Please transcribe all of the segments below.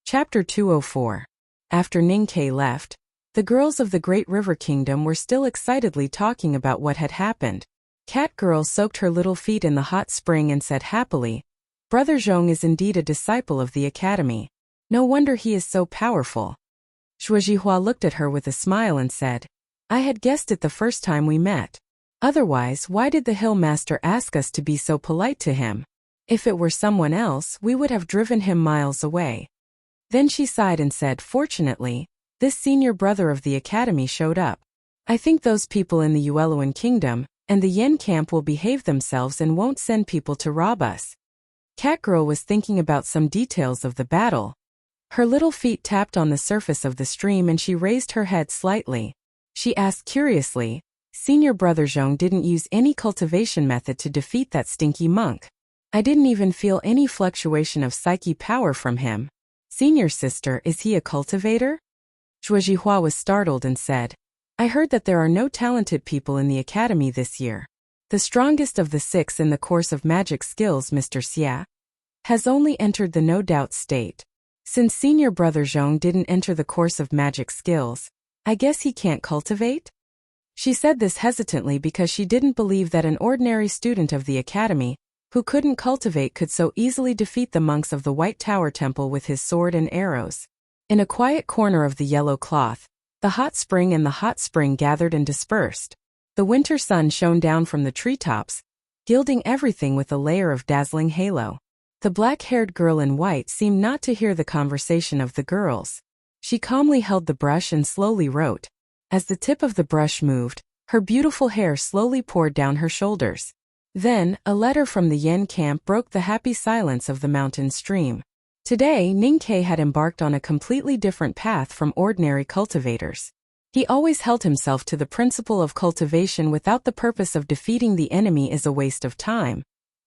Chapter 204. After Ninkei left, the girls of the Great River Kingdom were still excitedly talking about what had happened. Cat Girl soaked her little feet in the hot spring and said happily, "Brother Zhong is indeed a disciple of the academy. No wonder he is so powerful." Zhuozhihua looked at her with a smile and said, "I had guessed it the first time we met. Otherwise, why did the Hill Master ask us to be so polite to him? If it were someone else, we would have driven him miles away." Then she sighed and said, "Fortunately, this senior brother of the academy showed up. I think those people in the Yueluan Kingdom and the Yen camp will behave themselves and won't send people to rob us." Catgirl was thinking about some details of the battle. Her little feet tapped on the surface of the stream and she raised her head slightly. She asked curiously, "Senior Brother Zhong didn't use any cultivation method to defeat that stinky monk. I didn't even feel any fluctuation of psyche power from him. Senior sister, is he a cultivator?" Zhuozhihua was startled and said, "I heard that there are no talented people in the academy this year. The strongest of the 6 in the course of magic skills, Mr. Xia, has only entered the no-doubt state. Since Senior Brother Zhong didn't enter the course of magic skills, I guess he can't cultivate?" She said this hesitantly because she didn't believe that an ordinary student of the academy who couldn't cultivate could so easily defeat the monks of the White Tower Temple with his sword and arrows. In a quiet corner of the yellow cloth, the hot spring and the hot spring gathered and dispersed. The winter sun shone down from the treetops, gilding everything with a layer of dazzling halo. The black-haired girl in white seemed not to hear the conversation of the girls. She calmly held the brush and slowly wrote. As the tip of the brush moved, her beautiful hair slowly poured down her shoulders. Then, a letter from the Yen camp broke the happy silence of the mountain stream. Today, Ninkei had embarked on a completely different path from ordinary cultivators. He always held himself to the principle of cultivation without the purpose of defeating the enemy is a waste of time,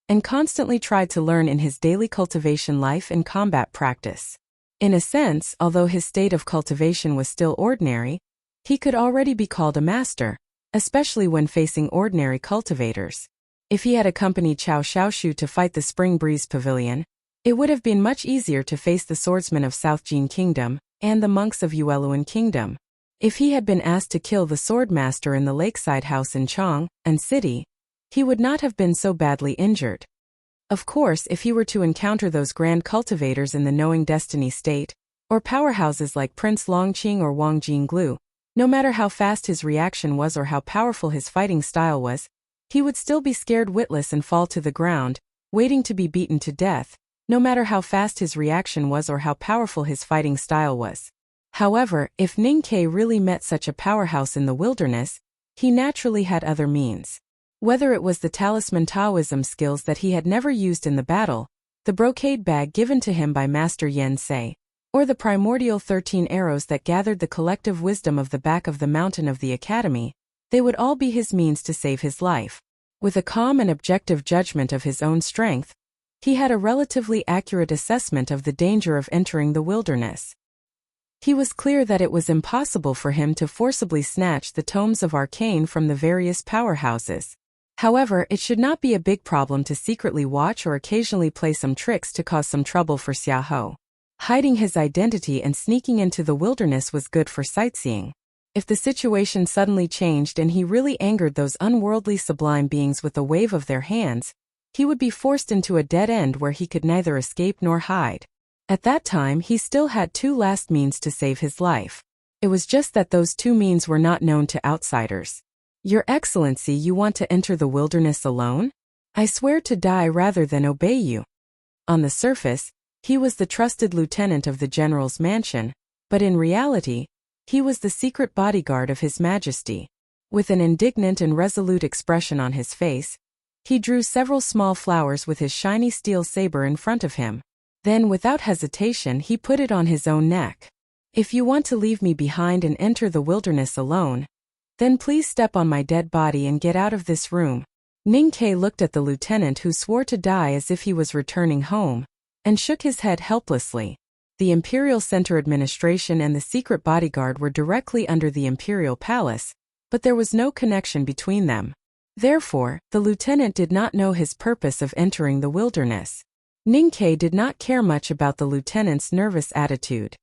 and constantly tried to learn in his daily cultivation life and combat practice. In a sense, although his state of cultivation was still ordinary, he could already be called a master, especially when facing ordinary cultivators. If he had accompanied Cao Xiaoshu to fight the Spring Breeze Pavilion, it would have been much easier to face the swordsmen of South Jin Kingdom and the monks of Yueluan Kingdom. If he had been asked to kill the swordmaster in the lakeside house in Chang'an City, he would not have been so badly injured. Of course, if he were to encounter those grand cultivators in the Knowing Destiny state, or powerhouses like Prince Longqing or Wang Jinglu, no matter how fast his reaction was or how powerful his fighting style was, he would still be scared witless and fall to the ground, waiting to be beaten to death, no matter how fast his reaction was or how powerful his fighting style was. However, if Ninkei really met such a powerhouse in the wilderness, he naturally had other means. Whether it was the talisman Taoism skills that he had never used in the battle, the brocade bag given to him by Master Yen Sei, or the primordial 13 arrows that gathered the collective wisdom of the back of the mountain of the academy, they would all be his means to save his life. With a calm and objective judgment of his own strength, he had a relatively accurate assessment of the danger of entering the wilderness. He was clear that it was impossible for him to forcibly snatch the tomes of arcane from the various powerhouses. However, it should not be a big problem to secretly watch or occasionally play some tricks to cause some trouble for Xiahou. Hiding his identity and sneaking into the wilderness was good for sightseeing. If the situation suddenly changed and he really angered those unworldly sublime beings with a wave of their hands, he would be forced into a dead end where he could neither escape nor hide. At that time, he still had 2 last means to save his life. It was just that those 2 means were not known to outsiders. "Your Excellency, you want to enter the wilderness alone? I swear to die rather than obey you." On the surface, he was the trusted lieutenant of the general's mansion, but in reality, he was the secret bodyguard of His Majesty. With an indignant and resolute expression on his face, he drew several small flowers with his shiny steel saber in front of him. Then, without hesitation, he put it on his own neck. "If you want to leave me behind and enter the wilderness alone, then please step on my dead body and get out of this room." Ninkei looked at the lieutenant who swore to die as if he was returning home, and shook his head helplessly. The Imperial Center Administration and the secret bodyguard were directly under the Imperial Palace, but there was no connection between them. Therefore, the lieutenant did not know his purpose of entering the wilderness. Ninkei did not care much about the lieutenant's nervous attitude.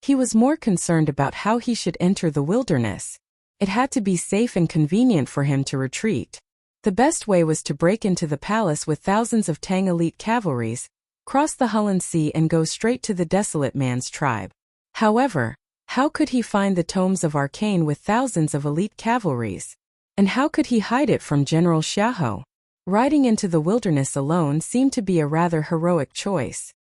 He was more concerned about how he should enter the wilderness. It had to be safe and convenient for him to retreat. The best way was to break into the palace with thousands of Tang elite cavalries, cross the Hulun Sea and go straight to the desolate man's tribe. However, how could he find the tomes of arcane with thousands of elite cavalries? And how could he hide it from General Xiahou? Riding into the wilderness alone seemed to be a rather heroic choice.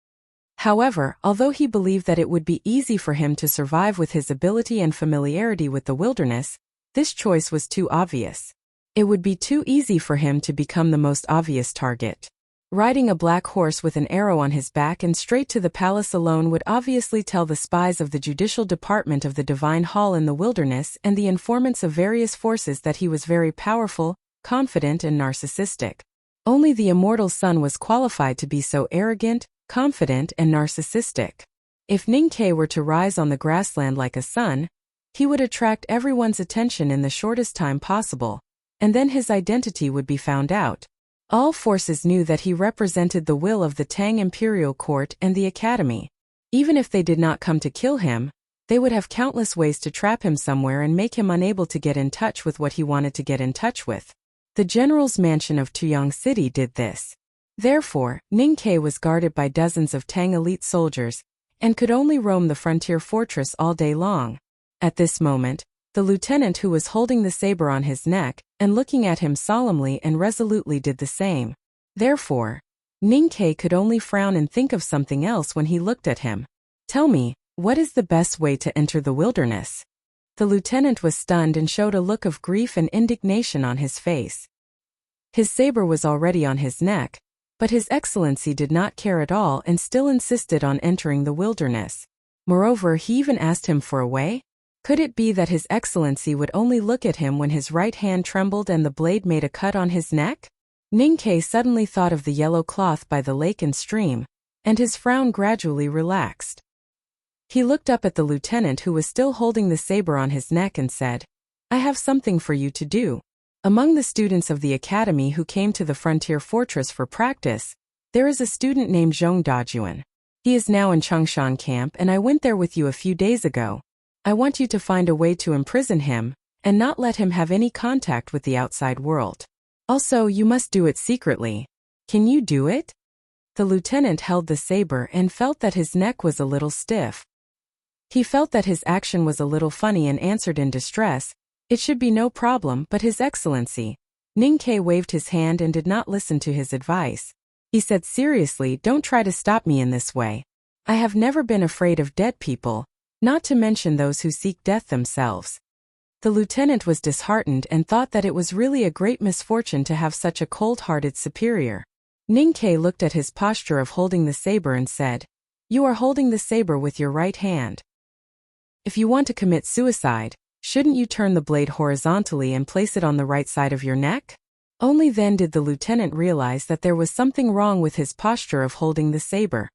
However, although he believed that it would be easy for him to survive with his ability and familiarity with the wilderness, this choice was too obvious. It would be too easy for him to become the most obvious target. Riding a black horse with an arrow on his back and straight to the palace alone would obviously tell the spies of the judicial department of the Divine Hall in the wilderness and the informants of various forces that he was very powerful, confident and narcissistic. Only the immortal sun was qualified to be so arrogant, confident and narcissistic. If Ninkei were to rise on the grassland like a sun, he would attract everyone's attention in the shortest time possible, and then his identity would be found out. All forces knew that he represented the will of the Tang Imperial Court and the Academy. Even if they did not come to kill him, they would have countless ways to trap him somewhere and make him unable to get in touch with what he wanted to get in touch with. The general's mansion of Tuyang City did this. Therefore, Ninkei was guarded by dozens of Tang elite soldiers, and could only roam the frontier fortress all day long. At this moment, the lieutenant who was holding the saber on his neck and looking at him solemnly and resolutely did the same. Therefore, Ninkei could only frown and think of something else when he looked at him. "Tell me, what is the best way to enter the wilderness?" The lieutenant was stunned and showed a look of grief and indignation on his face. His saber was already on his neck, but His Excellency did not care at all and still insisted on entering the wilderness. Moreover, he even asked him for a way. Could it be that His Excellency would only look at him when his right hand trembled and the blade made a cut on his neck? Ninkei suddenly thought of the yellow cloth by the lake and stream, and his frown gradually relaxed. He looked up at the lieutenant who was still holding the saber on his neck and said, "I have something for you to do." Among the students of the academy who came to the frontier fortress for practice, there is a student named Zhong Dajuan. He is now in Changshan camp and I went there with you a few days ago. I want you to find a way to imprison him, and not let him have any contact with the outside world. Also, you must do it secretly. Can you do it? The lieutenant held the saber and felt that his neck was a little stiff. He felt that his action was a little funny and answered in distress, "It should be no problem, but His Excellency." Ninkei waved his hand and did not listen to his advice. He said seriously, "Don't try to stop me in this way. I have never been afraid of dead people, not to mention those who seek death themselves." The lieutenant was disheartened and thought that it was really a great misfortune to have such a cold-hearted superior. Ninkei looked at his posture of holding the saber and said, "You are holding the saber with your right hand. If you want to commit suicide, shouldn't you turn the blade horizontally and place it on the right side of your neck?" Only then did the lieutenant realize that there was something wrong with his posture of holding the saber.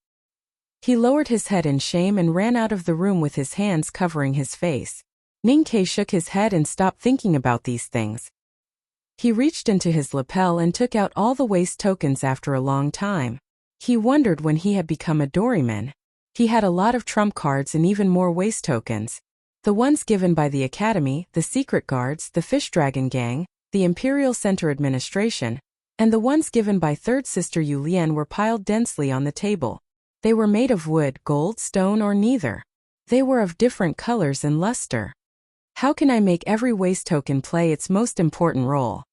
He lowered his head in shame and ran out of the room with his hands covering his face. Ninkei shook his head and stopped thinking about these things. He reached into his lapel and took out all the waist tokens after a long time. He wondered when he had become a doryman. He had a lot of trump cards and even more waist tokens. The ones given by the Academy, the Secret Guards, the Fish Dragon Gang, the Imperial Center Administration, and the ones given by Third Sister Yu Lian were piled densely on the table. They were made of wood, gold, stone, or neither. They were of different colors and luster. How can I make every waist token play its most important role?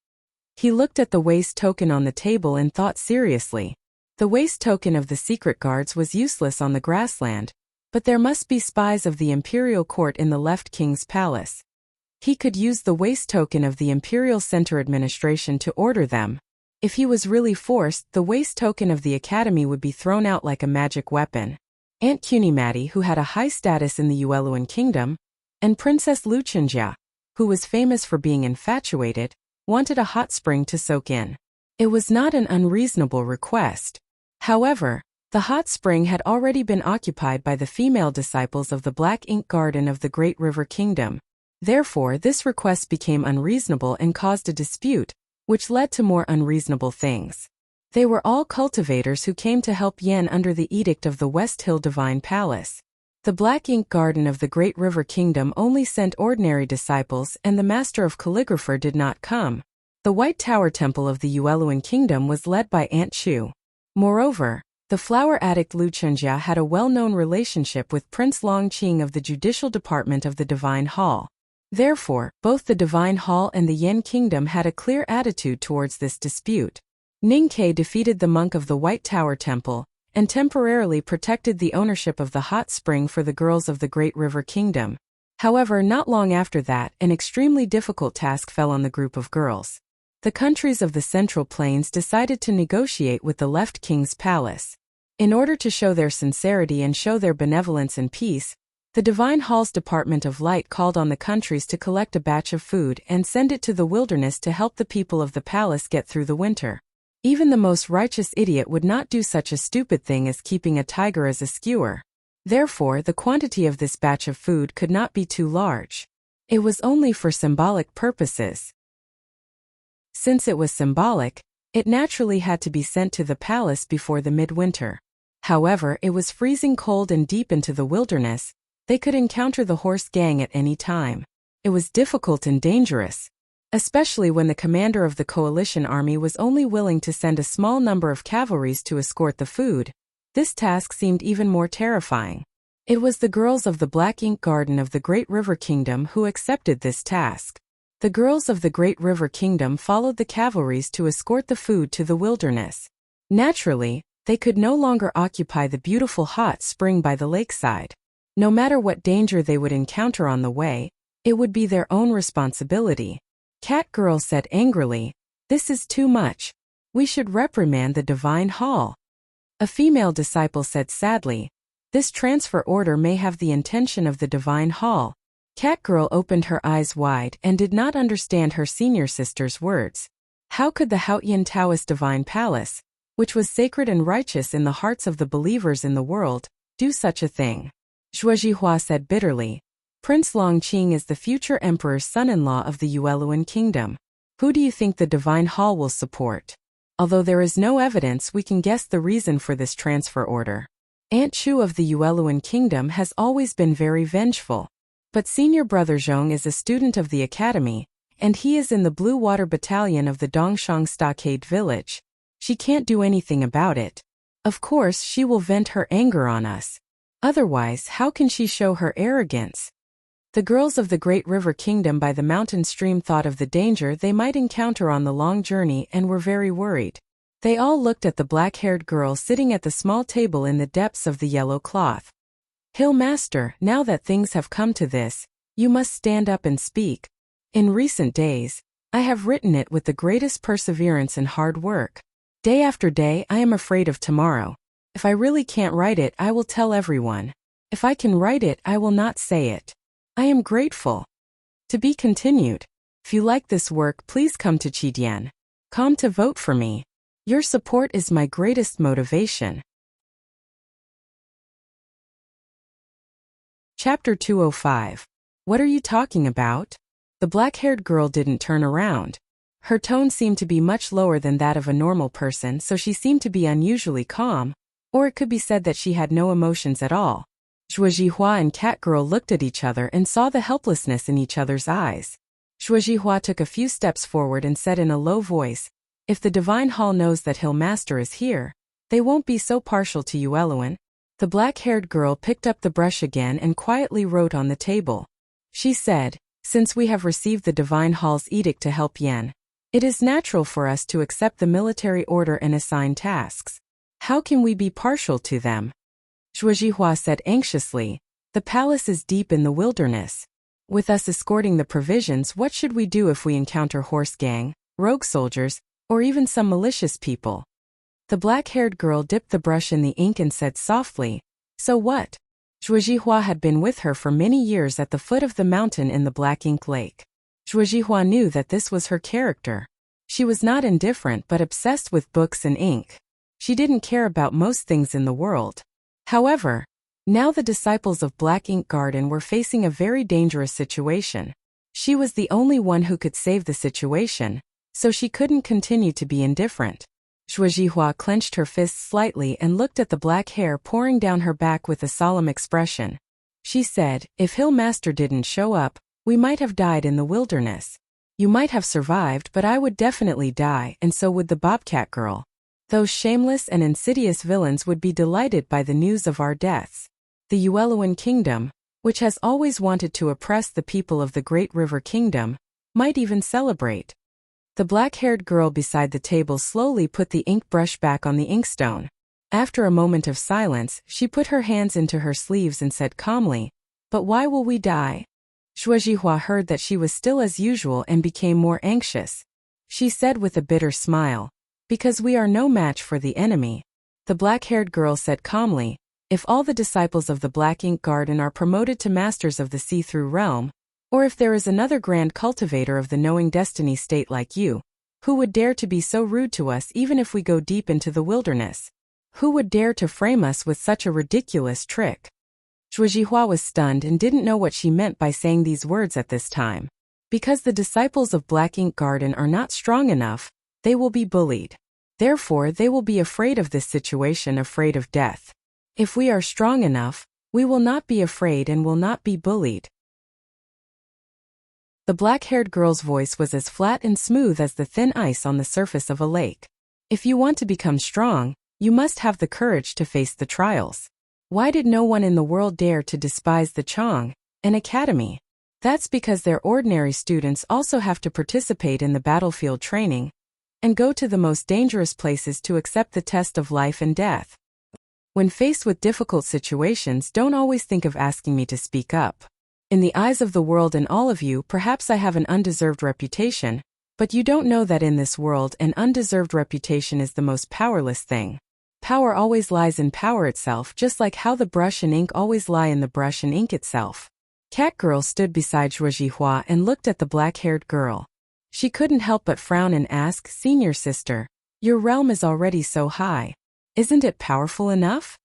He looked at the waist token on the table and thought seriously. The waist token of the Secret Guards was useless on the grassland, but there must be spies of the Imperial Court in the left King's Palace. He could use the waist token of the Imperial Center Administration to order them. If he was really forced, the waist token of the Academy would be thrown out like a magic weapon. Aunt Kunimati, who had a high status in the Yueluan Kingdom, and Princess Lu Chenjia, who was famous for being infatuated, wanted a hot spring to soak in. It was not an unreasonable request. However, the hot spring had already been occupied by the female disciples of the Black Ink Garden of the Great River Kingdom. Therefore, this request became unreasonable and caused a dispute, which led to more unreasonable things. They were all cultivators who came to help Yen under the edict of the West Hill Divine Palace. The Black Ink Garden of the Great River Kingdom only sent ordinary disciples, and the Master of Calligrapher did not come. The White Tower Temple of the Yueluan Kingdom was led by Aunt Chu. Moreover, the flower addict Lu Chenjia had a well-known relationship with Prince Long Qing of the Judicial Department of the Divine Hall. Therefore, both the Divine Hall and the Yen Kingdom had a clear attitude towards this dispute. Ning Ke defeated the monk of the White Tower Temple, and temporarily protected the ownership of the hot spring for the girls of the Great River Kingdom. However, not long after that, an extremely difficult task fell on the group of girls. The countries of the Central Plains decided to negotiate with the left king's palace. In order to show their sincerity and show their benevolence and peace, the Divine Hall's Department of Light called on the countries to collect a batch of food and send it to the wilderness to help the people of the palace get through the winter. Even the most righteous idiot would not do such a stupid thing as keeping a tiger as a skewer. Therefore, the quantity of this batch of food could not be too large. It was only for symbolic purposes. Since it was symbolic, it naturally had to be sent to the palace before the midwinter. However, it was freezing cold and deep into the wilderness. They could encounter the horse gang at any time. It was difficult and dangerous, especially when the commander of the coalition army was only willing to send a small number of cavalries to escort the food. This task seemed even more terrifying. It was the girls of the Black Ink Garden of the Great River Kingdom who accepted this task. The girls of the Great River Kingdom followed the cavalries to escort the food to the wilderness. Naturally, they could no longer occupy the beautiful hot spring by the lakeside. No matter what danger they would encounter on the way, it would be their own responsibility. Cat Girl said angrily, "This is too much. We should reprimand the Divine Hall." A female disciple said sadly, "This transfer order may have the intention of the Divine Hall." Cat Girl opened her eyes wide and did not understand her senior sister's words. How could the Haotian Taoist Divine Palace, which was sacred and righteous in the hearts of the believers in the world, do such a thing? Zhuo Jihua said bitterly, "Prince Long Qing is the future emperor's son-in-law of the Yueluan Kingdom. Who do you think the Divine Hall will support?" Although there is no evidence, we can guess the reason for this transfer order. Aunt Chu of the Yueluan Kingdom has always been very vengeful. But senior brother Zhong is a student of the academy, and he is in the Blue Water Battalion of the Dongshang Stockade Village. She can't do anything about it. Of course, she will vent her anger on us. Otherwise, how can she show her arrogance? The girls of the Great River Kingdom by the mountain stream thought of the danger they might encounter on the long journey and were very worried. They all looked at the black-haired girl sitting at the small table in the depths of the yellow cloth. "Hill Master, now that things have come to this, you must stand up and speak. In recent days, I have written it with the greatest perseverance and hard work. Day after day I am afraid of tomorrow. If I really can't write it, I will tell everyone. If I can write it, I will not say it. I am grateful." To be continued. If you like this work, please come to Chidian.com to vote for me. Your support is my greatest motivation. Chapter 205. What are you talking about? The black-haired girl didn't turn around. Her tone seemed to be much lower than that of a normal person, so she seemed to be unusually calm, or it could be said that she had no emotions at all. Zhuo Jihua and Cat Girl looked at each other and saw the helplessness in each other's eyes. Zhuo Jihua took a few steps forward and said in a low voice, "If the Divine Hall knows that Hill Master is here, they won't be so partial to Yueluan." The black-haired girl picked up the brush again and quietly wrote on the table. She said, "Since we have received the Divine Hall's edict to help Yen, it is natural for us to accept the military order and assign tasks. How can we be partial to them?" Zhuo Jihua said anxiously, "The palace is deep in the wilderness. With us escorting the provisions, what should we do if we encounter horse gang, rogue soldiers, or even some malicious people?" The black-haired girl dipped the brush in the ink and said softly, "So what?" Zhuo Jihua had been with her for many years at the foot of the mountain in the Black Ink Lake. Zhuo Jihua knew that this was her character. She was not indifferent but obsessed with books and ink. She didn't care about most things in the world. However, now the disciples of Black Ink Garden were facing a very dangerous situation. She was the only one who could save the situation, so she couldn't continue to be indifferent. Zhuo Jihua clenched her fists slightly and looked at the black hair pouring down her back with a solemn expression. She said, "If Hill Master didn't show up, we might have died in the wilderness. You might have survived, but I would definitely die, and so would the Bobcat girl. Those shameless and insidious villains would be delighted by the news of our deaths. The Ueluan Kingdom, which has always wanted to oppress the people of the Great River Kingdom, might even celebrate." The black-haired girl beside the table slowly put the ink brush back on the inkstone. After a moment of silence, she put her hands into her sleeves and said calmly, "But why will we die?" Zhuo Jihua heard that she was still as usual and became more anxious. She said with a bitter smile, "Because we are no match for the enemy." The black-haired girl said calmly, "If all the disciples of the Black Ink Garden are promoted to masters of the see-through realm, or if there is another grand cultivator of the knowing destiny state like you, who would dare to be so rude to us even if we go deep into the wilderness? Who would dare to frame us with such a ridiculous trick?" Zhuo Jihua was stunned and didn't know what she meant by saying these words at this time. Because the disciples of Black Ink Garden are not strong enough, they will be bullied. Therefore, they will be afraid of this situation, afraid of death. If we are strong enough, we will not be afraid and will not be bullied. The black-haired girl's voice was as flat and smooth as the thin ice on the surface of a lake. If you want to become strong, you must have the courage to face the trials. Why did no one in the world dare to despise the Chong, an academy? That's because their ordinary students also have to participate in the battlefield training and go to the most dangerous places to accept the test of life and death. When faced with difficult situations, don't always think of asking me to speak up. In the eyes of the world and all of you, perhaps I have an undeserved reputation, but you don't know that in this world an undeserved reputation is the most powerless thing. Power always lies in power itself, just like how the brush and ink always lie in the brush and ink itself. Cat Girl stood beside Zhuo Jihua and looked at the black-haired girl. She couldn't help but frown and ask, "Senior sister, your realm is already so high. Isn't it powerful enough?"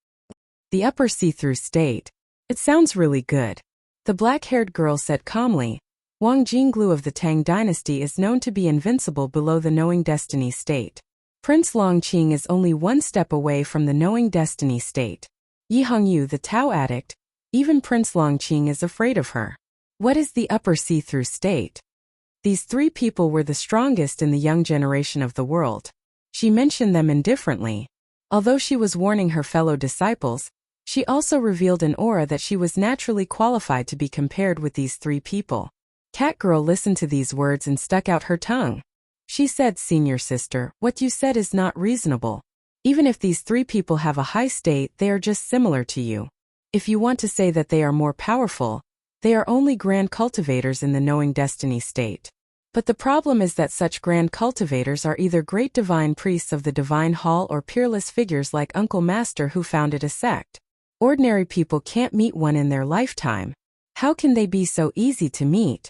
The upper see-through state. It sounds really good. The black-haired girl said calmly, "Wang Jinglu of the Tang dynasty is known to be invincible below the knowing destiny state. Prince Longqing is only one step away from the knowing destiny state. Yi Hongyu, the Tao addict, even Prince Longqing is afraid of her. What is the upper see-through state?" These three people were the strongest in the young generation of the world. She mentioned them indifferently. Although she was warning her fellow disciples, she also revealed an aura that she was naturally qualified to be compared with these three people. Cat Girl listened to these words and stuck out her tongue. She said, "Senior sister, what you said is not reasonable. Even if these three people have a high state, they are just similar to you. If you want to say that they are more powerful, they are only grand cultivators in the knowing destiny state. But the problem is that such grand cultivators are either great divine priests of the divine hall or peerless figures like Uncle Master who founded a sect. Ordinary people can't meet one in their lifetime. How can they be so easy to meet?"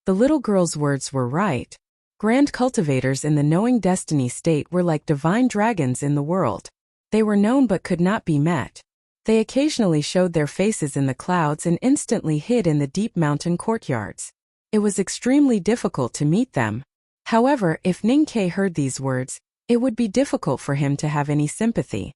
The little girl's words were right. Grand cultivators in the knowing destiny state were like divine dragons in the world. They were known but could not be met. They occasionally showed their faces in the clouds and instantly hid in the deep mountain courtyards. It was extremely difficult to meet them. However, if Ning Ke heard these words, it would be difficult for him to have any sympathy.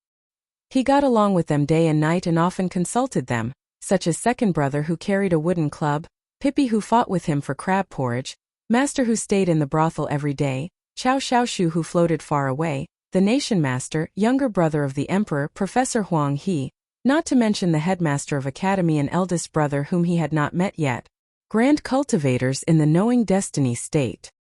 He got along with them day and night and often consulted them, such as Second Brother who carried a wooden club, Pippi who fought with him for crab porridge, Master who stayed in the brothel every day, Chao Xiaoshu who floated far away, the Nation Master, younger brother of the Emperor, Professor Huang He, not to mention the headmaster of academy and eldest brother whom he had not met yet. Grand cultivators in the knowing destiny state.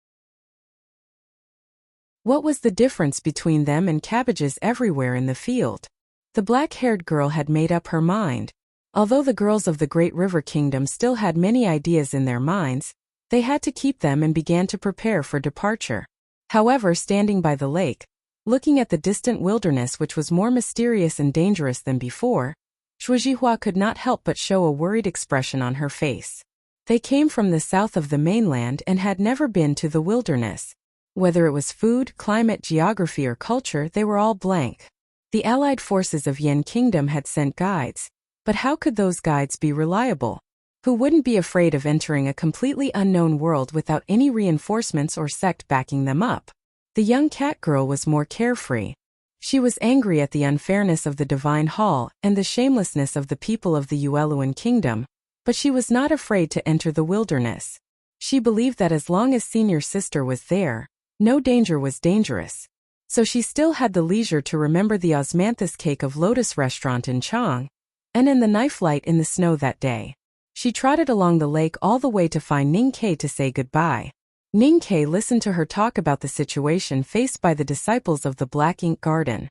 What was the difference between them and cabbages everywhere in the field? The black-haired girl had made up her mind. Although the girls of the Great River Kingdom still had many ideas in their minds, they had to keep them and began to prepare for departure. However, standing by the lake, looking at the distant wilderness which was more mysterious and dangerous than before, Zhuo Jihua could not help but show a worried expression on her face. They came from the south of the mainland and had never been to the wilderness. Whether it was food, climate, geography or culture, they were all blank. The allied forces of Yan Kingdom had sent guides, but how could those guides be reliable? Who wouldn't be afraid of entering a completely unknown world without any reinforcements or sect backing them up? The young cat girl was more carefree. She was angry at the unfairness of the divine hall and the shamelessness of the people of the Ueluan kingdom, but she was not afraid to enter the wilderness. She believed that as long as senior sister was there, no danger was dangerous. So she still had the leisure to remember the osmanthus cake of Lotus restaurant in Chang, and in the knife light in the snow that day. She trotted along the lake all the way to find Ning Ke to say goodbye. Ning Ke listened to her talk about the situation faced by the disciples of the Black Ink Garden.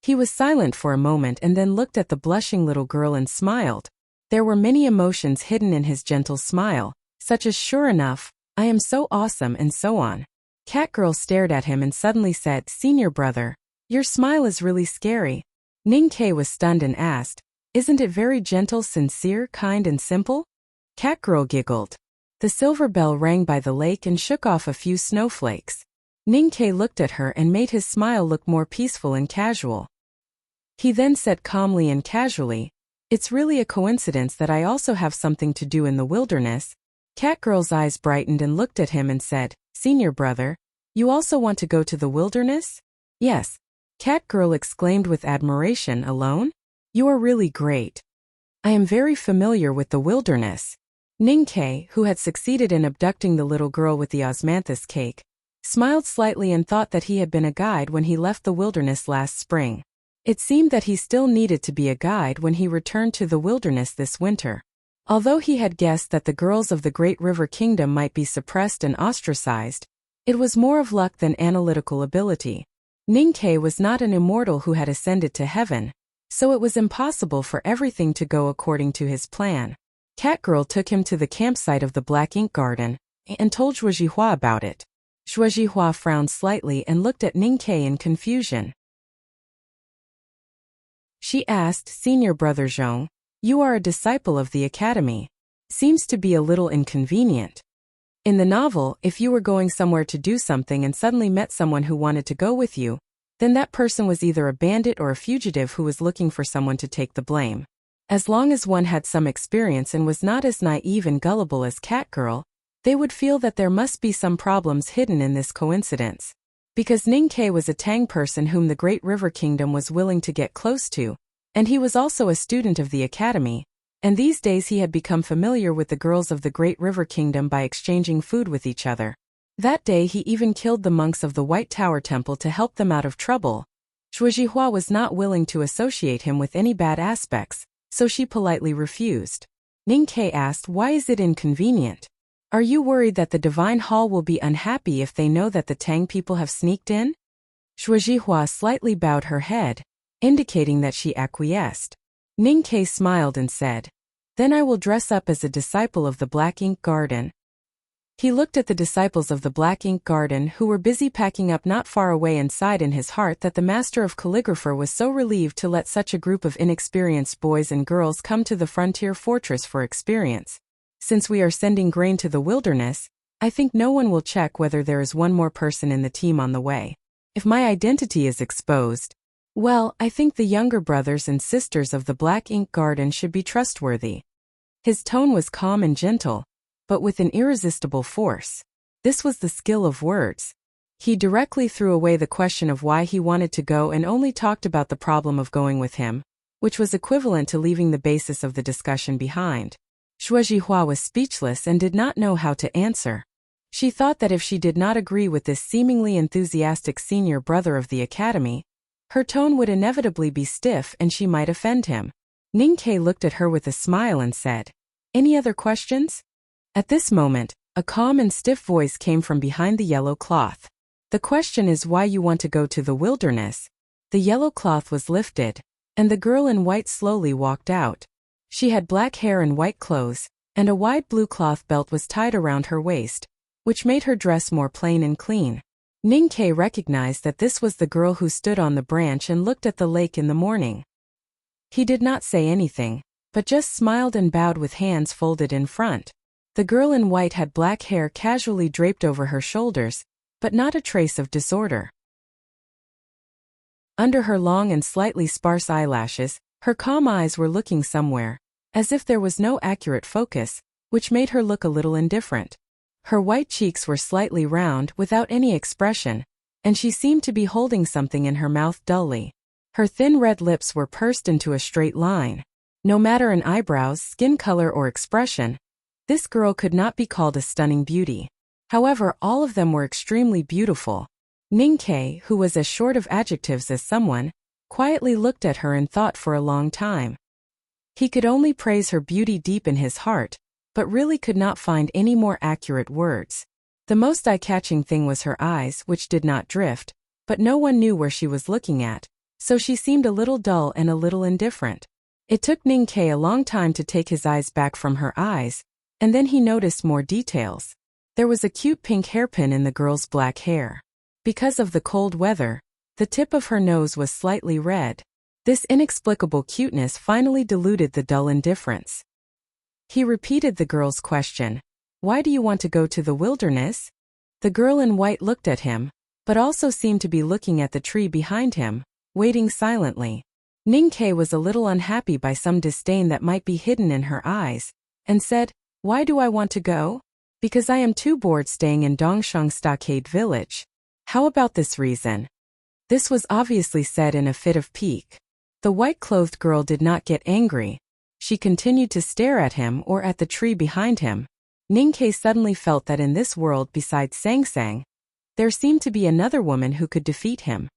He was silent for a moment and then looked at the blushing little girl and smiled. There were many emotions hidden in his gentle smile, such as "sure enough, I am so awesome" and so on. Catgirl stared at him and suddenly said, "Senior brother, your smile is really scary." Ning Ke was stunned and asked, "Isn't it very gentle, sincere, kind and simple?" Catgirl giggled. The silver bell rang by the lake and shook off a few snowflakes. Ning Ke looked at her and made his smile look more peaceful and casual. He then said calmly and casually, "It's really a coincidence that I also have something to do in the wilderness." Catgirl's eyes brightened and looked at him and said, "Senior brother, you also want to go to the wilderness?" "Yes." Catgirl exclaimed with admiration. "Alone? You are really great. I am very familiar with the wilderness." Ning Ke, who had succeeded in abducting the little girl with the osmanthus cake, smiled slightly and thought that he had been a guide when he left the wilderness last spring. It seemed that he still needed to be a guide when he returned to the wilderness this winter. Although he had guessed that the girls of the Great River Kingdom might be suppressed and ostracized, it was more of luck than analytical ability. Ning Ke was not an immortal who had ascended to heaven, so it was impossible for everything to go according to his plan. Catgirl took him to the campsite of the Black Ink Garden and told Zhuozhihua about it. Zhuozhihua frowned slightly and looked at Ning Ke in confusion. She asked, "Senior brother Zhong, you are a disciple of the academy. Seems to be a little inconvenient. In the novel, if you were going somewhere to do something and suddenly met someone who wanted to go with you, then that person was either a bandit or a fugitive who was looking for someone to take the blame. As long as one had some experience and was not as naive and gullible as Catgirl, they would feel that there must be some problems hidden in this coincidence. Because Ning Ke was a Tang person whom the Great River Kingdom was willing to get close to, and he was also a student of the academy, and these days he had become familiar with the girls of the Great River Kingdom by exchanging food with each other. That day he even killed the monks of the White Tower Temple to help them out of trouble. Zhuozhihua was not willing to associate him with any bad aspects, so she politely refused. Ning Ke asked, "Why is it inconvenient? Are you worried that the Divine Hall will be unhappy if they know that the Tang people have sneaked in?" Zhuozhihua slightly bowed her head, indicating that she acquiesced. Ning Ke smiled and said, "Then I will dress up as a disciple of the Black Ink Garden." He looked at the disciples of the Black Ink Garden who were busy packing up not far away and sighed in his heart that the master of calligrapher was so relieved to let such a group of inexperienced boys and girls come to the frontier fortress for experience. Since we are sending grain to the wilderness, I think no one will check whether there is one more person in the team on the way. If my identity is exposed, well, I think the younger brothers and sisters of the Black Ink Garden should be trustworthy. His tone was calm and gentle, but with an irresistible force. This was the skill of words. He directly threw away the question of why he wanted to go and only talked about the problem of going with him, which was equivalent to leaving the basis of the discussion behind. Zhuozhihua was speechless and did not know how to answer. She thought that if she did not agree with this seemingly enthusiastic senior brother of the academy, her tone would inevitably be stiff and she might offend him. Ning Ke looked at her with a smile and said, "Any other questions?" At this moment, a calm and stiff voice came from behind the yellow cloth. "The question is why you want to go to the wilderness." The yellow cloth was lifted, and the girl in white slowly walked out. She had black hair and white clothes, and a wide blue cloth belt was tied around her waist, which made her dress more plain and clean. Ning Ke recognized that this was the girl who stood on the branch and looked at the lake in the morning. He did not say anything, but just smiled and bowed with hands folded in front. The girl in white had black hair casually draped over her shoulders, but not a trace of disorder. Under her long and slightly sparse eyelashes, her calm eyes were looking somewhere, as if there was no accurate focus, which made her look a little indifferent. Her white cheeks were slightly round without any expression, and she seemed to be holding something in her mouth dully. Her thin red lips were pursed into a straight line. No matter in eyebrows, skin color or expression, this girl could not be called a stunning beauty. However, all of them were extremely beautiful. Ning-Kei, who was as short of adjectives as someone, quietly looked at her and thought for a long time. He could only praise her beauty deep in his heart, but really could not find any more accurate words. The most eye-catching thing was her eyes, which did not drift, but no one knew where she was looking at, so she seemed a little dull and a little indifferent. It took Ning-Kei a long time to take his eyes back from her eyes, and then he noticed more details. There was a cute pink hairpin in the girl's black hair. Because of the cold weather, the tip of her nose was slightly red. This inexplicable cuteness finally diluted the dull indifference. He repeated the girl's question. Why do you want to go to the wilderness? The girl in white looked at him, but also seemed to be looking at the tree behind him, waiting silently. Ning-Kei was a little unhappy by some disdain that might be hidden in her eyes, and said, Why do I want to go? Because I am too bored staying in Dongshang Stockade Village. How about this reason? This was obviously said in a fit of pique. The white-clothed girl did not get angry. She continued to stare at him or at the tree behind him. Ning-Kei suddenly felt that in this world besides Sang-Sang, there seemed to be another woman who could defeat him.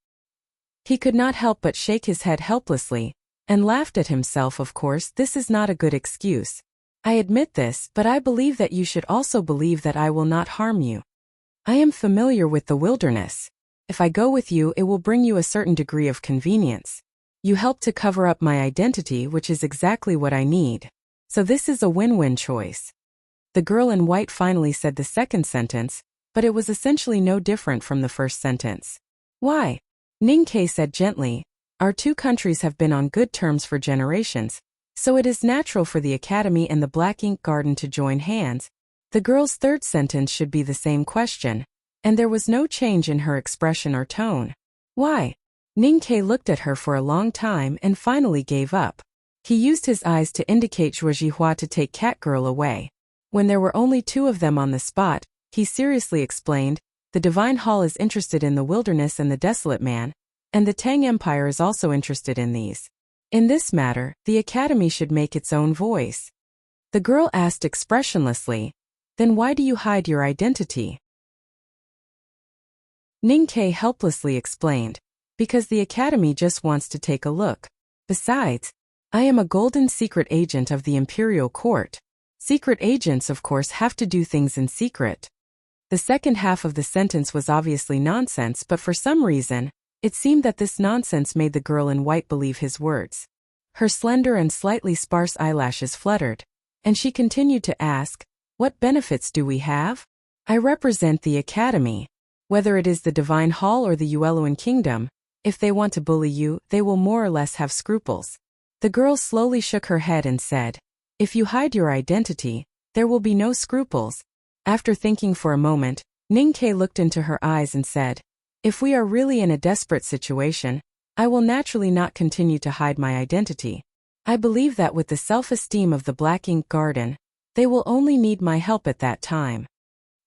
He could not help but shake his head helplessly, and laughed at himself. Of course, this is not a good excuse. I admit this, but I believe that you should also believe that I will not harm you. I am familiar with the wilderness. If I go with you, it will bring you a certain degree of convenience. You help to cover up my identity, which is exactly what I need. So this is a win-win choice. The girl in white finally said the second sentence, but it was essentially no different from the first sentence. Why? Ning-Kei said gently, Our two countries have been on good terms for generations, so it is natural for the Academy and the Black Ink Garden to join hands. The girl's third sentence should be the same question, and there was no change in her expression or tone. Why? Ning-Kei looked at her for a long time and finally gave up. He used his eyes to indicate Zhuo Jihua to take Catgirl away. When there were only two of them on the spot, he seriously explained, The Divine Hall is interested in the wilderness and the desolate man, and the Tang Empire is also interested in these. In this matter, the Academy should make its own voice. The girl asked expressionlessly, Then why do you hide your identity? Ning-Kei helplessly explained, Because the Academy just wants to take a look. Besides, I am a golden secret agent of the Imperial Court. Secret agents, of course, have to do things in secret. The second half of the sentence was obviously nonsense, but for some reason, it seemed that this nonsense made the girl in white believe his words. Her slender and slightly sparse eyelashes fluttered, and she continued to ask, What benefits do we have? I represent the Academy. Whether it is the Divine Hall or the Yueluan Kingdom, if they want to bully you, they will more or less have scruples. The girl slowly shook her head and said, If you hide your identity, there will be no scruples. After thinking for a moment, Ning-Kei looked into her eyes and said, If we are really in a desperate situation, I will naturally not continue to hide my identity. I believe that with the self-esteem of the Black Ink Garden, they will only need my help at that time.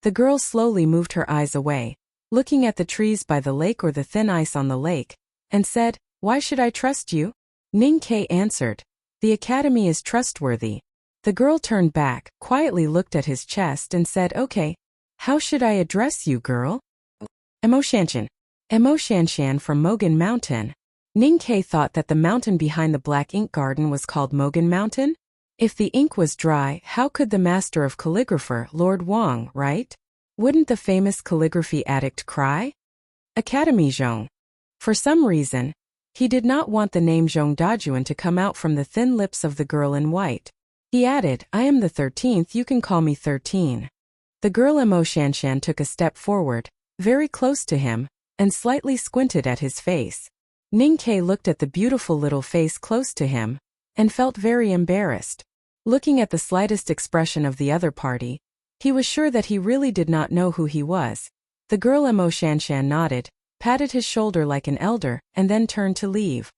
The girl slowly moved her eyes away, looking at the trees by the lake or the thin ice on the lake, and said, Why should I trust you? Ning-Kei answered, The Academy is trustworthy. The girl turned back, quietly looked at his chest and said, Okay, how should I address you, girl? Emo Shanshan. Emo Shanshan from Mogan Mountain. Ning-Kei thought that the mountain behind the Black Ink Garden was called Mogan Mountain. If the ink was dry, how could the master of calligrapher, Lord Wang, write? Wouldn't the famous calligraphy addict cry? Academy Zhong. For some reason, he did not want the name Zhong Dajuan to come out from the thin lips of the girl in white. He added, I am the 13th, you can call me 13. The girl Emo Shanshan took a step forward, very close to him, and slightly squinted at his face. Ning-Kei looked at the beautiful little face close to him, and felt very embarrassed. Looking at the slightest expression of the other party, he was sure that he really did not know who he was. The girl Emo Shanshan nodded, patted his shoulder like an elder, and then turned to leave.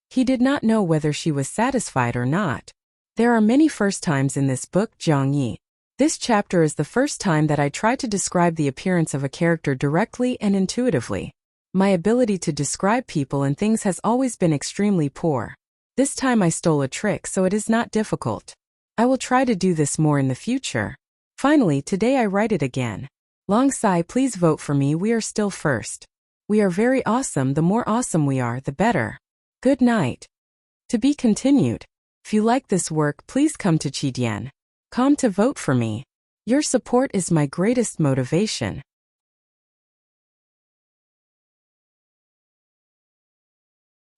He did not know whether she was satisfied or not. There are many first times in this book, Zhang Yi. This chapter is the first time that I try to describe the appearance of a character directly and intuitively. My ability to describe people and things has always been extremely poor. This time I stole a trick, so it is not difficult. I will try to do this more in the future. Finally, today I write it again. Long Sai, please vote for me. We are still first. We are very awesome. The more awesome we are, the better. Good night. To be continued. If you like this work, please come to Chidian.com to vote for me. Your support is my greatest motivation.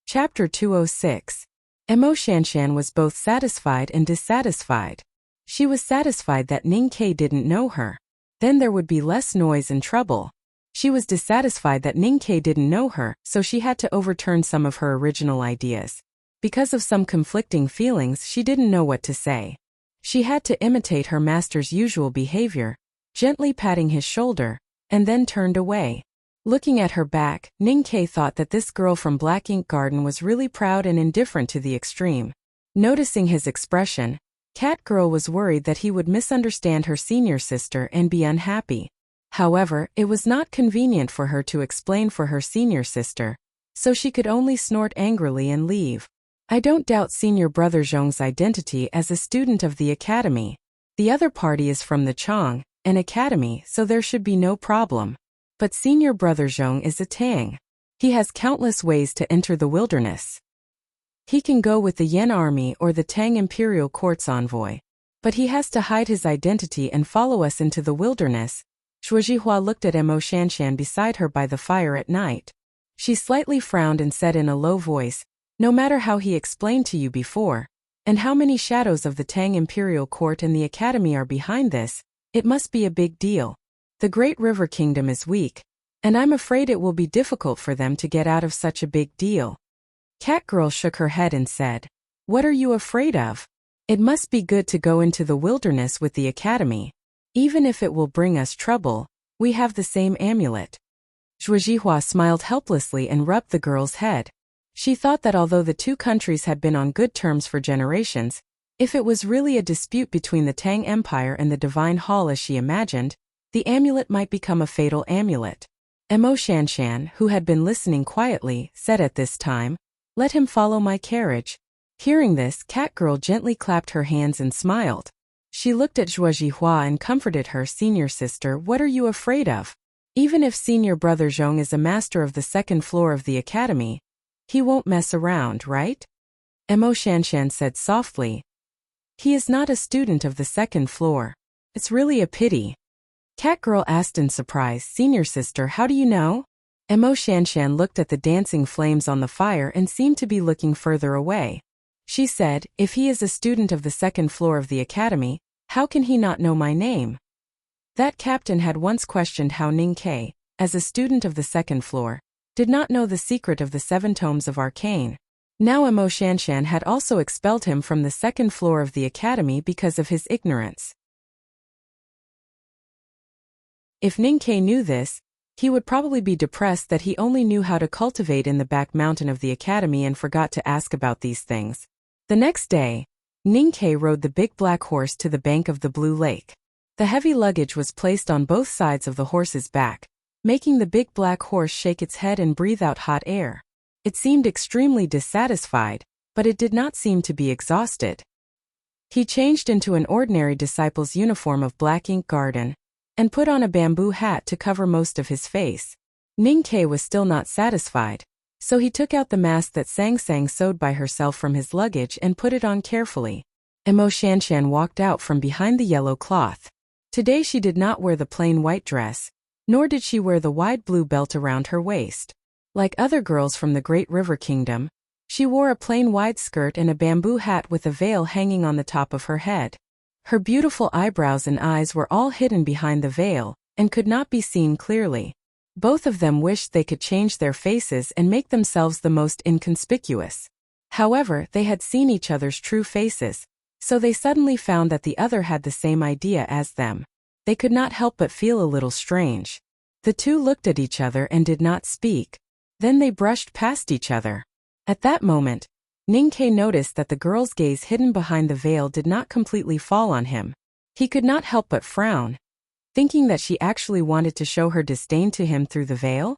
Chapter 206. Emo Shanshan was both satisfied and dissatisfied. She was satisfied that Ning Ke didn't know her. Then there would be less noise and trouble. She was dissatisfied that Ning Ke didn't know her, so she had to overturn some of her original ideas. Because of some conflicting feelings, she didn't know what to say. She had to imitate her master's usual behavior, gently patting his shoulder, and then turned away. Looking at her back, Ning Ke thought that this girl from Black Ink Garden was really proud and indifferent to the extreme. Noticing his expression, Cat Girl was worried that he would misunderstand her senior sister and be unhappy. However, it was not convenient for her to explain for her senior sister, so she could only snort angrily and leave. I don't doubt senior brother Zhong's identity as a student of the academy. The other party is from the Chong, an academy, so there should be no problem. But senior brother Zhong is a Tang. He has countless ways to enter the wilderness. He can go with the Yen army or the Tang imperial court's envoy. But he has to hide his identity and follow us into the wilderness. Shuo Jihua looked at Emo Shanshan beside her by the fire at night. She slightly frowned and said in a low voice, "No matter how he explained to you before, and how many shadows of the Tang imperial court and the academy are behind this, it must be a big deal. The Great River Kingdom is weak, and I'm afraid it will be difficult for them to get out of such a big deal." Cat Girl shook her head and said, "What are you afraid of? It must be good to go into the wilderness with the academy. Even if it will bring us trouble, we have the same amulet." Zhuo Jihua smiled helplessly and rubbed the girl's head. She thought that although the two countries had been on good terms for generations, if it was really a dispute between the Tang Empire and the Divine Hall as she imagined, the amulet might become a fatal amulet. Emo Shanshan, who had been listening quietly, said at this time, "Let him follow my carriage." Hearing this, Cat Girl gently clapped her hands and smiled. She looked at Zhuo Jihua and comforted her senior sister. "What are you afraid of? Even if senior brother Zhong is a master of the second floor of the academy, he won't mess around, right?" Emo Shanshan said softly. "He is not a student of the second floor. It's really a pity." Cat Girl asked in surprise, "Senior sister, how do you know?" Emo Shanshan looked at the dancing flames on the fire and seemed to be looking further away. She said, "If he is a student of the second floor of the academy, how can he not know my name?" That captain had once questioned how Ning Ke, as a student of the second floor, did not know the secret of the 7 tomes of arcane. Now Emo Shanshan had also expelled him from the second floor of the academy because of his ignorance. If Ning Ke knew this, he would probably be depressed that he only knew how to cultivate in the back mountain of the academy and forgot to ask about these things. The next day, Ning Ke rode the big black horse to the bank of the Blue Lake. The heavy luggage was placed on both sides of the horse's back, making the big black horse shake its head and breathe out hot air. It seemed extremely dissatisfied, but it did not seem to be exhausted. He changed into an ordinary disciple's uniform of Black Ink Garden, and put on a bamboo hat to cover most of his face. Ning Ke was still not satisfied, so he took out the mask that Sang Sang sewed by herself from his luggage and put it on carefully. Emo Shanshan walked out from behind the yellow cloth. Today she did not wear the plain white dress, nor did she wear the wide blue belt around her waist. Like other girls from the Great River Kingdom, she wore a plain wide skirt and a bamboo hat with a veil hanging on the top of her head. Her beautiful eyebrows and eyes were all hidden behind the veil, and could not be seen clearly. Both of them wished they could change their faces and make themselves the most inconspicuous. However, they had seen each other's true faces, so they suddenly found that the other had the same idea as them. They could not help but feel a little strange. The two looked at each other and did not speak. Then they brushed past each other. At that moment, Ning Ke noticed that the girl's gaze hidden behind the veil did not completely fall on him. He could not help but frown, thinking that she actually wanted to show her disdain to him through the veil.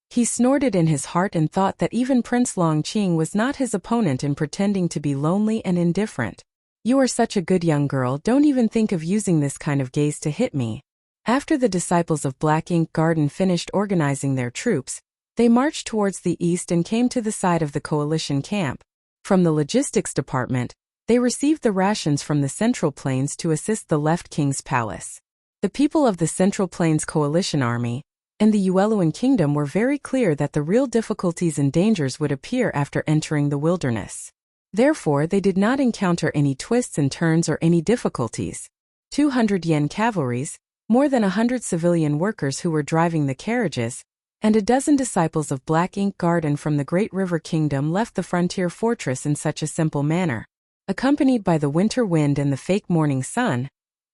He snorted in his heart and thought that even Prince Longqing was not his opponent in pretending to be lonely and indifferent. "You are such a good young girl, don't even think of using this kind of gaze to hit me." After the disciples of Black Ink Garden finished organizing their troops, they marched towards the east and came to the side of the coalition camp. From the logistics department, they received the rations from the Central Plains to assist the left king's palace. The people of the Central Plains Coalition Army and the Ueluan Kingdom were very clear that the real difficulties and dangers would appear after entering the wilderness. Therefore, they did not encounter any twists and turns or any difficulties. 200 yen cavalries, more than 100 civilian workers who were driving the carriages, and a dozen disciples of Black Ink Garden from the Great River Kingdom left the frontier fortress in such a simple manner. Accompanied by the winter wind and the fake morning sun,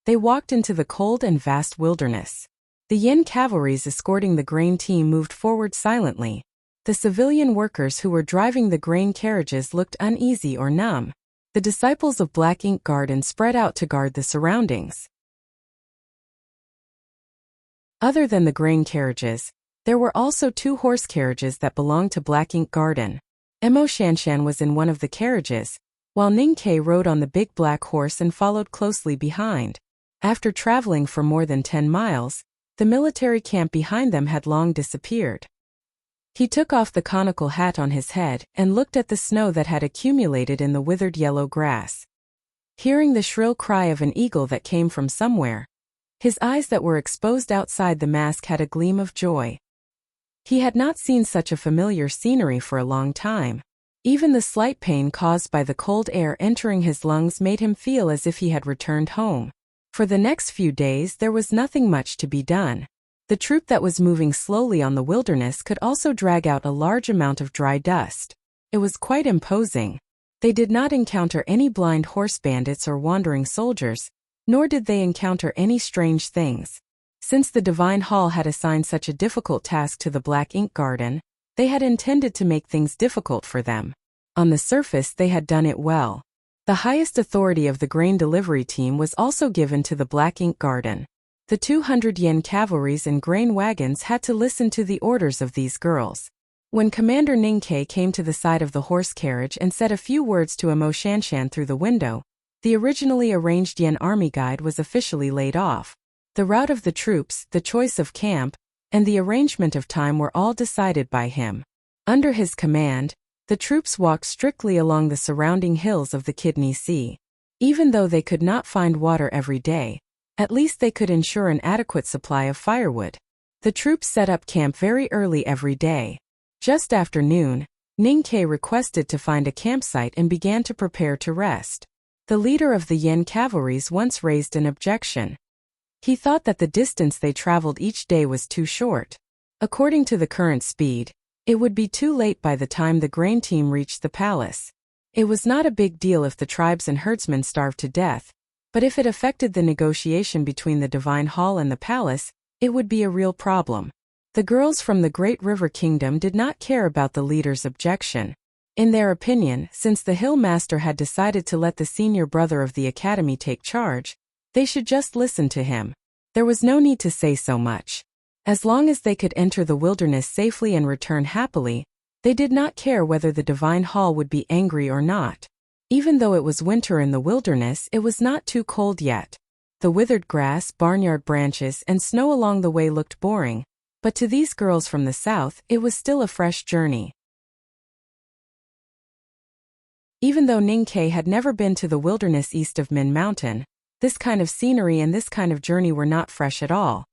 they walked into the cold and vast wilderness. The yen cavalries escorting the grain team moved forward silently. The civilian workers who were driving the grain carriages looked uneasy or numb. The disciples of Black Ink Garden spread out to guard the surroundings. Other than the grain carriages, there were also 2 horse carriages that belonged to Black Ink Garden. Emo Shanshan was in one of the carriages, while Ning Kei rode on the big black horse and followed closely behind. After traveling for more than 10 miles, the military camp behind them had long disappeared. He took off the conical hat on his head and looked at the snow that had accumulated in the withered yellow grass. Hearing the shrill cry of an eagle that came from somewhere, his eyes that were exposed outside the mask had a gleam of joy. He had not seen such a familiar scenery for a long time. Even the slight pain caused by the cold air entering his lungs made him feel as if he had returned home. For the next few days there was nothing much to be done. The troop that was moving slowly on the wilderness could also drag out a large amount of dry dust. It was quite imposing. They did not encounter any blind horse bandits or wandering soldiers, nor did they encounter any strange things. Since the Divine Hall had assigned such a difficult task to the Black Ink Garden, they had intended to make things difficult for them. On the surface they had done it well. The highest authority of the grain delivery team was also given to the Black Ink Garden. The 200 yen cavalries and grain wagons had to listen to the orders of these girls. When Commander Ninkei came to the side of the horse carriage and said a few words to Emo Shanshan through the window, the originally arranged yen army guide was officially laid off. The route of the troops, the choice of camp, and the arrangement of time were all decided by him. Under his command, the troops walked strictly along the surrounding hills of the Kidney Sea. Even though they could not find water every day, at least they could ensure an adequate supply of firewood. The troops set up camp very early every day. Just after noon, Ninkei requested to find a campsite and began to prepare to rest. The leader of the yen cavalries once raised an objection. He thought that the distance they traveled each day was too short. According to the current speed, it would be too late by the time the grain team reached the palace. It was not a big deal if the tribes and herdsmen starved to death, but if it affected the negotiation between the Divine Hall and the palace, it would be a real problem. The girls from the Great River Kingdom did not care about the leader's objection. In their opinion, since the Hill Master had decided to let the senior brother of the academy take charge, they should just listen to him. There was no need to say so much. As long as they could enter the wilderness safely and return happily, they did not care whether the Divine Hall would be angry or not. Even though it was winter in the wilderness, it was not too cold yet. The withered grass, barnyard branches, and snow along the way looked boring, but to these girls from the south, it was still a fresh journey. Even though Ninkei had never been to the wilderness east of Min Mountain, this kind of scenery and this kind of journey were not fresh at all.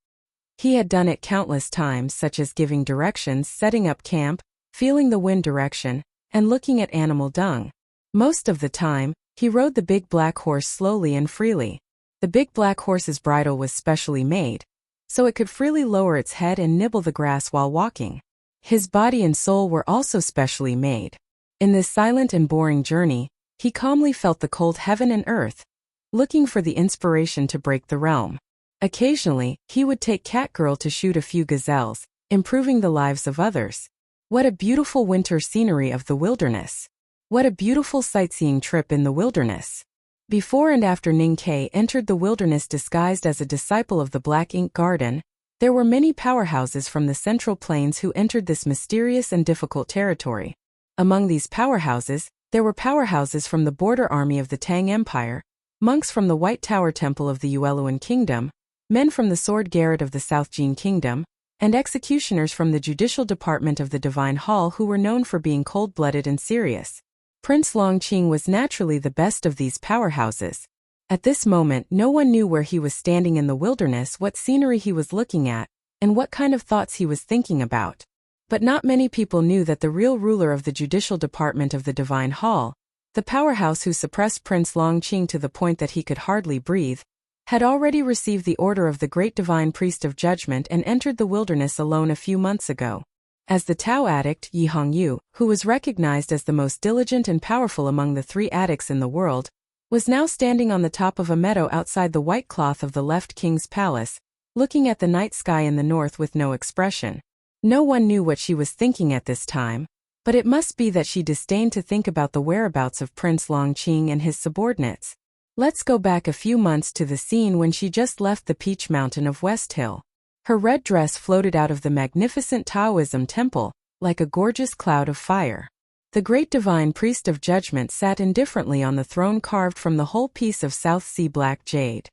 He had done it countless times, such as giving directions, setting up camp, feeling the wind direction, and looking at animal dung. Most of the time, he rode the big black horse slowly and freely. The big black horse's bridle was specially made, so it could freely lower its head and nibble the grass while walking. His body and soul were also specially made. In this silent and boring journey, he calmly felt the cold heaven and earth, looking for the inspiration to break the realm. Occasionally, he would take Catgirl to shoot a few gazelles, improving the lives of others. What a beautiful winter scenery of the wilderness! What a beautiful sightseeing trip in the wilderness! Before and after Ningke entered the wilderness disguised as a disciple of the Black Ink Garden, there were many powerhouses from the Central Plains who entered this mysterious and difficult territory. Among these powerhouses, there were powerhouses from the border army of the Tang Empire, monks from the White Tower Temple of the Yueluan Kingdom, men from the Sword Garret of the South Jin Kingdom, and executioners from the judicial department of the Divine Hall who were known for being cold-blooded and serious. Prince Longqing was naturally the best of these powerhouses. At this moment, no one knew where he was standing in the wilderness, what scenery he was looking at, and what kind of thoughts he was thinking about. But not many people knew that the real ruler of the judicial department of the Divine Hall, the powerhouse who suppressed Prince Longqing to the point that he could hardly breathe, had already received the order of the great divine priest of judgment and entered the wilderness alone a few months ago. As the Tao addict, Yi Hongyu, who was recognized as the most diligent and powerful among the 3 addicts in the world, was now standing on the top of a meadow outside the white cloth of the left king's palace, looking at the night sky in the north with no expression. No one knew what she was thinking at this time, but it must be that she disdained to think about the whereabouts of Prince Longqing and his subordinates. Let's go back a few months to the scene when she just left the Peach Mountain of West Hill. Her red dress floated out of the magnificent Taoism temple, like a gorgeous cloud of fire. The great divine priest of judgment sat indifferently on the throne carved from the whole piece of South Sea black jade.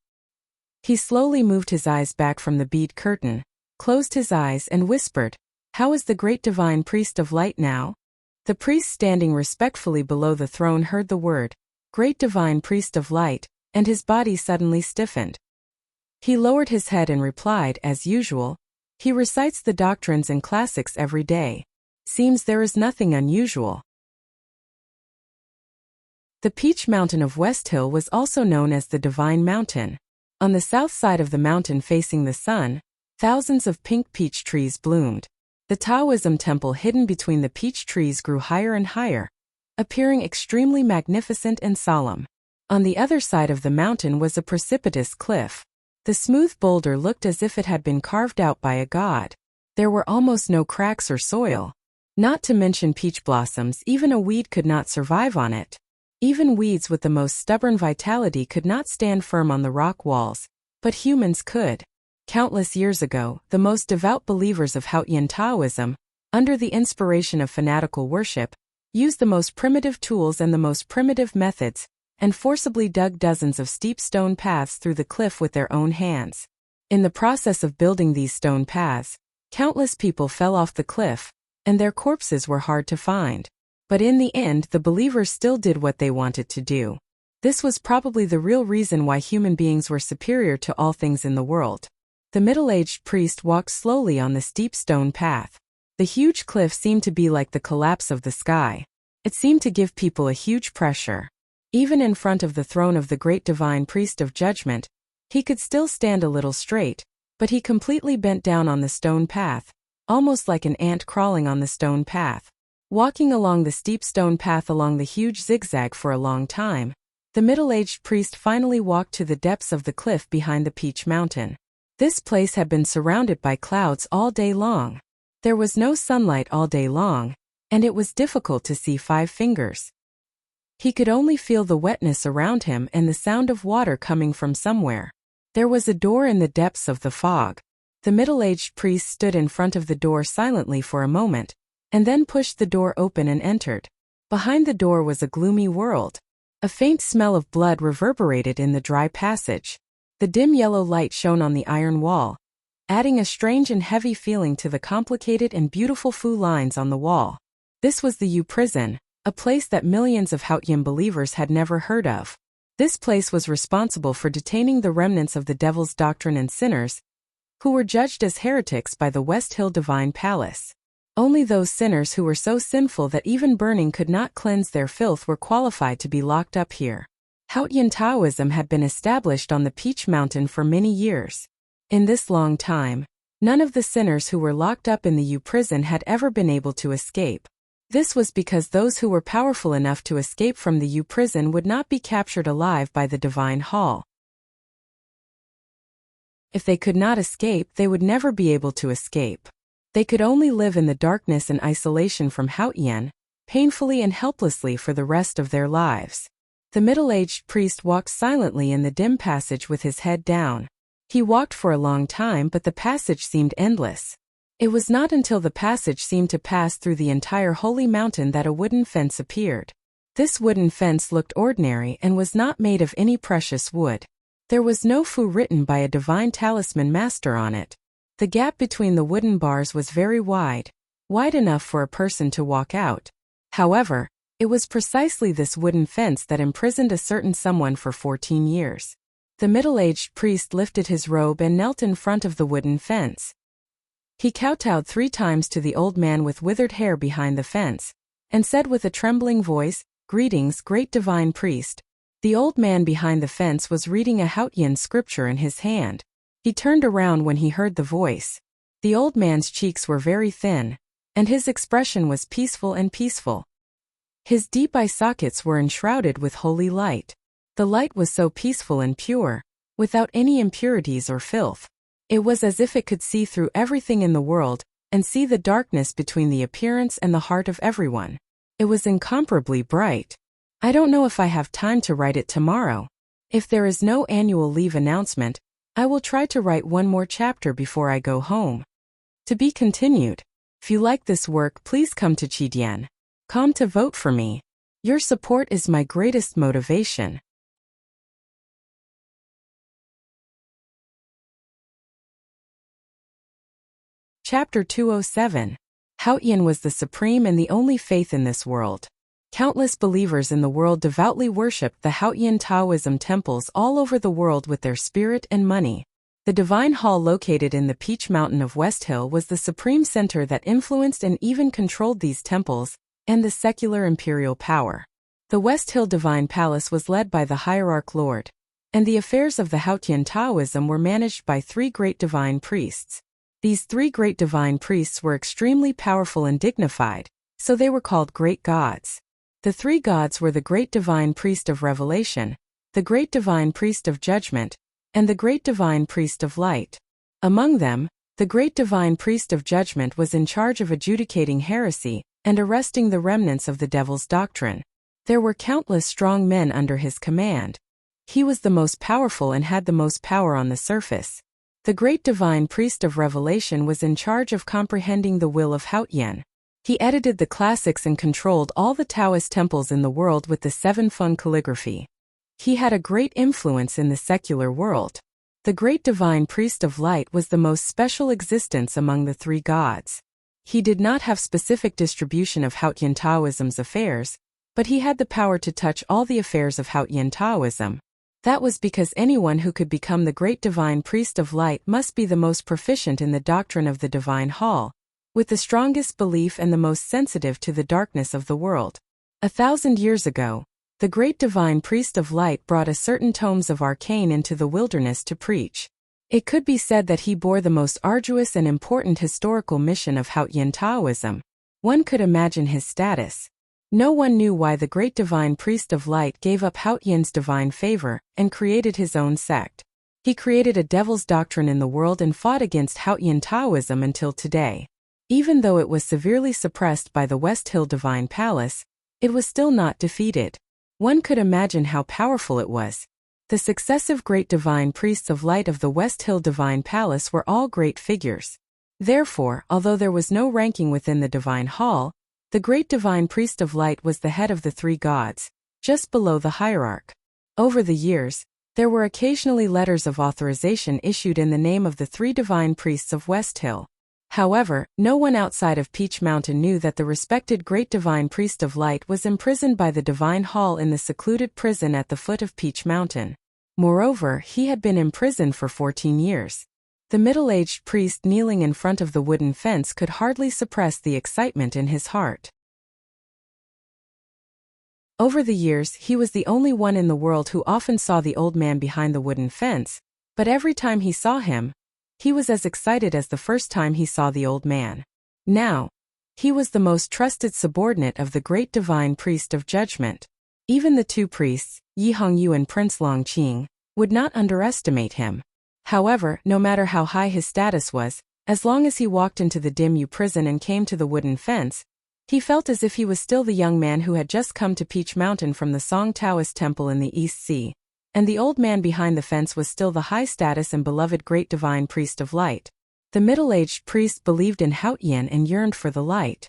He slowly moved his eyes back from the bead curtain, closed his eyes and whispered, "How is the great divine priest of light now?" The priest standing respectfully below the throne heard the word, "Great divine priest of light," and his body suddenly stiffened. He lowered his head and replied, as usual, "He recites the doctrines and classics every day. Seems there is nothing unusual." The Peach Mountain of West Hill was also known as the Divine Mountain. On the south side of the mountain facing the sun, thousands of pink peach trees bloomed. The Taoism temple hidden between the peach trees grew higher and higher, appearing extremely magnificent and solemn. On the other side of the mountain was a precipitous cliff. The smooth boulder looked as if it had been carved out by a god. There were almost no cracks or soil. Not to mention peach blossoms, even a weed could not survive on it. Even weeds with the most stubborn vitality could not stand firm on the rock walls, but humans could. Countless years ago, the most devout believers of Haotian Taoism, under the inspiration of fanatical worship, used the most primitive tools and the most primitive methods, and forcibly dug dozens of steep stone paths through the cliff with their own hands. In the process of building these stone paths, countless people fell off the cliff, and their corpses were hard to find. But in the end, the believers still did what they wanted to do. This was probably the real reason why human beings were superior to all things in the world. The middle-aged priest walked slowly on the steep stone path. The huge cliff seemed to be like the collapse of the sky. It seemed to give people a huge pressure. Even in front of the throne of the great divine priest of judgment, he could still stand a little straight, but he completely bent down on the stone path, almost like an ant crawling on the stone path. Walking along the steep stone path along the huge zigzag for a long time, the middle-aged priest finally walked to the depths of the cliff behind the Peach Mountain. This place had been surrounded by clouds all day long. There was no sunlight all day long, and it was difficult to see 5 fingers. He could only feel the wetness around him and the sound of water coming from somewhere. There was a door in the depths of the fog. The middle-aged priest stood in front of the door silently for a moment, and then pushed the door open and entered. Behind the door was a gloomy world. A faint smell of blood reverberated in the dry passage. The dim yellow light shone on the iron wall, adding a strange and heavy feeling to the complicated and beautiful fu lines on the wall. This was the Yu prison, a place that millions of Haotian believers had never heard of. This place was responsible for detaining the remnants of the devil's doctrine and sinners, who were judged as heretics by the West Hill Divine Palace. Only those sinners who were so sinful that even burning could not cleanse their filth were qualified to be locked up here. Haotian Taoism had been established on the Peach Mountain for many years. In this long time, none of the sinners who were locked up in the Yu prison had ever been able to escape. This was because those who were powerful enough to escape from the Yu prison would not be captured alive by the Divine Hall. If they could not escape, they would never be able to escape. They could only live in the darkness and isolation from Haotian, painfully and helplessly for the rest of their lives. The middle-aged priest walked silently in the dim passage with his head down. He walked for a long time, but the passage seemed endless. It was not until the passage seemed to pass through the entire holy mountain that a wooden fence appeared. This wooden fence looked ordinary and was not made of any precious wood. There was no fu written by a divine talisman master on it. The gap between the wooden bars was very wide enough for a person to walk out. However, it was precisely this wooden fence that imprisoned a certain someone for 14 years. The middle-aged priest lifted his robe and knelt in front of the wooden fence. He kowtowed 3 times to the old man with withered hair behind the fence, and said with a trembling voice, "Greetings, great divine priest." The old man behind the fence was reading a Hautian scripture in his hand. He turned around when he heard the voice. The old man's cheeks were very thin, and his expression was peaceful. His deep eye sockets were enshrouded with holy light. The light was so peaceful and pure, without any impurities or filth. It was as if it could see through everything in the world, and see the darkness between the appearance and the heart of everyone. It was incomparably bright. I don't know if I have time to write it tomorrow. If there is no annual leave announcement, I will try to write one more chapter before I go home. To be continued. If you like this work, please come to Chidian.com to vote for me. Your support is my greatest motivation. Chapter 207. Hautian was the supreme and the only faith in this world. Countless believers in the world devoutly worshipped the Hautian Taoism temples all over the world with their spirit and money. The Divine Hall located in the Peach Mountain of West Hill was the supreme center that influenced and even controlled these temples and the secular imperial power. The West Hill Divine Palace was led by the Hierarch Lord, and the affairs of the Hautian Taoism were managed by 3 great divine priests. These 3 great divine priests were extremely powerful and dignified, so they were called great gods. The 3 gods were the great divine priest of revelation, the great divine priest of judgment, and the great divine priest of light. Among them, the great divine priest of judgment was in charge of adjudicating heresy and arresting the remnants of the devil's doctrine. There were countless strong men under his command. He was the most powerful and had the most power on the surface. The great divine priest of revelation was in charge of comprehending the will of Hautian. He edited the classics and controlled all the Taoist temples in the world with the 7 feng calligraphy. He had a great influence in the secular world. The great divine priest of light was the most special existence among the 3 gods. He did not have specific distribution of Hautian Taoism's affairs, but he had the power to touch all the affairs of Hautian Taoism. That was because anyone who could become the great divine priest of light must be the most proficient in the doctrine of the Divine Hall, with the strongest belief and the most sensitive to the darkness of the world. 1,000 years ago, the great divine priest of light brought a certain tomes of arcane into the wilderness to preach. It could be said that he bore the most arduous and important historical mission of Hautian Taoism. One could imagine his status. No one knew why the great divine priest of light gave up Hautian's divine favor and created his own sect. He created a devil's doctrine in the world and fought against Hautian Taoism until today. Even though it was severely suppressed by the West Hill Divine Palace, it was still not defeated. One could imagine how powerful it was. The successive great divine priests of light of the West Hill Divine Palace were all great figures. Therefore, although there was no ranking within the Divine Hall, the great divine priest of light was the head of the 3 gods, just below the hierarch. Over the years, there were occasionally letters of authorization issued in the name of the 3 divine priests of West Hill. However, no one outside of Peach Mountain knew that the respected great divine priest of light was imprisoned by the Divine Hall in the secluded prison at the foot of Peach Mountain. Moreover, he had been imprisoned for 14 years. The middle-aged priest kneeling in front of the wooden fence could hardly suppress the excitement in his heart. Over the years, he was the only one in the world who often saw the old man behind the wooden fence, but every time he saw him, he was as excited as the first time he saw the old man. Now, he was the most trusted subordinate of the great divine priest of judgment. Even the 2 priests, Yi Hongyu and Prince Longqing, would not underestimate him. However, no matter how high his status was, as long as he walked into the dim Yu prison and came to the wooden fence, He felt as if he was still the young man who had just come to Peach Mountain from the Song Taoist temple in the East Sea, and the old man behind the fence was still the high-status and beloved great divine priest of light. The middle-aged priest believed in Haotian and yearned for the light.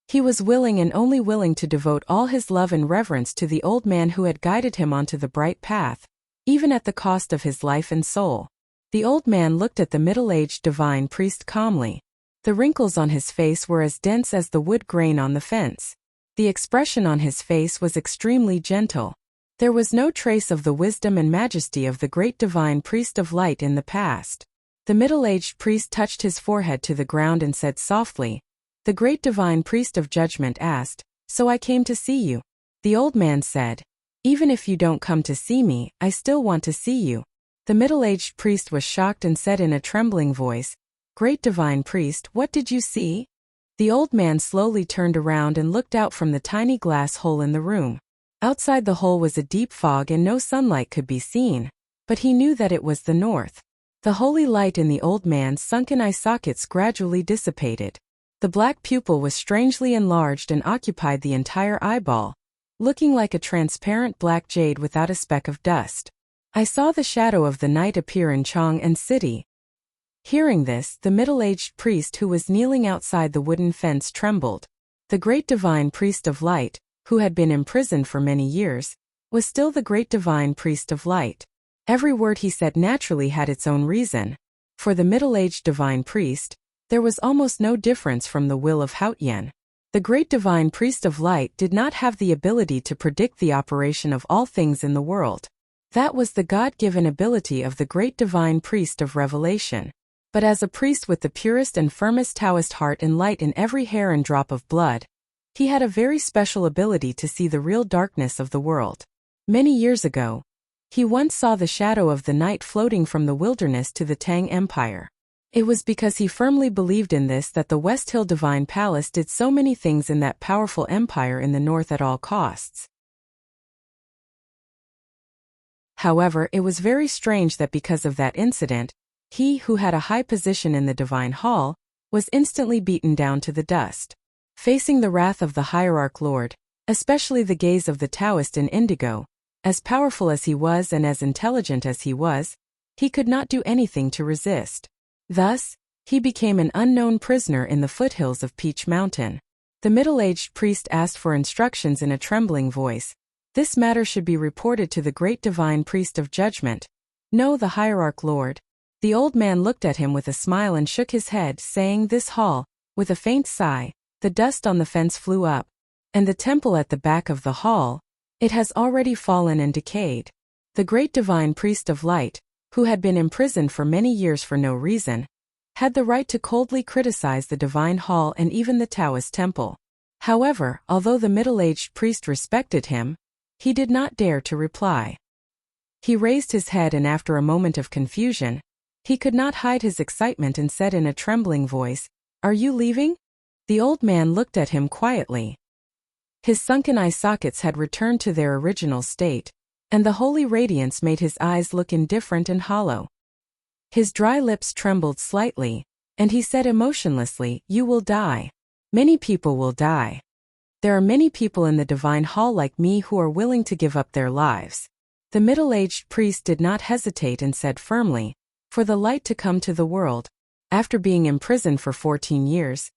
He was willing and only willing to devote all his love and reverence to the old man who had guided him onto the bright path, even at the cost of his life and soul. The old man looked at the middle-aged divine priest calmly. The wrinkles on his face were as dense as the wood grain on the fence. The expression on his face was extremely gentle. There was no trace of the wisdom and majesty of the great divine priest of light in the past. The middle-aged priest touched his forehead to the ground and said softly. The great divine priest of judgment asked, "So I came to see you." The old man said, "Even if you don't come to see me, I still want to see you." The middle-aged priest was shocked and said in a trembling voice, "Great divine priest, what did you see?" The old man slowly turned around and looked out from the tiny glass hole in the room. Outside the hole was a deep fog and no sunlight could be seen, but he knew that it was the north. The holy light in the old man's sunken eye sockets gradually dissipated. The black pupil was strangely enlarged and occupied the entire eyeball, looking like a transparent black jade without a speck of dust. I saw the shadow of the night appear in Chang'an City. Hearing this, the middle-aged priest who was kneeling outside the wooden fence trembled. The great divine priest of light, who had been imprisoned for many years, was still the great divine priest of light. Every word he said naturally had its own reason. For the middle-aged divine priest, there was almost no difference from the will of Haotian. The great divine priest of light did not have the ability to predict the operation of all things in the world. That was the God-given ability of the great divine priest of revelation. But as a priest with the purest and firmest Taoist heart and light in every hair and drop of blood, he had a very special ability to see the real darkness of the world. Many years ago, he once saw the shadow of the night floating from the wilderness to the Tang Empire. It was because he firmly believed in this that the West Hill Divine Palace did so many things in that powerful empire in the north at all costs. However, it was very strange that because of that incident, he who had a high position in the Divine Hall was instantly beaten down to the dust. Facing the wrath of the Hierarch Lord, especially the gaze of the Taoist in indigo, as powerful as he was and as intelligent as he was, he could not do anything to resist. Thus, he became an unknown prisoner in the foothills of Peach Mountain. The middle-aged priest asked for instructions in a trembling voice. This matter should be reported to the great divine priest of judgment. No, the Hierarch Lord. The old man looked at him with a smile and shook his head, saying, "This hall," with a faint sigh. The dust on the fence flew up, and the temple at the back of the hall, it has already fallen and decayed. The great divine priest of light, who had been imprisoned for many years for no reason, had the right to coldly criticize the divine hall and even the Taoist temple. However, although the middle-aged priest respected him, he did not dare to reply. He raised his head and after a moment of confusion, he could not hide his excitement and said in a trembling voice, "Are you leaving?" The old man looked at him quietly. His sunken eye sockets had returned to their original state, and the holy radiance made his eyes look indifferent and hollow. His dry lips trembled slightly, and he said emotionlessly, "You will die. Many people will die. There are many people in the divine hall like me who are willing to give up their lives." The middle-aged priest did not hesitate and said firmly, "For the light to come to the world." After being imprisoned for 14 years,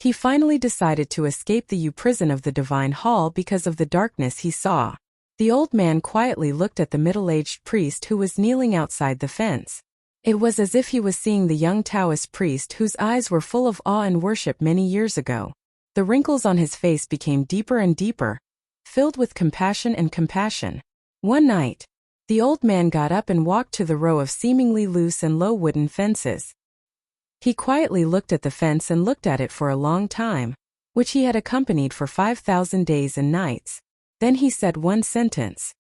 he finally decided to escape the prison of the divine hall because of the darkness he saw. The old man quietly looked at the middle-aged priest who was kneeling outside the fence. It was as if he was seeing the young Taoist priest whose eyes were full of awe and worship many years ago. The wrinkles on his face became deeper and deeper, filled with compassion and compassion. One night, the old man got up and walked to the row of seemingly loose and low wooden fences. He quietly looked at the fence and looked at it for a long time, which he had accompanied for 5,000 days and nights. Then he said one sentence.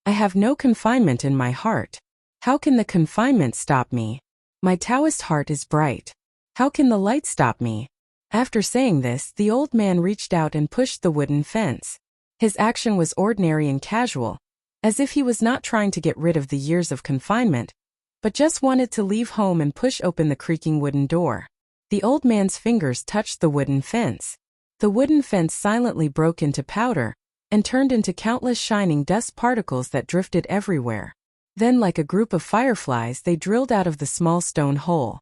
"I have no confinement in my heart. How can the confinement stop me? My Taoist heart is bright. How can the light stop me?" After saying this, the old man reached out and pushed the wooden fence. His action was ordinary and casual, as if he was not trying to get rid of the years of confinement, but just wanted to leave home and push open the creaking wooden door. The old man's fingers touched the wooden fence. The wooden fence silently broke into powder and turned into countless shining dust particles that drifted everywhere. Then, like a group of fireflies, they drilled out of the small stone hole.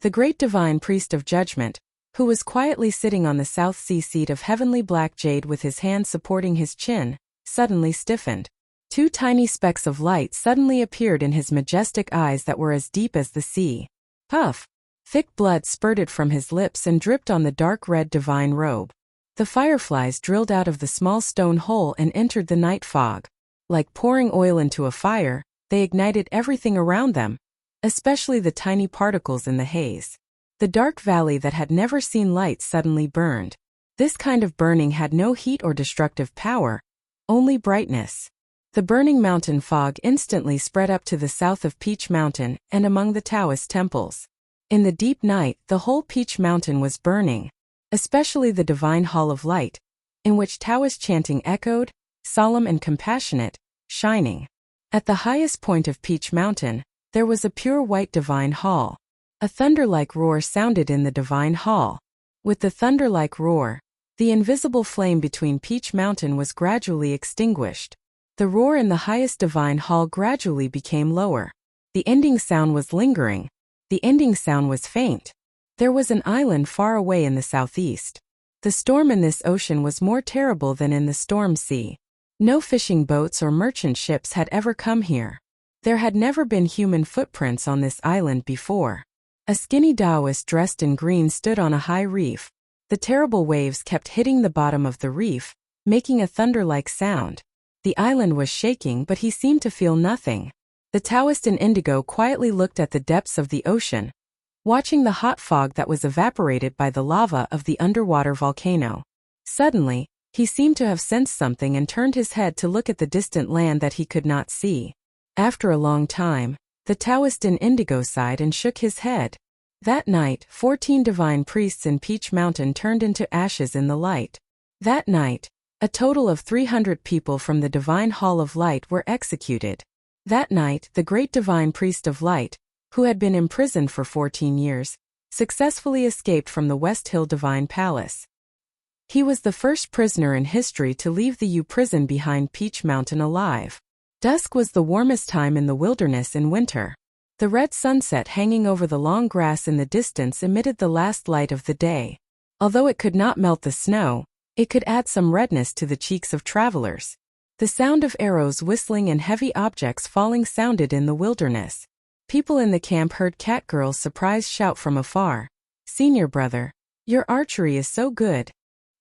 The great divine priest of judgment, who was quietly sitting on the South Sea seat of heavenly black jade with his hand supporting his chin, suddenly stiffened. Two tiny specks of light suddenly appeared in his majestic eyes that were as deep as the sea. Puff! Thick blood spurted from his lips and dripped on the dark red divine robe. The fireflies drilled out of the small stone hole and entered the night fog. Like pouring oil into a fire, they ignited everything around them, especially the tiny particles in the haze. The dark valley that had never seen light suddenly burned. This kind of burning had no heat or destructive power, only brightness. The burning mountain fog instantly spread up to the south of Peach Mountain and among the Taoist temples. In the deep night, the whole Peach Mountain was burning, especially the divine hall of light, in which Taoist chanting echoed, solemn and compassionate, shining. At the highest point of Peach Mountain, there was a pure white divine hall. A thunder-like roar sounded in the divine hall. With the thunder-like roar, the invisible flame between Peach Mountain was gradually extinguished. The roar in the highest divine hall gradually became lower. The ending sound was lingering. The ending sound was faint. There was an island far away in the southeast. The storm in this ocean was more terrible than in the storm sea. No fishing boats or merchant ships had ever come here. There had never been human footprints on this island before. A skinny Taoist dressed in green stood on a high reef. The terrible waves kept hitting the bottom of the reef, making a thunder-like sound. The island was shaking, but he seemed to feel nothing. The Taoist in indigo quietly looked at the depths of the ocean, watching the hot fog that was evaporated by the lava of the underwater volcano. Suddenly, he seemed to have sensed something and turned his head to look at the distant land that he could not see. After a long time, the Taoist in indigo sighed and shook his head. That night, 14 divine priests in Peach Mountain turned into ashes in the light. That night, a total of 300 people from the Divine Hall of Light were executed. That night, the great divine priest of light, who had been imprisoned for 14 years, successfully escaped from the West Hill Divine Palace. He was the first prisoner in history to leave the U prison behind Peach Mountain alive. Dusk was the warmest time in the wilderness in winter. The red sunset hanging over the long grass in the distance emitted the last light of the day. Although it could not melt the snow, it could add some redness to the cheeks of travelers. The sound of arrows whistling and heavy objects falling sounded in the wilderness. People in the camp heard Catgirl's surprised shout from afar. "Senior brother, your archery is so good."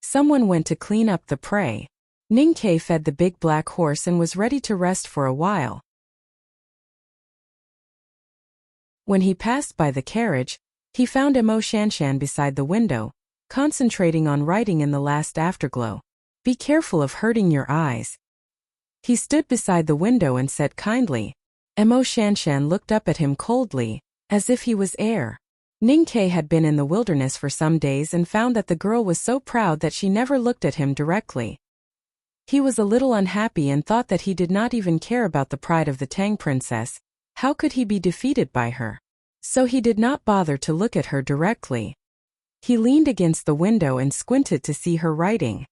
Someone went to clean up the prey. Ninkei fed the big black horse and was ready to rest for a while. When he passed by the carriage, he found Emo Shanshan beside the window, concentrating on writing in the last afterglow. "Be careful of hurting your eyes." He stood beside the window and said kindly. Emo Shanshan looked up at him coldly, as if he was air. Ninkei had been in the wilderness for some days and found that the girl was so proud that she never looked at him directly. He was a little unhappy and thought that he did not even care about the pride of the Tang princess. How could he be defeated by her? So he did not bother to look at her directly. He leaned against the window and squinted to see her writing.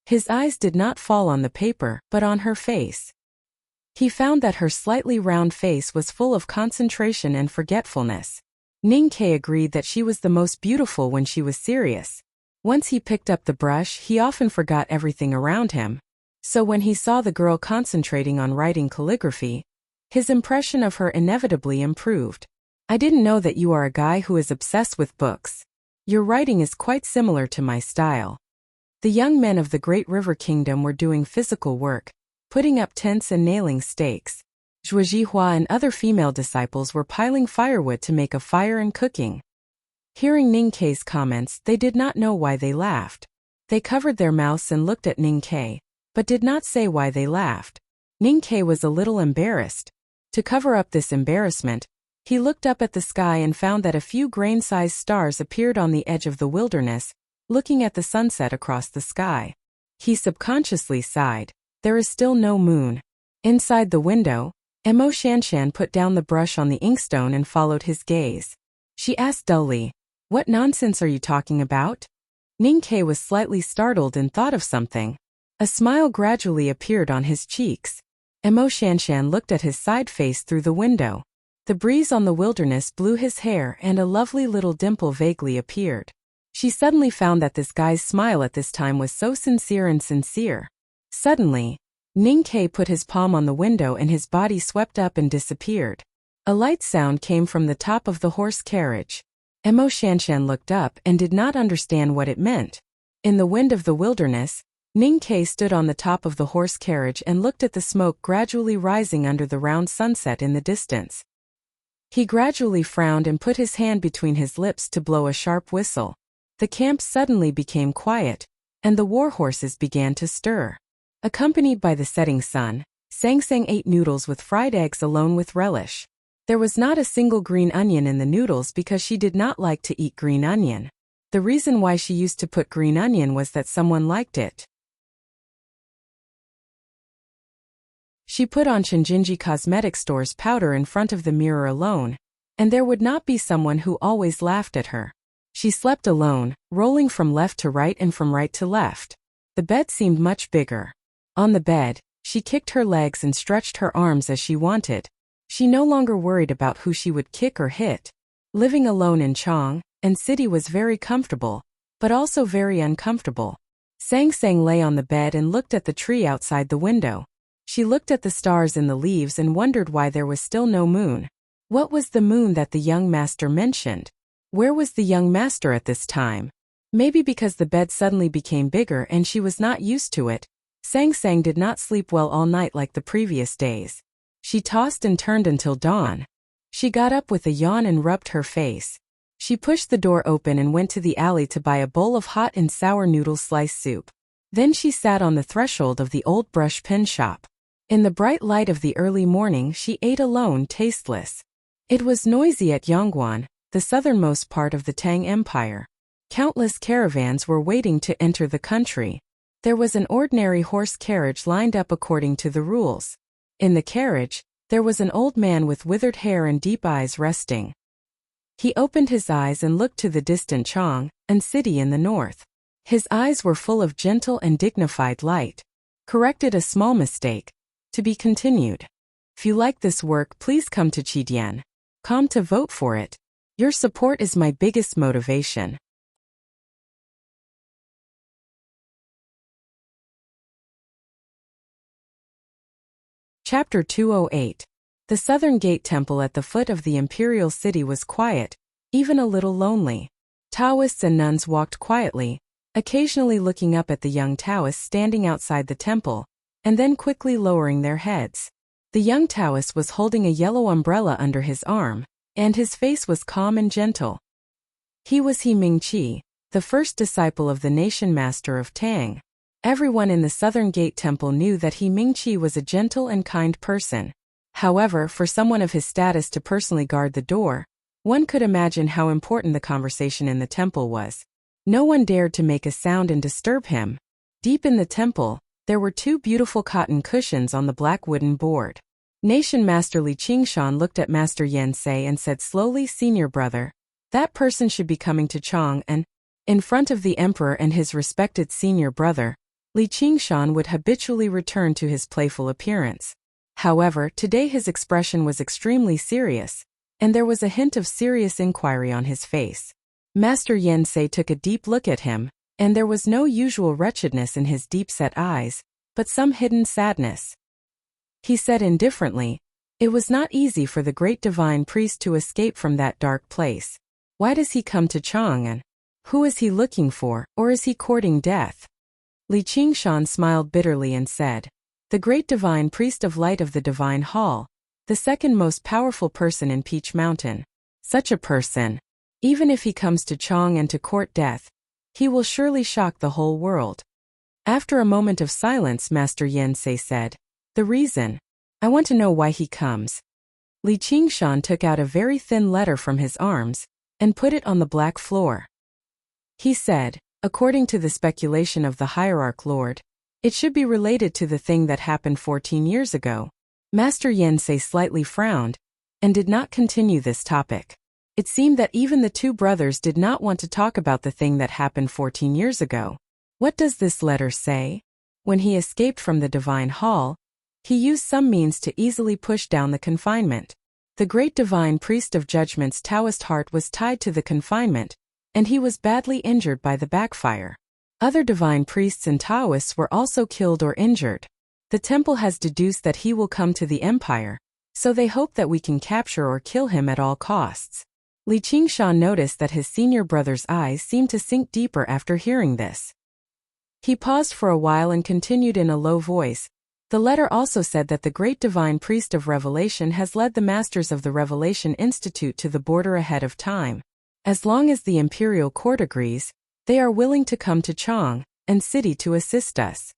His eyes did not fall on the paper, but on her face. He found that her slightly round face was full of concentration and forgetfulness. Ninkei agreed that she was the most beautiful when she was serious. Once he picked up the brush, he often forgot everything around him. So when he saw the girl concentrating on writing calligraphy, his impression of her inevitably improved. "I didn't know that you are a guy who is obsessed with books. Your writing is quite similar to my style." The young men of the Great River Kingdom were doing physical work, putting up tents and nailing stakes. Zhuo Jihua and other female disciples were piling firewood to make a fire and cooking. Hearing Ninkei's comments, they did not know why they laughed. They covered their mouths and looked at Ninkei, but did not say why they laughed. Ninkei was a little embarrassed. To cover up this embarrassment, he looked up at the sky and found that a few grain-sized stars appeared on the edge of the wilderness, looking at the sunset across the sky. He subconsciously sighed. There is still no moon. Inside the window, Emo Shanshan put down the brush on the inkstone and followed his gaze. She asked dully, What nonsense are you talking about? Ning Ke was slightly startled and thought of something. A smile gradually appeared on his cheeks. Mo Shanshan looked at his side face through the window. The breeze on the wilderness blew his hair and a lovely little dimple vaguely appeared. She suddenly found that this guy's smile at this time was so sincere and sincere. Suddenly, Ning Ke put his palm on the window and his body swept up and disappeared. A light sound came from the top of the horse carriage. Mo Shanshan looked up and did not understand what it meant. In the wind of the wilderness, Ning Ke stood on the top of the horse carriage and looked at the smoke gradually rising under the round sunset in the distance. He gradually frowned and put his hand between his lips to blow a sharp whistle. The camp suddenly became quiet, and the war horses began to stir. Accompanied by the setting sun, Sang Sang ate noodles with fried eggs alone with relish. There was not a single green onion in the noodles because she did not like to eat green onion. The reason why she used to put green onion was that someone liked it. She put on Shinjinji Cosmetic Store's powder in front of the mirror alone, and there would not be someone who always laughed at her. She slept alone, rolling from left to right and from right to left. The bed seemed much bigger. On the bed, she kicked her legs and stretched her arms as she wanted. She no longer worried about who she would kick or hit. Living alone in Chang and city was very comfortable, but also very uncomfortable. Sang Sang lay on the bed and looked at the tree outside the window. She looked at the stars in the leaves and wondered why there was still no moon. What was the moon that the young master mentioned? Where was the young master at this time? Maybe because the bed suddenly became bigger and she was not used to it, Sang Sang did not sleep well all night like the previous days. She tossed and turned until dawn. She got up with a yawn and rubbed her face. She pushed the door open and went to the alley to buy a bowl of hot and sour noodle slice soup. Then she sat on the threshold of the old brush pin shop. In the bright light of the early morning she ate alone, tasteless. It was noisy at Yongguan, the southernmost part of the Tang Empire. Countless caravans were waiting to enter the country. There was an ordinary horse carriage lined up according to the rules. In the carriage, there was an old man with withered hair and deep eyes resting. He opened his eyes and looked to the distant Chang and city in the north. His eyes were full of gentle and dignified light. Corrected a small mistake. To be continued. If you like this work, please come to Chidian.com to vote for it. Your support is my biggest motivation. Chapter 208. The Southern Gate Temple at the foot of the imperial city was quiet, even a little lonely. Taoists and nuns walked quietly, occasionally looking up at the young Taoist standing outside the temple, and then quickly lowering their heads. The young Taoist was holding a yellow umbrella under his arm, and his face was calm and gentle. He was He Mingqi, the first disciple of the nation master of Tang. Everyone in the Southern Gate Temple knew that He Mingqi was a gentle and kind person. However, for someone of his status to personally guard the door, one could imagine how important the conversation in the temple was. No one dared to make a sound and disturb him. Deep in the temple, there were two beautiful cotton cushions on the black wooden board. Nation Master Li Qingshan looked at Master Yen Sei and said slowly, "Senior brother, that person should be coming to Chang and, in front of the emperor and his respected senior brother, Li Qingshan would habitually return to his playful appearance. However, today his expression was extremely serious, and there was a hint of serious inquiry on his face. Master Yen Sei took a deep look at him, and there was no usual wretchedness in his deep-set eyes, but some hidden sadness. He said indifferently, "It was not easy for the great divine priest to escape from that dark place. Why does he come to Chang'an? Who is he looking for, or is he courting death?" Li Qingshan smiled bitterly and said, "The great divine priest of light of the divine hall, the second most powerful person in Peach Mountain. Such a person, even if he comes to Chang'an to court death, he will surely shock the whole world." After a moment of silence, Master Yen Sei said, "The reason? I want to know why he comes." Li Qingshan took out a very thin letter from his arms and put it on the black floor. He said, "According to the speculation of the hierarch lord, it should be related to the thing that happened 14 years ago." Master Yen Sei slightly frowned and did not continue this topic. It seemed that even the two brothers did not want to talk about the thing that happened 14 years ago. What does this letter say? When he escaped from the divine hall, he used some means to easily push down the confinement. The great divine priest of judgment's Taoist heart was tied to the confinement, and he was badly injured by the backfire. Other divine priests and Taoists were also killed or injured. The temple has deduced that he will come to the empire, so they hope that we can capture or kill him at all costs. Li Qingshan noticed that his senior brother's eyes seemed to sink deeper after hearing this. He paused for a while and continued in a low voice. The letter also said that the great divine priest of revelation has led the masters of the Revelation Institute to the border ahead of time. As long as the imperial court agrees, they are willing to come to Chang and city to assist us.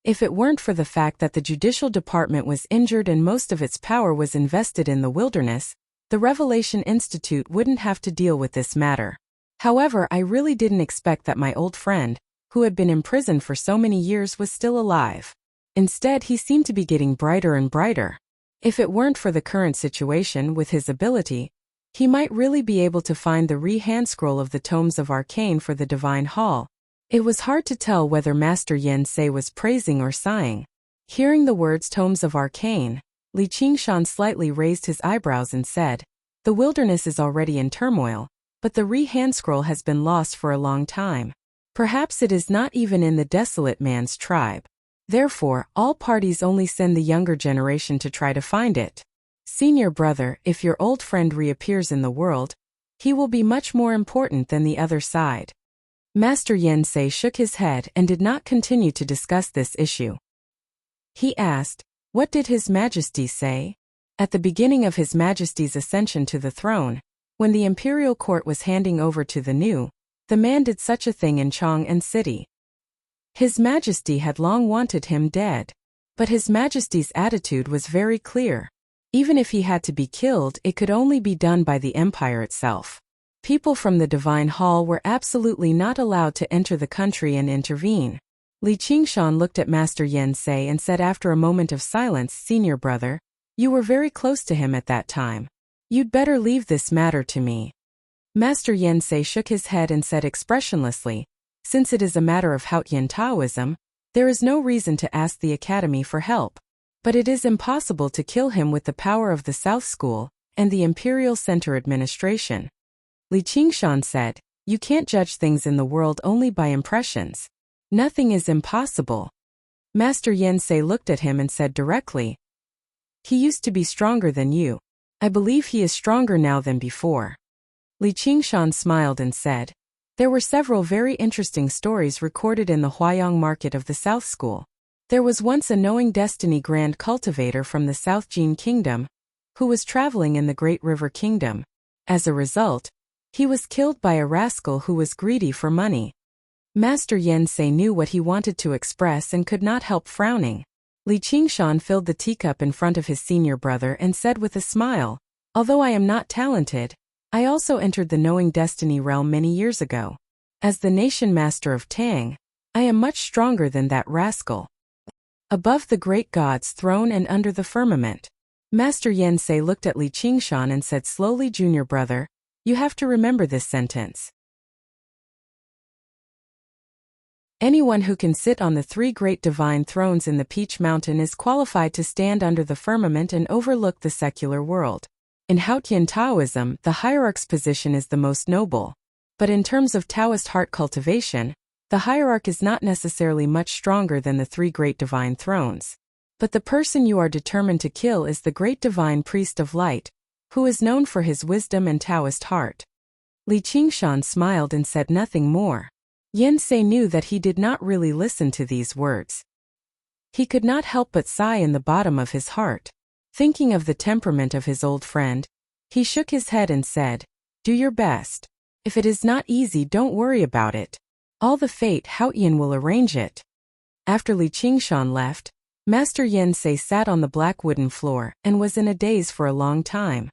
If it weren't for the fact that the judicial department was injured and most of its power was invested in the wilderness, the Revelation Institute wouldn't have to deal with this matter. However, I really didn't expect that my old friend, who had been imprisoned for so many years, was still alive. Instead, he seemed to be getting brighter and brighter. If it weren't for the current situation with his ability, he might really be able to find the hand scroll of the Tomes of Arcane for the Divine Hall. It was hard to tell whether Master Yen Sei was praising or sighing. Hearing the words Tomes of Arcane, Li Qingshan slightly raised his eyebrows and said, "The wilderness is already in turmoil, but the hand scroll has been lost for a long time. Perhaps it is not even in the desolate man's tribe. Therefore, all parties only send the younger generation to try to find it. Senior brother, if your old friend reappears in the world, he will be much more important than the other side." Master Yen Sei shook his head and did not continue to discuss this issue. He asked, "What did His Majesty say?" At the beginning of His Majesty's ascension to the throne, when the imperial court was handing over to the man did such a thing in Chang'an City. His Majesty had long wanted him dead. But His Majesty's attitude was very clear. Even if he had to be killed, it could only be done by the empire itself. People from the Divine Hall were absolutely not allowed to enter the country and intervene. Li Qingshan looked at Master Yen Sei and said after a moment of silence, "Senior brother, you were very close to him at that time. You'd better leave this matter to me." Master Yen Sei shook his head and said expressionlessly, "Since it is a matter of Haotian Taoism, there is no reason to ask the academy for help. But it is impossible to kill him with the power of the South School and the Imperial Center administration." Li Qingshan said, "You can't judge things in the world only by impressions. Nothing is impossible." Master Yen Sei looked at him and said directly, "He used to be stronger than you. I believe he is stronger now than before." Li Qingshan smiled and said, "There were several very interesting stories recorded in the Huayang market of the South School. There was once a knowing destiny grand cultivator from the South Jin Kingdom, who was traveling in the Great River Kingdom. As a result, he was killed by a rascal who was greedy for money." Master Yen Sei knew what he wanted to express and could not help frowning. Li Qingshan filled the teacup in front of his senior brother and said with a smile, "Although I am not talented, I also entered the knowing destiny realm many years ago. As the nation master of Tang, I am much stronger than that rascal." Above the great god's throne and under the firmament, Master Yen Sei looked at Li Qingshan and said slowly, "Junior brother, you have to remember this sentence. Anyone who can sit on the three great divine thrones in the Peach Mountain is qualified to stand under the firmament and overlook the secular world. In Haotian Taoism, the hierarch's position is the most noble. But in terms of Taoist heart cultivation, the hierarch is not necessarily much stronger than the three great divine thrones. But the person you are determined to kill is the great divine priest of light, who is known for his wisdom and Taoist heart." Li Qingshan smiled and said nothing more. Yen Sei knew that he did not really listen to these words. He could not help but sigh in the bottom of his heart. Thinking of the temperament of his old friend, he shook his head and said, "Do your best. If it is not easy, don't worry about it. All the fate Haotian will arrange it." After Li Qingshan left, Master Yen Sei sat on the black wooden floor and was in a daze for a long time.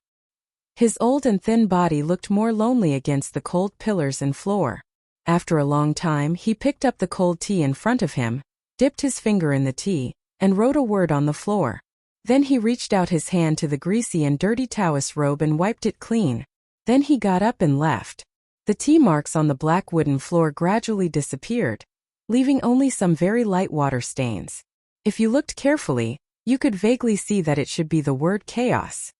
His old and thin body looked more lonely against the cold pillars and floor. After a long time, he picked up the cold tea in front of him, dipped his finger in the tea, and wrote a word on the floor. Then he reached out his hand to the greasy and dirty Taoist robe and wiped it clean. Then he got up and left. The tea marks on the black wooden floor gradually disappeared, leaving only some very light water stains. If you looked carefully, you could vaguely see that it should be the word chaos.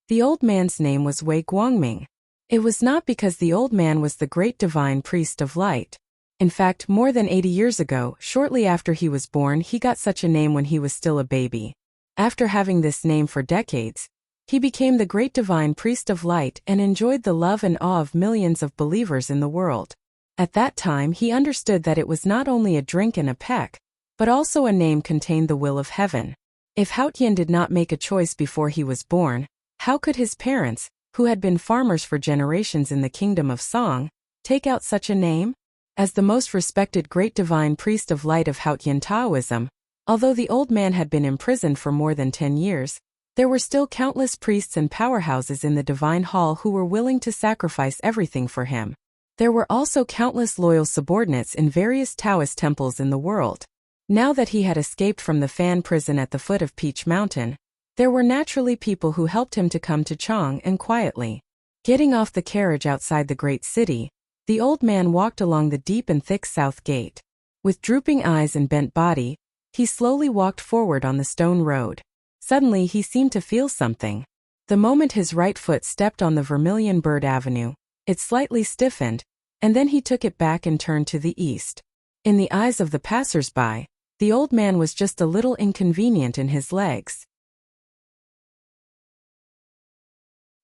The old man's name was Wei Guangming. It was not because the old man was the great divine priest of light. In fact, more than 80 years ago, shortly after he was born, he got such a name when he was still a baby. After having this name for decades, he became the great divine priest of light and enjoyed the love and awe of millions of believers in the world. At that time he understood that it was not only a drink and a peck, but also a name contained the will of heaven. If Haotian did not make a choice before he was born, how could his parents, who had been farmers for generations in the kingdom of Song, take out such a name? As the most respected great divine priest of light of Haotian Taoism, although the old man had been imprisoned for more than 10 years, there were still countless priests and powerhouses in the divine hall who were willing to sacrifice everything for him. There were also countless loyal subordinates in various Taoist temples in the world. Now that he had escaped from the fan prison at the foot of Peach Mountain, there were naturally people who helped him to come to Chang and quietly. Getting off the carriage outside the great city, the old man walked along the deep and thick south gate. With drooping eyes and bent body, he slowly walked forward on the stone road. Suddenly he seemed to feel something. The moment his right foot stepped on the Vermilion Bird Avenue, it slightly stiffened, and then he took it back and turned to the east. In the eyes of the passers-by, the old man was just a little inconvenient in his legs.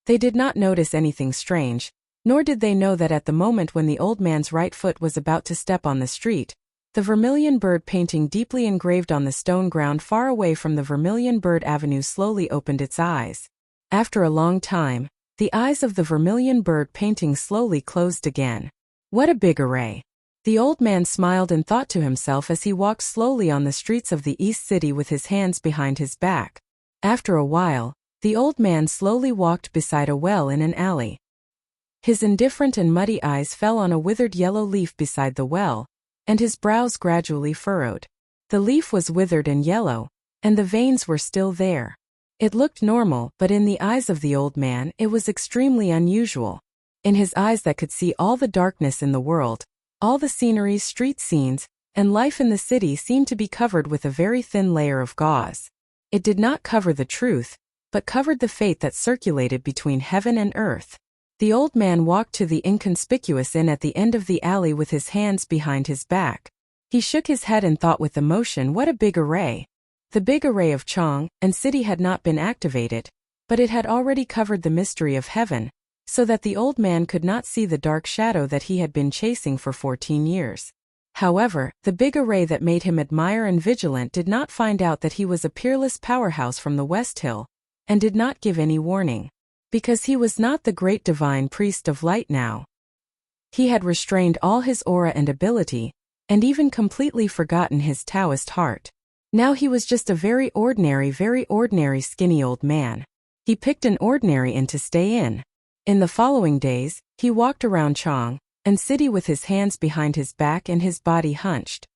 They did not notice anything strange, nor did they know that at the moment when the old man's right foot was about to step on the street, the vermilion bird painting deeply engraved on the stone ground far away from the Vermilion Bird Avenue slowly opened its eyes. After a long time, the eyes of the vermilion bird painting slowly closed again. What a big array! The old man smiled and thought to himself as he walked slowly on the streets of the East City with his hands behind his back. After a while, the old man slowly walked beside a well in an alley. His indifferent and muddy eyes fell on a withered yellow leaf beside the well, and his brows gradually furrowed. The leaf was withered and yellow, and the veins were still there. It looked normal, but in the eyes of the old man it was extremely unusual. In his eyes that could see all the darkness in the world, all the sceneries, street scenes, and life in the city seemed to be covered with a very thin layer of gauze. It did not cover the truth, but covered the fate that circulated between heaven and earth. The old man walked to the inconspicuous inn at the end of the alley with his hands behind his back. He shook his head and thought with emotion, what a big array. The big array of Chang and city had not been activated, but it had already covered the mystery of heaven, so that the old man could not see the dark shadow that he had been chasing for 14 years. However, the big array that made him admire and vigilant did not find out that he was a peerless powerhouse from the West Hill, and did not give any warning. Because he was not the great divine priest of light now. He had restrained all his aura and ability, and even completely forgotten his Taoist heart. Now he was just a very ordinary skinny old man. He picked an ordinary inn to stay in. In the following days, he walked around Chang and city with his hands behind his back and his body hunched.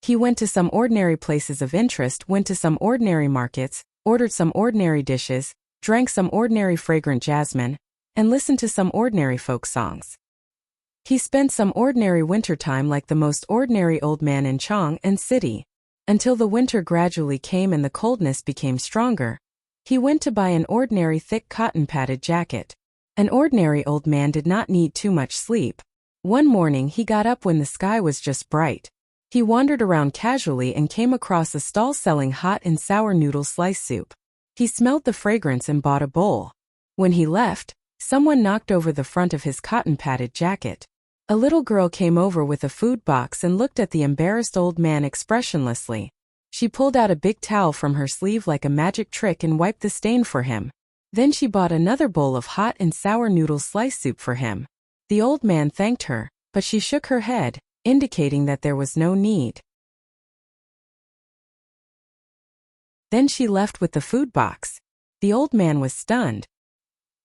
He went to some ordinary places of interest, went to some ordinary markets, ordered some ordinary dishes, drank some ordinary fragrant jasmine, and listened to some ordinary folk songs. He spent some ordinary winter time like the most ordinary old man in Chang and city. Until the winter gradually came and the coldness became stronger. He went to buy an ordinary thick cotton-padded jacket. An ordinary old man did not need too much sleep. One morning he got up when the sky was just bright. He wandered around casually and came across a stall selling hot and sour noodle slice soup. He smelled the fragrance and bought a bowl. When he left, someone knocked over the front of his cotton-padded jacket. A little girl came over with a food box and looked at the embarrassed old man expressionlessly. She pulled out a big towel from her sleeve like a magic trick and wiped the stain for him. Then she bought another bowl of hot and sour noodle slice soup for him. The old man thanked her, but she shook her head, indicating that there was no need. Then she left with the food box. The old man was stunned.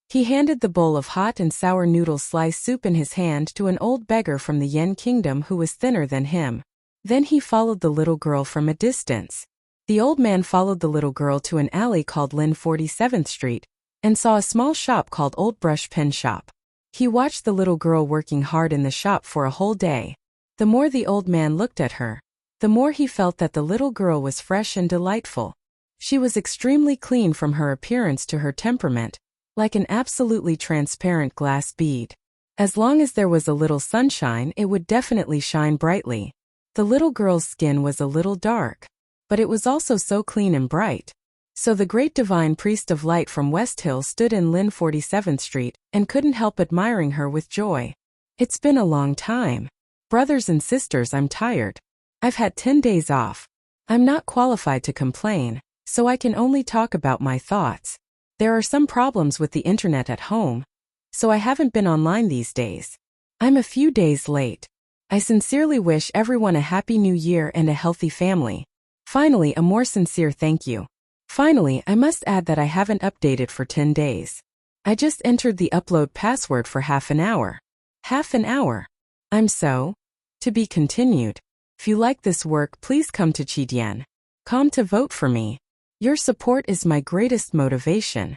He handed the bowl of hot and sour noodle slice soup in his hand to an old beggar from the Yen kingdom who was thinner than him. Then he followed the little girl from a distance. The old man followed the little girl to an alley called Lynn 47th Street and saw a small shop called Old Brush Pen Shop. He watched the little girl working hard in the shop for a whole day. The more the old man looked at her, the more he felt that the little girl was fresh and delightful. She was extremely clean from her appearance to her temperament, like an absolutely transparent glass bead. As long as there was a little sunshine, it would definitely shine brightly. The little girl's skin was a little dark, but it was also so clean and bright. So the great divine priest of light from West Hill stood in Lynn 47th Street and couldn't help admiring her with joy. It's been a long time. Brothers and sisters, I'm tired. I've had 10 days off. I'm not qualified to complain, so I can only talk about my thoughts. There are some problems with the internet at home, so I haven't been online these days. I'm a few days late. I sincerely wish everyone a happy new year and a healthy family. Finally, a more sincere thank you. Finally, I must add that I haven't updated for 10 days. I just entered the upload password for half an hour. Half an hour. I'm so. To be continued. If you like this work, please come to Chidian.com to vote for me. Your support is my greatest motivation.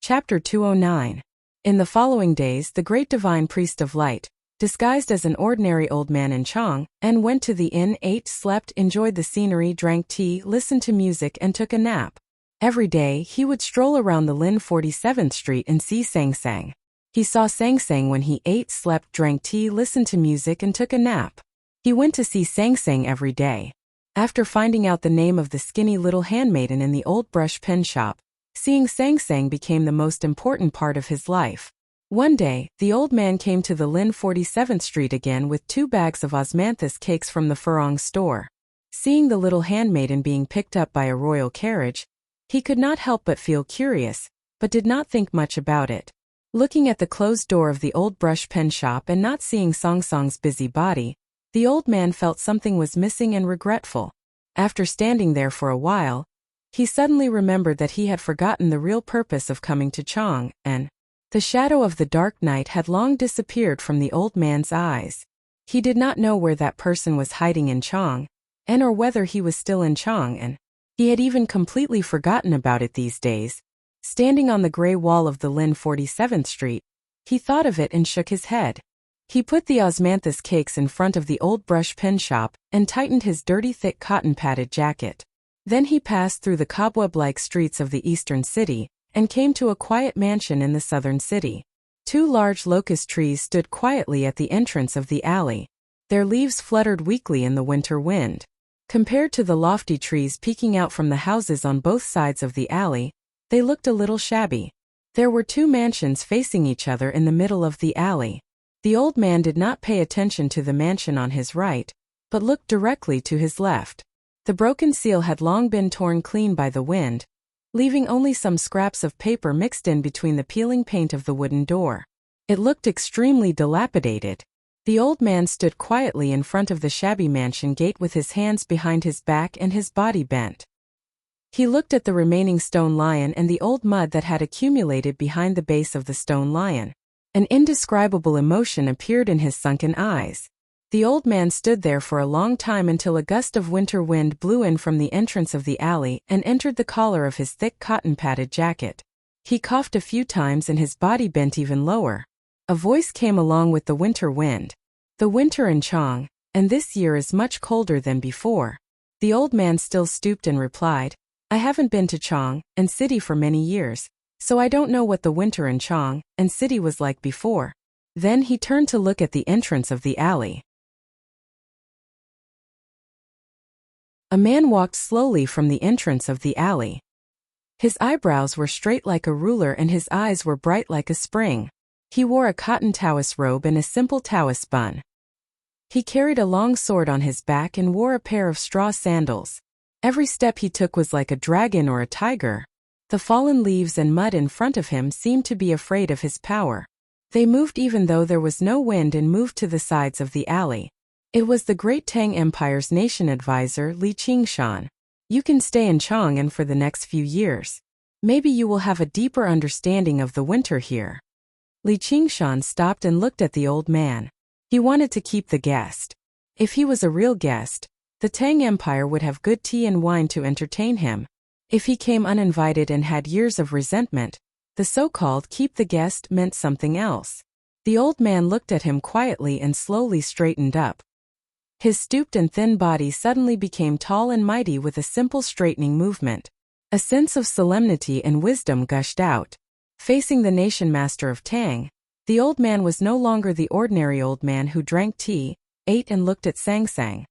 Chapter 209. In the following days, the great divine priest of light, disguised as an ordinary old man in Chang, and went to the inn, ate, slept, enjoyed the scenery, drank tea, listened to music, and took a nap. Every day, he would stroll around the Lynn 47th Street and see Sang Sang. He saw Sang Sang when he ate, slept, drank tea, listened to music, and took a nap. He went to see Sang Sang every day. After finding out the name of the skinny little handmaiden in the old brush pen shop, seeing Sang Sang became the most important part of his life. One day, the old man came to the Lynn 47th Street again with 2 bags of osmanthus cakes from the Furong store. Seeing the little handmaiden being picked up by a royal carriage, he could not help but feel curious, but did not think much about it. Looking at the closed door of the old brush pen shop and not seeing Sang Sang's busy body, the old man felt something was missing and regretful. After standing there for a while, he suddenly remembered that he had forgotten the real purpose of coming to Chang, and the shadow of the dark night had long disappeared from the old man's eyes. He did not know where that person was hiding in Chang, and or whether he was still in Chang, and he had even completely forgotten about it these days. Standing on the gray wall of the Lynn 47th Street, he thought of it and shook his head. He put the osmanthus cakes in front of the old brush pen shop and tightened his dirty thick cotton padded jacket. Then he passed through the cobweb-like streets of the eastern city and came to a quiet mansion in the southern city. 2 large locust trees stood quietly at the entrance of the alley. Their leaves fluttered weakly in the winter wind. Compared to the lofty trees peeking out from the houses on both sides of the alley, they looked a little shabby. There were 2 mansions facing each other in the middle of the alley. The old man did not pay attention to the mansion on his right, but looked directly to his left. The broken seal had long been torn clean by the wind, leaving only some scraps of paper mixed in between the peeling paint of the wooden door. It looked extremely dilapidated. The old man stood quietly in front of the shabby mansion gate with his hands behind his back and his body bent. He looked at the remaining stone lion and the old mud that had accumulated behind the base of the stone lion. An indescribable emotion appeared in his sunken eyes. The old man stood there for a long time until a gust of winter wind blew in from the entrance of the alley and entered the collar of his thick cotton-padded jacket. He coughed a few times and his body bent even lower. A voice came along with the winter wind. The winter in Chang, and this year is much colder than before. The old man still stooped and replied, I haven't been to Chang and city for many years, so I don't know what the winter in Chang and city was like before. Then he turned to look at the entrance of the alley. A man walked slowly from the entrance of the alley. His eyebrows were straight like a ruler and his eyes were bright like a spring. He wore a cotton Taoist robe and a simple Taoist bun. He carried a long sword on his back and wore a pair of straw sandals. Every step he took was like a dragon or a tiger. The fallen leaves and mud in front of him seemed to be afraid of his power. They moved even though there was no wind and moved to the sides of the alley. It was the great Tang Empire's nation advisor Li Qingshan. You can stay in Chang'an for the next few years. Maybe you will have a deeper understanding of the winter here. Li Qingshan stopped and looked at the old man. He wanted to keep the guest. If he was a real guest, the Tang Empire would have good tea and wine to entertain him. If he came uninvited and had years of resentment, the so-called keep the guest meant something else. The old man looked at him quietly and slowly straightened up. His stooped and thin body suddenly became tall and mighty with a simple straightening movement. A sense of solemnity and wisdom gushed out. Facing the nation master of Tang, the old man was no longer the ordinary old man who drank tea, ate and looked at Sangsang.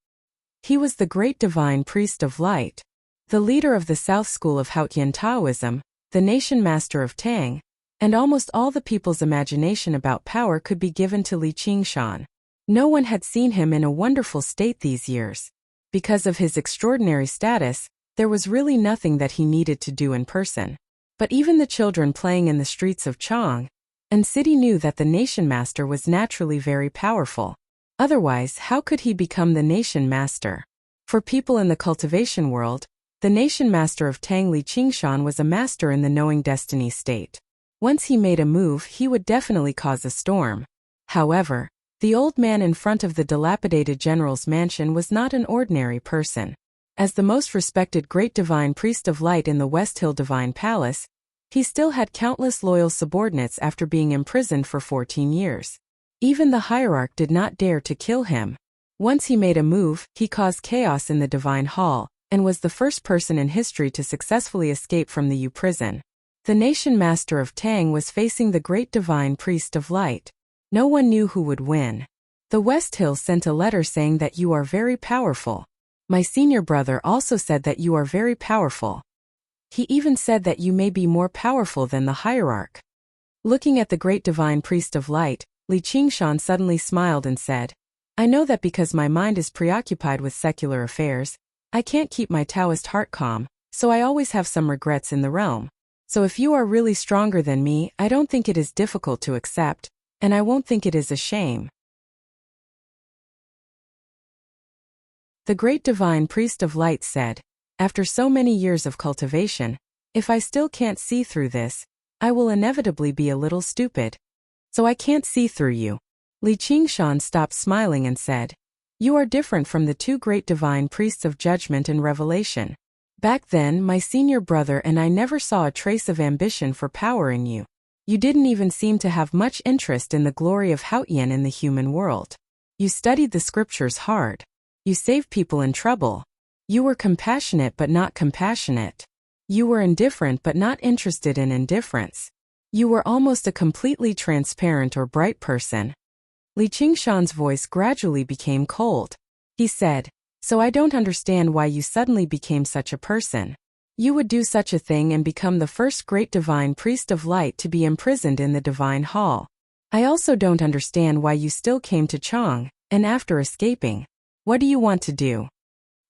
He was the great divine priest of light, the leader of the South School of Haotian Taoism, the nation master of Tang, and almost all the people's imagination about power could be given to Li Qingshan. No one had seen him in a wonderful state these years. Because of his extraordinary status, there was really nothing that he needed to do in person. But even the children playing in the streets of Chang and city knew that the nation master was naturally very powerful. Otherwise, how could he become the nation master? For people in the cultivation world, the nation master of Tang Li Qingshan was a master in the knowing destiny state. Once he made a move, he would definitely cause a storm. However, the old man in front of the dilapidated general's mansion was not an ordinary person. As the most respected great divine priest of light in the West Hill Divine Palace, he still had countless loyal subordinates after being imprisoned for 14 years. Even the hierarch did not dare to kill him. Once he made a move, he caused chaos in the Divine Hall, and was the first person in history to successfully escape from the U prison. The nation master of Tang was facing the great divine priest of light. No one knew who would win. The West Hill sent a letter saying that you are very powerful. My senior brother also said that you are very powerful. He even said that you may be more powerful than the hierarch. Looking at the great divine priest of light, Li Qingshan suddenly smiled and said, I know that because my mind is preoccupied with secular affairs, I can't keep my Taoist heart calm, so I always have some regrets in the realm. So if you are really stronger than me, I don't think it is difficult to accept, and I won't think it is a shame. The great divine priest of light said, after so many years of cultivation, if I still can't see through this, I will inevitably be a little stupid. So I can't see through you. Li Qingshan stopped smiling and said, You are different from the two great divine priests of judgment and revelation. Back then, my senior brother and I never saw a trace of ambition for power in you. You didn't even seem to have much interest in the glory of Haotian in the human world. You studied the scriptures hard. You saved people in trouble. You were compassionate but not compassionate. You were indifferent but not interested in indifference. You were almost a completely transparent or bright person. Li Qingshan's voice gradually became cold. He said, So I don't understand why you suddenly became such a person. You would do such a thing and become the first great divine priest of light to be imprisoned in the divine hall. I also don't understand why you still came to Chang, and after escaping, what do you want to do?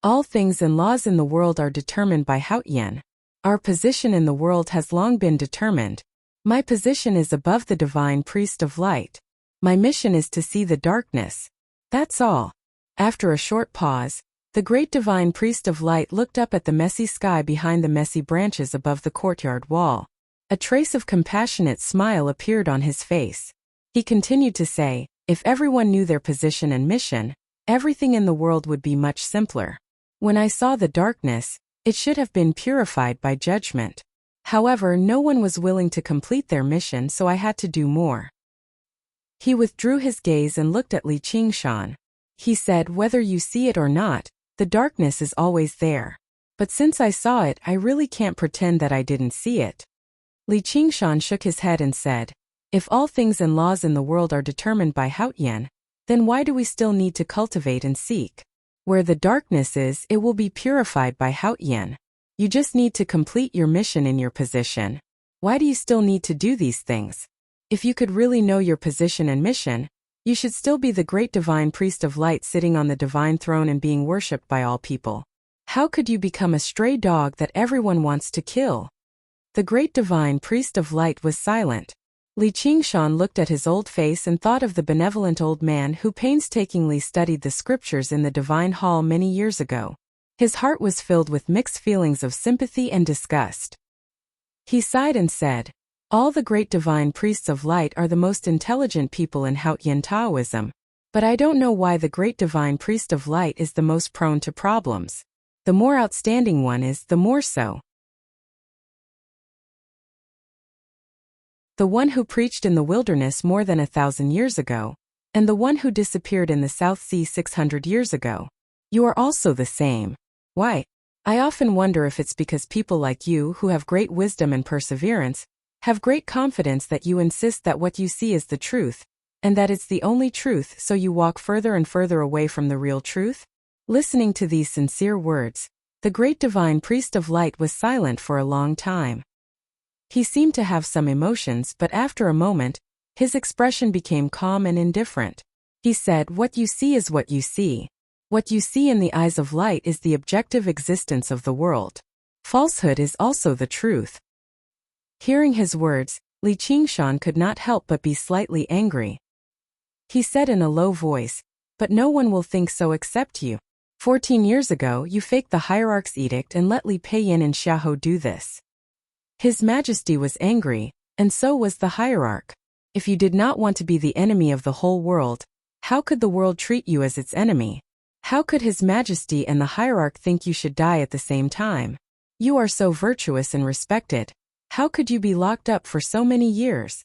All things and laws in the world are determined by Haotian. Our position in the world has long been determined. My position is above the divine priest of light. My mission is to see the darkness. That's all. After a short pause, the great divine priest of light looked up at the messy sky behind the messy branches above the courtyard wall. A trace of compassionate smile appeared on his face. He continued to say, If everyone knew their position and mission, everything in the world would be much simpler. When I saw the darkness, it should have been purified by judgment. However, no one was willing to complete their mission, so I had to do more. He withdrew his gaze and looked at Li Qingshan. He said, Whether you see it or not, the darkness is always there. But since I saw it, I really can't pretend that I didn't see it. Li Qingshan shook his head and said, If all things and laws in the world are determined by Haotian, then why do we still need to cultivate and seek? Where the darkness is, it will be purified by Haotian. You just need to complete your mission in your position. Why do you still need to do these things? If you could really know your position and mission, you should still be the great divine priest of light sitting on the divine throne and being worshipped by all people. How could you become a stray dog that everyone wants to kill? The great divine priest of light was silent. Li Qingshan looked at his old face and thought of the benevolent old man who painstakingly studied the scriptures in the divine hall many years ago. His heart was filled with mixed feelings of sympathy and disgust. He sighed and said, All the great divine priests of light are the most intelligent people in Haotian Taoism. But I don't know why the great divine priest of light is the most prone to problems. The more outstanding one is, the more so. The one who preached in the wilderness more than 1,000 years ago, and the one who disappeared in the South Sea 600 years ago. You are also the same. Why? I often wonder if it's because people like you who have great wisdom and perseverance, have great confidence that you insist that what you see is the truth, and that it's the only truth, so you walk further and further away from the real truth? Listening to these sincere words, the great divine priest of light was silent for a long time. He seemed to have some emotions, but after a moment, his expression became calm and indifferent. He said, "What you see is what you see. What you see in the eyes of light is the objective existence of the world. Falsehood is also the truth." Hearing his words, Li Qingshan could not help but be slightly angry. He said in a low voice, "But no one will think so except you. 14 years ago you faked the hierarch's edict and let Li Peiyin and Xiahou do this." His Majesty was angry, and so was the hierarch. If you did not want to be the enemy of the whole world, how could the world treat you as its enemy? How could His Majesty and the hierarch think you should die at the same time? You are so virtuous and respected. How could you be locked up for so many years?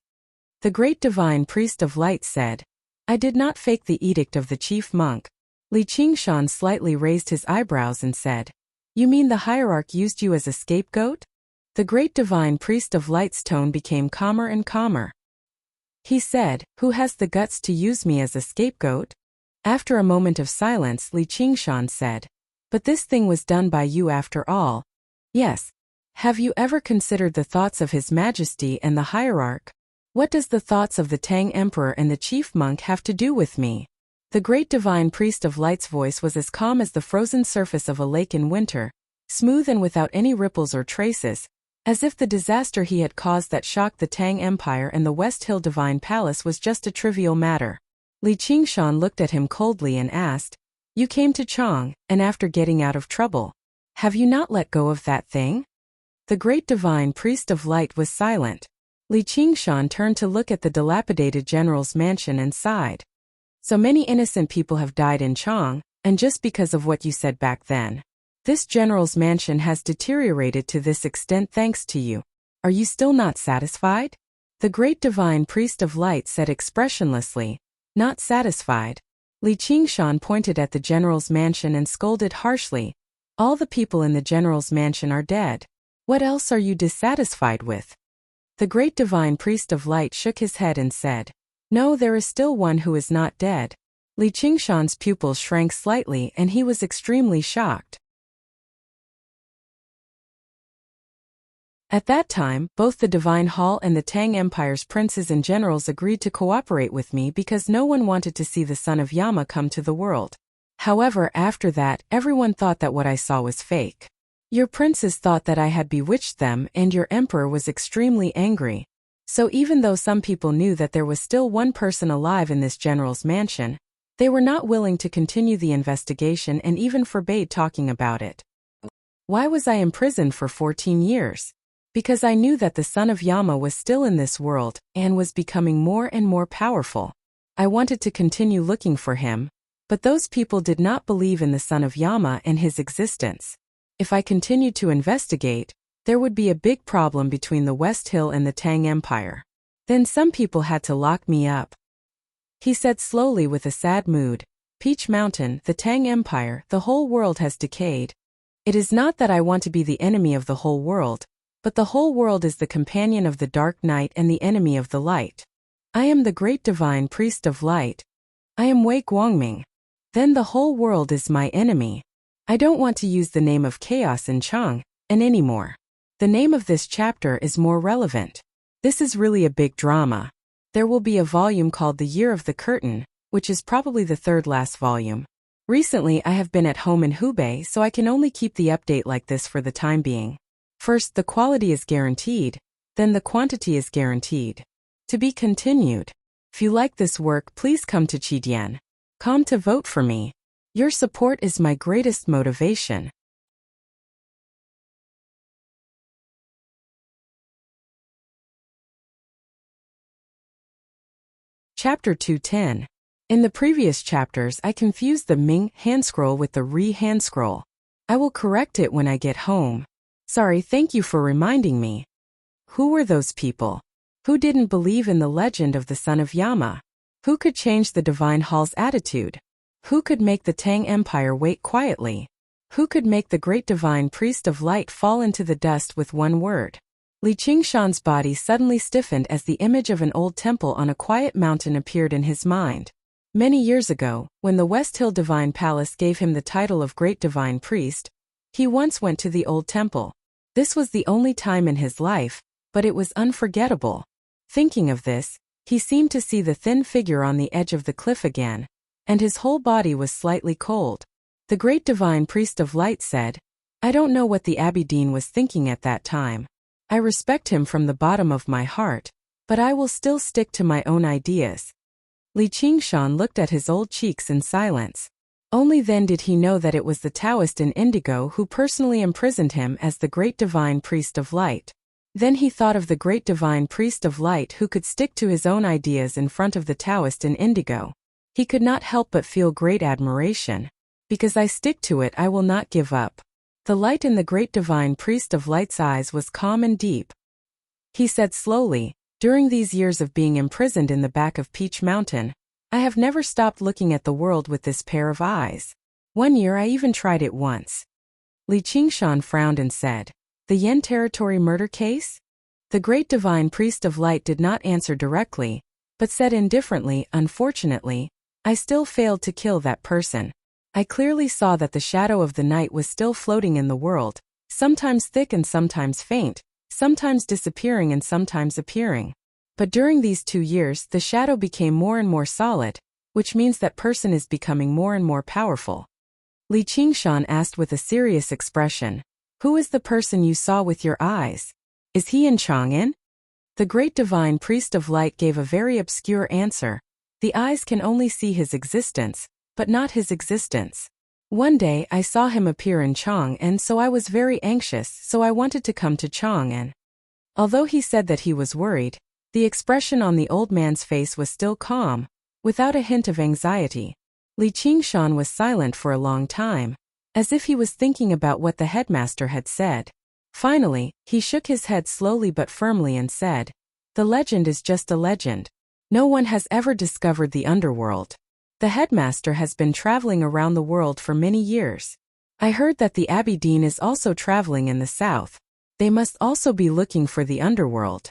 The great divine priest of light said, "I did not fake the edict of the chief monk." Li Qingshan slightly raised his eyebrows and said, "You mean the hierarch used you as a scapegoat?" The great divine priest of light's tone became calmer and calmer. He said, "Who has the guts to use me as a scapegoat?" After a moment of silence, Li Qingshan said, "But this thing was done by you after all." "Yes. Have you ever considered the thoughts of His Majesty and the hierarch? What does the thoughts of the Tang Emperor and the chief monk have to do with me?" The great divine priest of light's voice was as calm as the frozen surface of a lake in winter, smooth and without any ripples or traces, as if the disaster he had caused that shocked the Tang Empire and the West Hill Divine Palace was just a trivial matter. Li Qingshan looked at him coldly and asked, "You came to Chang, and after getting out of trouble, have you not let go of that thing?" The great divine priest of light was silent. Li Qingshan turned to look at the dilapidated general's mansion and sighed. "So many innocent people have died in Chang, and just because of what you said back then. This general's mansion has deteriorated to this extent thanks to you. Are you still not satisfied?" The great divine priest of light said expressionlessly, "Not satisfied." Li Qingshan pointed at the general's mansion and scolded harshly, "All the people in the general's mansion are dead. What else are you dissatisfied with?" The great divine priest of light shook his head and said, "No, there is still one who is not dead." Li Qingshan's pupils shrank slightly and he was extremely shocked. At that time, both the Divine Hall and the Tang Empire's princes and generals agreed to cooperate with me because no one wanted to see the son of Yama come to the world. However, after that, everyone thought that what I saw was fake. Your princes thought that I had bewitched them and your emperor was extremely angry. So even though some people knew that there was still one person alive in this general's mansion, they were not willing to continue the investigation and even forbade talking about it. Why was I imprisoned for 14 years? Because I knew that the son of Yama was still in this world and was becoming more and more powerful. I wanted to continue looking for him, but those people did not believe in the son of Yama and his existence. If I continued to investigate, there would be a big problem between the West Hill and the Tang Empire. Then some people had to lock me up. He said slowly with a sad mood, "Peach Mountain, the Tang Empire, the whole world has decayed. It is not that I want to be the enemy of the whole world, but the whole world is the companion of the dark night and the enemy of the light. I am the great divine priest of light. I am Wei Guangming. Then the whole world is my enemy. I don't want to use the name of chaos in Chang, and anymore. The name of this chapter is more relevant. This is really a big drama. There will be a volume called The Year of the Curtain, which is probably the third last volume. Recently I have been at home in Hubei, so I can only keep the update like this for the time being. First, the quality is guaranteed, then the quantity is guaranteed. To be continued. If you like this work, please come to Chidian.com to vote for me. Your support is my greatest motivation. Chapter 210. In the previous chapters I confused the Ming hand scroll with the Ri hand scroll. I will correct it when I get home. Sorry, thank you for reminding me. Who were those people? Who didn't believe in the legend of the son of Yama? Who could change the divine hall's attitude? Who could make the Tang Empire wait quietly? Who could make the great divine priest of light fall into the dust with one word? Li Qingshan's body suddenly stiffened as the image of an old temple on a quiet mountain appeared in his mind. Many years ago, when the West Hill Divine Palace gave him the title of Great Divine Priest, he once went to the old temple. This was the only time in his life, but it was unforgettable. Thinking of this, he seemed to see the thin figure on the edge of the cliff again, and his whole body was slightly cold. The Great Divine Priest of Light said, "I don't know what the Abbey Dean was thinking at that time. I respect him from the bottom of my heart, but I will still stick to my own ideas." Li Qingshan looked at his old cheeks in silence. Only then did he know that it was the Taoist in indigo who personally imprisoned him as the Great Divine Priest of Light. Then he thought of the Great Divine Priest of Light who could stick to his own ideas in front of the Taoist in indigo. He could not help but feel great admiration. "Because I stick to it, I will not give up." The light in the Great Divine Priest of Light's eyes was calm and deep. He said slowly, "During these years of being imprisoned in the back of Peach Mountain, I have never stopped looking at the world with this pair of eyes. One year I even tried it once." Li Qingshan frowned and said, "The Yen Territory murder case?" The Great Divine Priest of Light did not answer directly, but said indifferently, "Unfortunately, I still failed to kill that person. I clearly saw that the shadow of the night was still floating in the world, sometimes thick and sometimes faint, sometimes disappearing and sometimes appearing. But during these 2 years the shadow became more and more solid, which means that person is becoming more and more powerful." Li Qingshan asked with a serious expression, "Who is the person you saw with your eyes? Is he in Chang'an?" The Great Divine Priest of Light gave a very obscure answer. "The eyes can only see his existence, but not his existence. One day I saw him appear in Chang'an, so I was very anxious, so I wanted to come to Chang'an." Although he said that he was worried, the expression on the old man's face was still calm, without a hint of anxiety. Li Qingshan was silent for a long time, as if he was thinking about what the headmaster had said. Finally, he shook his head slowly but firmly and said, "The legend is just a legend. No one has ever discovered the underworld. The headmaster has been traveling around the world for many years. I heard that the Abbey Dean is also traveling in the south. They must also be looking for the underworld."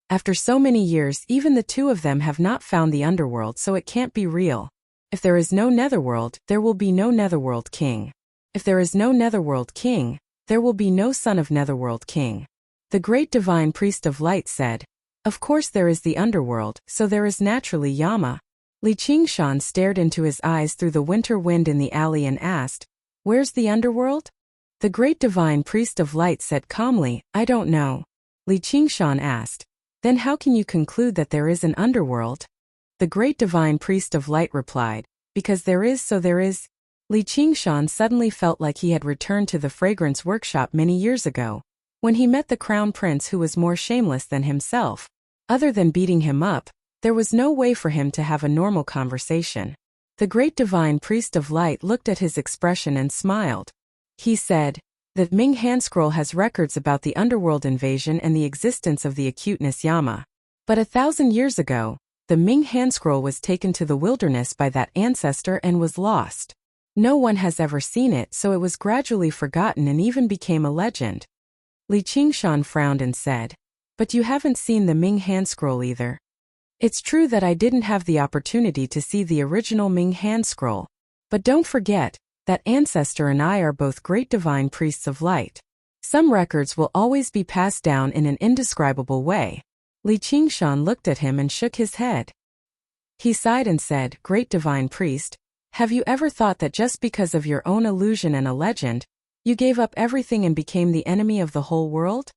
After so many years, even the two of them have not found the underworld, so it can't be real. If there is no netherworld, there will be no netherworld king. If there is no netherworld king, there will be no son of netherworld king. The Great Divine Priest of Light said, "Of course there is the underworld, so there is naturally Yama." Li Qingshan stared into his eyes through the winter wind in the alley and asked, "Where's the underworld?" The Great Divine Priest of Light said calmly, "I don't know." Li Qingshan asked, "Then how can you conclude that there is an underworld?" The Great Divine Priest of Light replied, "Because there is, so there is." Li Qingshan suddenly felt like he had returned to the fragrance workshop many years ago, when he met the crown prince who was more shameless than himself. Other than beating him up, there was no way for him to have a normal conversation. The Great Divine Priest of Light looked at his expression and smiled. He said, "The Ming hand scroll has records about the underworld invasion and the existence of the acuteness Yama. But 1,000 years ago, the Ming hand scroll was taken to the wilderness by that ancestor and was lost. No one has ever seen it, so it was gradually forgotten and even became a legend." Li Qingshan frowned and said, "But you haven't seen the Ming hand scroll either." "It's true that I didn't have the opportunity to see the original Ming hand scroll. But don't forget, that ancestor and I are both great divine priests of light. Some records will always be passed down in an indescribable way." Li Qingshan looked at him and shook his head. He sighed and said, "Great divine priest, have you ever thought that just because of your own illusion and a legend, you gave up everything and became the enemy of the whole world?"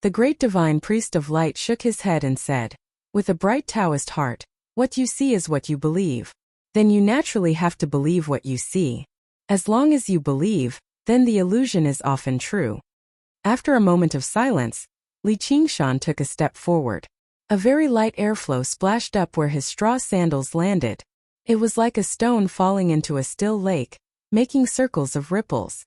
The Great Divine Priest of Light shook his head and said, "With a bright Taoist heart, what you see is what you believe. Then you naturally have to believe what you see. As long as you believe, then the illusion is often true." After a moment of silence, Li Qingshan took a step forward. A very light airflow splashed up where his straw sandals landed. It was like a stone falling into a still lake, making circles of ripples.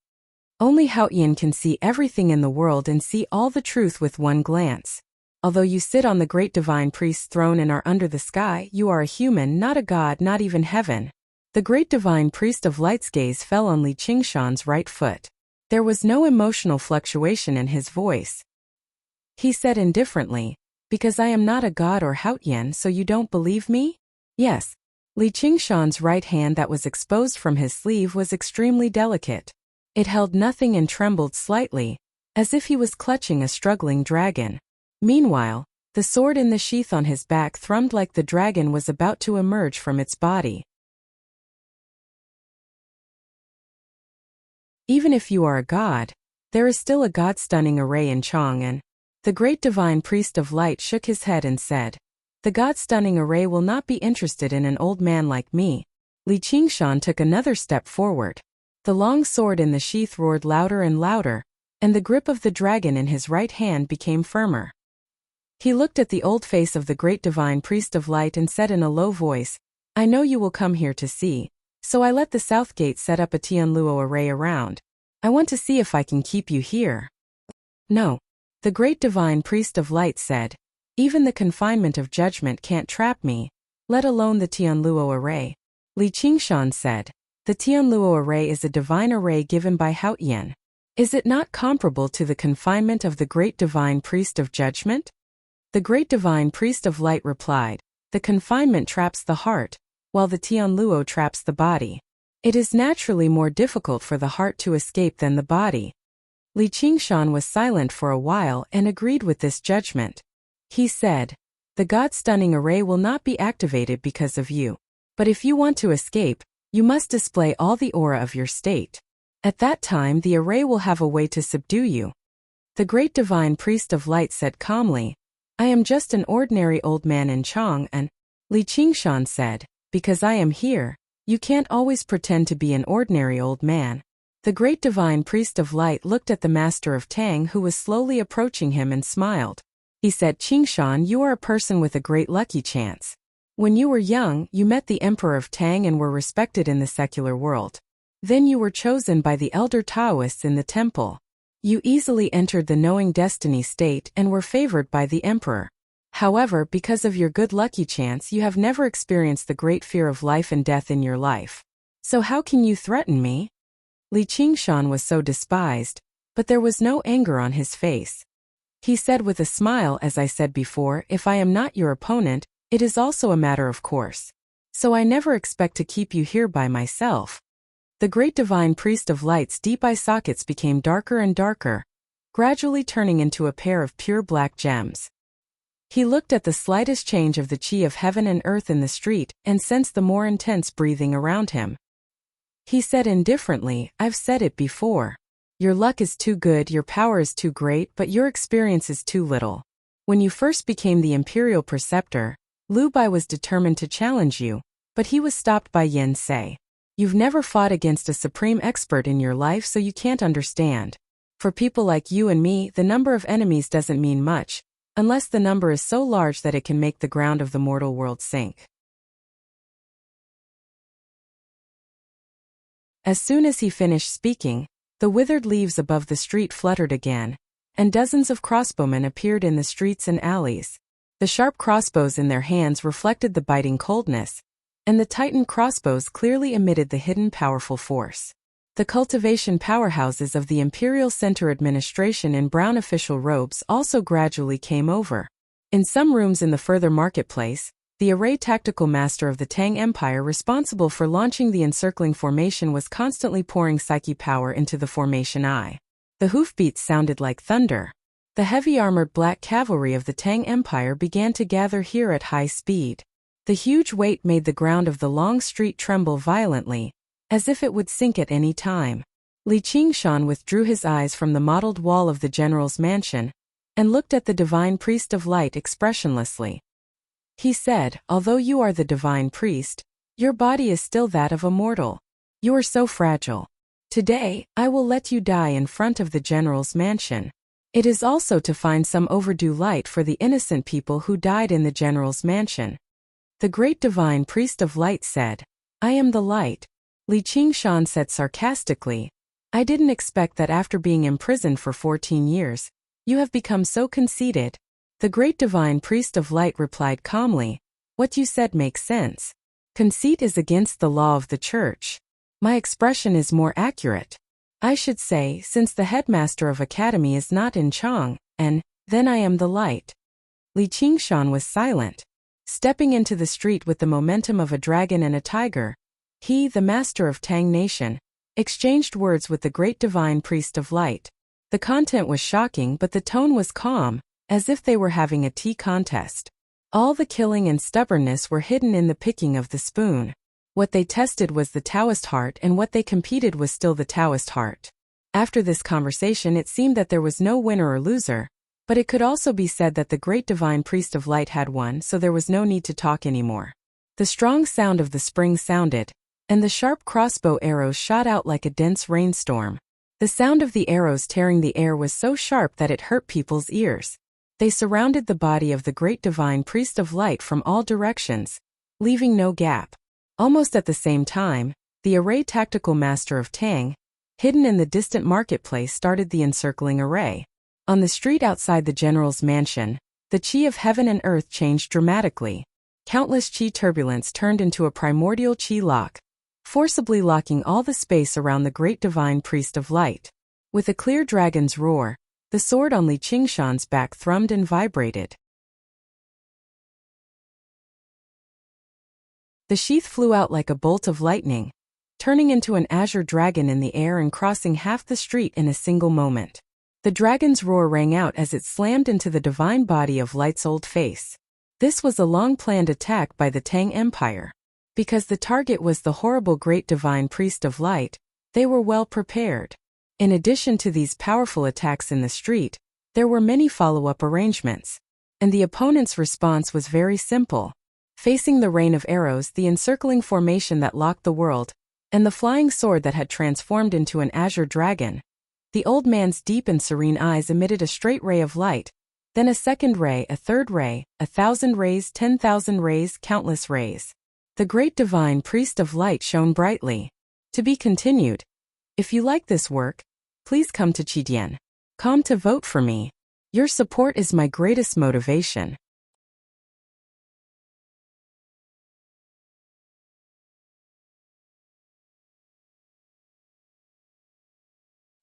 Only Haoyan can see everything in the world and see all the truth with one glance. Although you sit on the great divine priest's throne and are under the sky, you are a human, not a god, not even heaven. The great divine priest of light's gaze fell on Li Qingshan's right foot. There was no emotional fluctuation in his voice. He said indifferently, "Because I am not a god or Haoyan, so you don't believe me?" Yes. Li Qingshan's right hand that was exposed from his sleeve was extremely delicate. It held nothing and trembled slightly, as if he was clutching a struggling dragon. Meanwhile, the sword in the sheath on his back thrummed like the dragon was about to emerge from its body. Even if you are a god, there is still a god-stunning array in Chang'an. The great divine priest of light shook his head and said, "The god-stunning array will not be interested in an old man like me." Li Qingshan took another step forward. The long sword in the sheath roared louder and louder, and the grip of the dragon in his right hand became firmer. He looked at the old face of the great divine priest of light and said in a low voice, "I know you will come here to see, so I let the south gate set up a Tianluo array around. I want to see if I can keep you here." "No." The great divine priest of light said, "Even the confinement of judgment can't trap me, let alone the Tianluo array." Li Qingshan said, "The Tianluo array is a divine array given by Haoyan. Is it not comparable to the confinement of the great divine priest of judgment?" The great divine priest of light replied, "The confinement traps the heart, while the Tianluo traps the body. It is naturally more difficult for the heart to escape than the body." Li Qingshan was silent for a while and agreed with this judgment. He said, "The god-stunning array will not be activated because of you. But if you want to escape, you must display all the aura of your state. At that time the array will have a way to subdue you." The great divine priest of light said calmly, "I am just an ordinary old man in Chang'an." Li Qingshan said, "Because I am here, you can't always pretend to be an ordinary old man." The great divine priest of light looked at the master of Tang who was slowly approaching him and smiled. He said, "Qingshan, you are a person with a great lucky chance. When you were young, you met the emperor of Tang and were respected in the secular world. Then you were chosen by the elder Taoists in the temple. You easily entered the knowing destiny state and were favored by the emperor. However, because of your good lucky chance, you have never experienced the great fear of life and death in your life. So how can you threaten me?" Li Qingshan was so despised, but there was no anger on his face. He said with a smile, "As I said before, if I am not your opponent, it is also a matter of course. So I never expect to keep you here by myself." The great divine priest of light's deep eye sockets became darker and darker, gradually turning into a pair of pure black gems. He looked at the slightest change of the qi of heaven and earth in the street and sensed the more intense breathing around him. He said indifferently, "I've said it before. Your luck is too good, your power is too great, but your experience is too little. When you first became the imperial preceptor, Liu Bai was determined to challenge you, but he was stopped by Yin Sei. You've never fought against a supreme expert in your life, so you can't understand. For people like you and me, the number of enemies doesn't mean much, unless the number is so large that it can make the ground of the mortal world sink." As soon as he finished speaking, the withered leaves above the street fluttered again, and dozens of crossbowmen appeared in the streets and alleys. The sharp crossbows in their hands reflected the biting coldness, and the tightened crossbows clearly emitted the hidden powerful force. The cultivation powerhouses of the Imperial Center administration in brown official robes also gradually came over. In some rooms in the further marketplace, the array tactical master of the Tang Empire responsible for launching the encircling formation was constantly pouring psyche power into the formation eye. The hoofbeats sounded like thunder. The heavy armored black cavalry of the Tang Empire began to gather here at high speed. The huge weight made the ground of the long street tremble violently, as if it would sink at any time. Li Qingshan withdrew his eyes from the mottled wall of the general's mansion, and looked at the divine priest of light expressionlessly. He said, "Although you are the divine priest, your body is still that of a mortal. You are so fragile. Today, I will let you die in front of the general's mansion." It is also to find some overdue light for the innocent people who died in the general's mansion. The great divine priest of light said, I am the light. Li Qingshan said sarcastically, I didn't expect that after being imprisoned for 14 years, you have become so conceited. The great divine priest of light replied calmly, what you said makes sense. Conceit is against the law of the church. My expression is more accurate. I should say, since the headmaster of academy is not in Chang, and then I am the light. Li Qingshan was silent. Stepping into the street with the momentum of a dragon and a tiger, he, the master of Tang Nation, exchanged words with the great divine priest of light. The content was shocking, but the tone was calm, as if they were having a tea contest. All the killing and stubbornness were hidden in the picking of the spoon. What they tested was the Taoist heart, and what they competed was still the Taoist heart. After this conversation, it seemed that there was no winner or loser, but it could also be said that the great divine priest of light had won, so there was no need to talk anymore. The strong sound of the spring sounded, and the sharp crossbow arrows shot out like a dense rainstorm. The sound of the arrows tearing the air was so sharp that it hurt people's ears. They surrounded the body of the great divine priest of light from all directions, leaving no gap. Almost at the same time, the array tactical master of Tang, hidden in the distant marketplace, started the encircling array. On the street outside the general's mansion, the qi of heaven and earth changed dramatically. Countless qi turbulence turned into a primordial qi lock, forcibly locking all the space around the great divine priest of light. With a clear dragon's roar, the sword on Li Qingshan's back thrummed and vibrated. The sheath flew out like a bolt of lightning, turning into an azure dragon in the air and crossing half the street in a single moment. The dragon's roar rang out as it slammed into the divine body of Light's old face. This was a long-planned attack by the Tang Empire. Because the target was the horrible great divine priest of light, they were well prepared. In addition to these powerful attacks in the street, there were many follow-up arrangements. And the opponent's response was very simple. Facing the rain of arrows, the encircling formation that locked the world, and the flying sword that had transformed into an azure dragon, the old man's deep and serene eyes emitted a straight ray of light, then a second ray, a third ray, 1,000 rays, 10,000 rays, countless rays. The great divine priest of light shone brightly. To be continued. If you like this work, please come to Chidian.com to vote for me. Your support is my greatest motivation.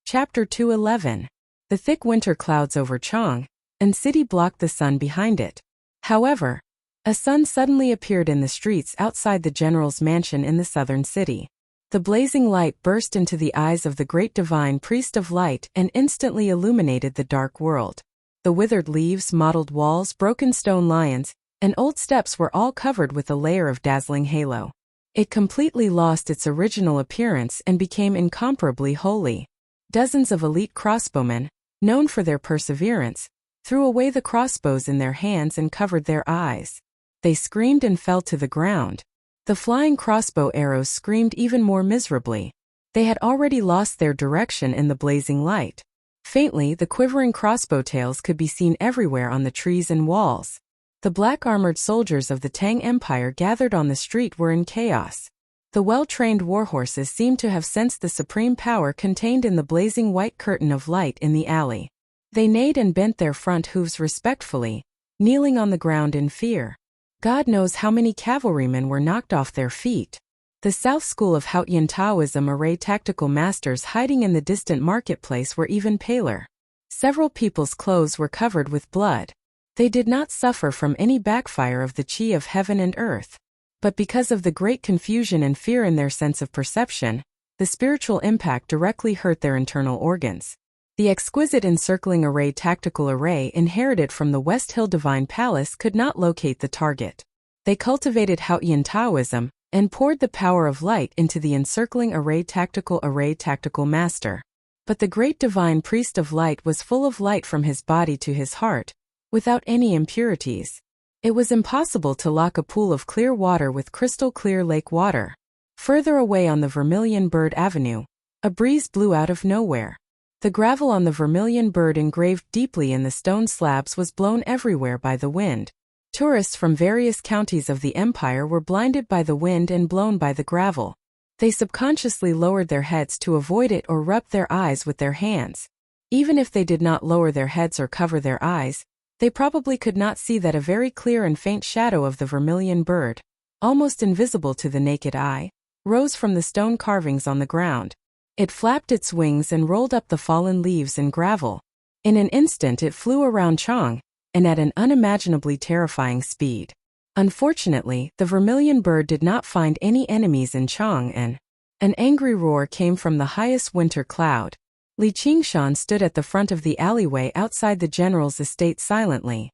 Chapter 211. The thick winter clouds over Chang, and city blocked the sun behind it. However, a sun suddenly appeared in the streets outside the general's mansion in the southern city. The blazing light burst into the eyes of the great divine priest of light and instantly illuminated the dark world. The withered leaves, mottled walls, broken stone lions, and old steps were all covered with a layer of dazzling halo. It completely lost its original appearance and became incomparably holy. Dozens of elite crossbowmen, known for their perseverance, threw away the crossbows in their hands and covered their eyes. They screamed and fell to the ground. The flying crossbow arrows screamed even more miserably. They had already lost their direction in the blazing light. Faintly, the quivering crossbow tails could be seen everywhere on the trees and walls. The black-armored soldiers of the Tang Empire gathered on the street were in chaos. The well-trained warhorses seemed to have sensed the supreme power contained in the blazing white curtain of light in the alley. They neighed and bent their front hooves respectfully, kneeling on the ground in fear. God knows how many cavalrymen were knocked off their feet. The South School of Haotian Taoism array tactical masters hiding in the distant marketplace were even paler. Several people's clothes were covered with blood. They did not suffer from any backfire of the qi of heaven and earth. But because of the great confusion and fear in their sense of perception, the spiritual impact directly hurt their internal organs. The exquisite encircling array tactical array inherited from the West Hill Divine Palace could not locate the target. They cultivated Haotian Taoism and poured the power of light into the encircling array tactical master. But the great divine priest of light was full of light from his body to his heart, without any impurities. It was impossible to lock a pool of clear water with crystal clear lake water. Further away on the Vermilion Bird Avenue, a breeze blew out of nowhere. The gravel on the vermilion bird engraved deeply in the stone slabs was blown everywhere by the wind. Tourists from various counties of the empire were blinded by the wind and blown by the gravel. They subconsciously lowered their heads to avoid it or rubbed their eyes with their hands. Even if they did not lower their heads or cover their eyes, they probably could not see that a very clear and faint shadow of the vermilion bird, almost invisible to the naked eye, rose from the stone carvings on the ground. It flapped its wings and rolled up the fallen leaves and gravel. In an instant it flew around Chang, and at an unimaginably terrifying speed. Unfortunately, the vermilion bird did not find any enemies in Chang, and an angry roar came from the highest winter cloud. Li Qingshan stood at the front of the alleyway outside the general's estate silently.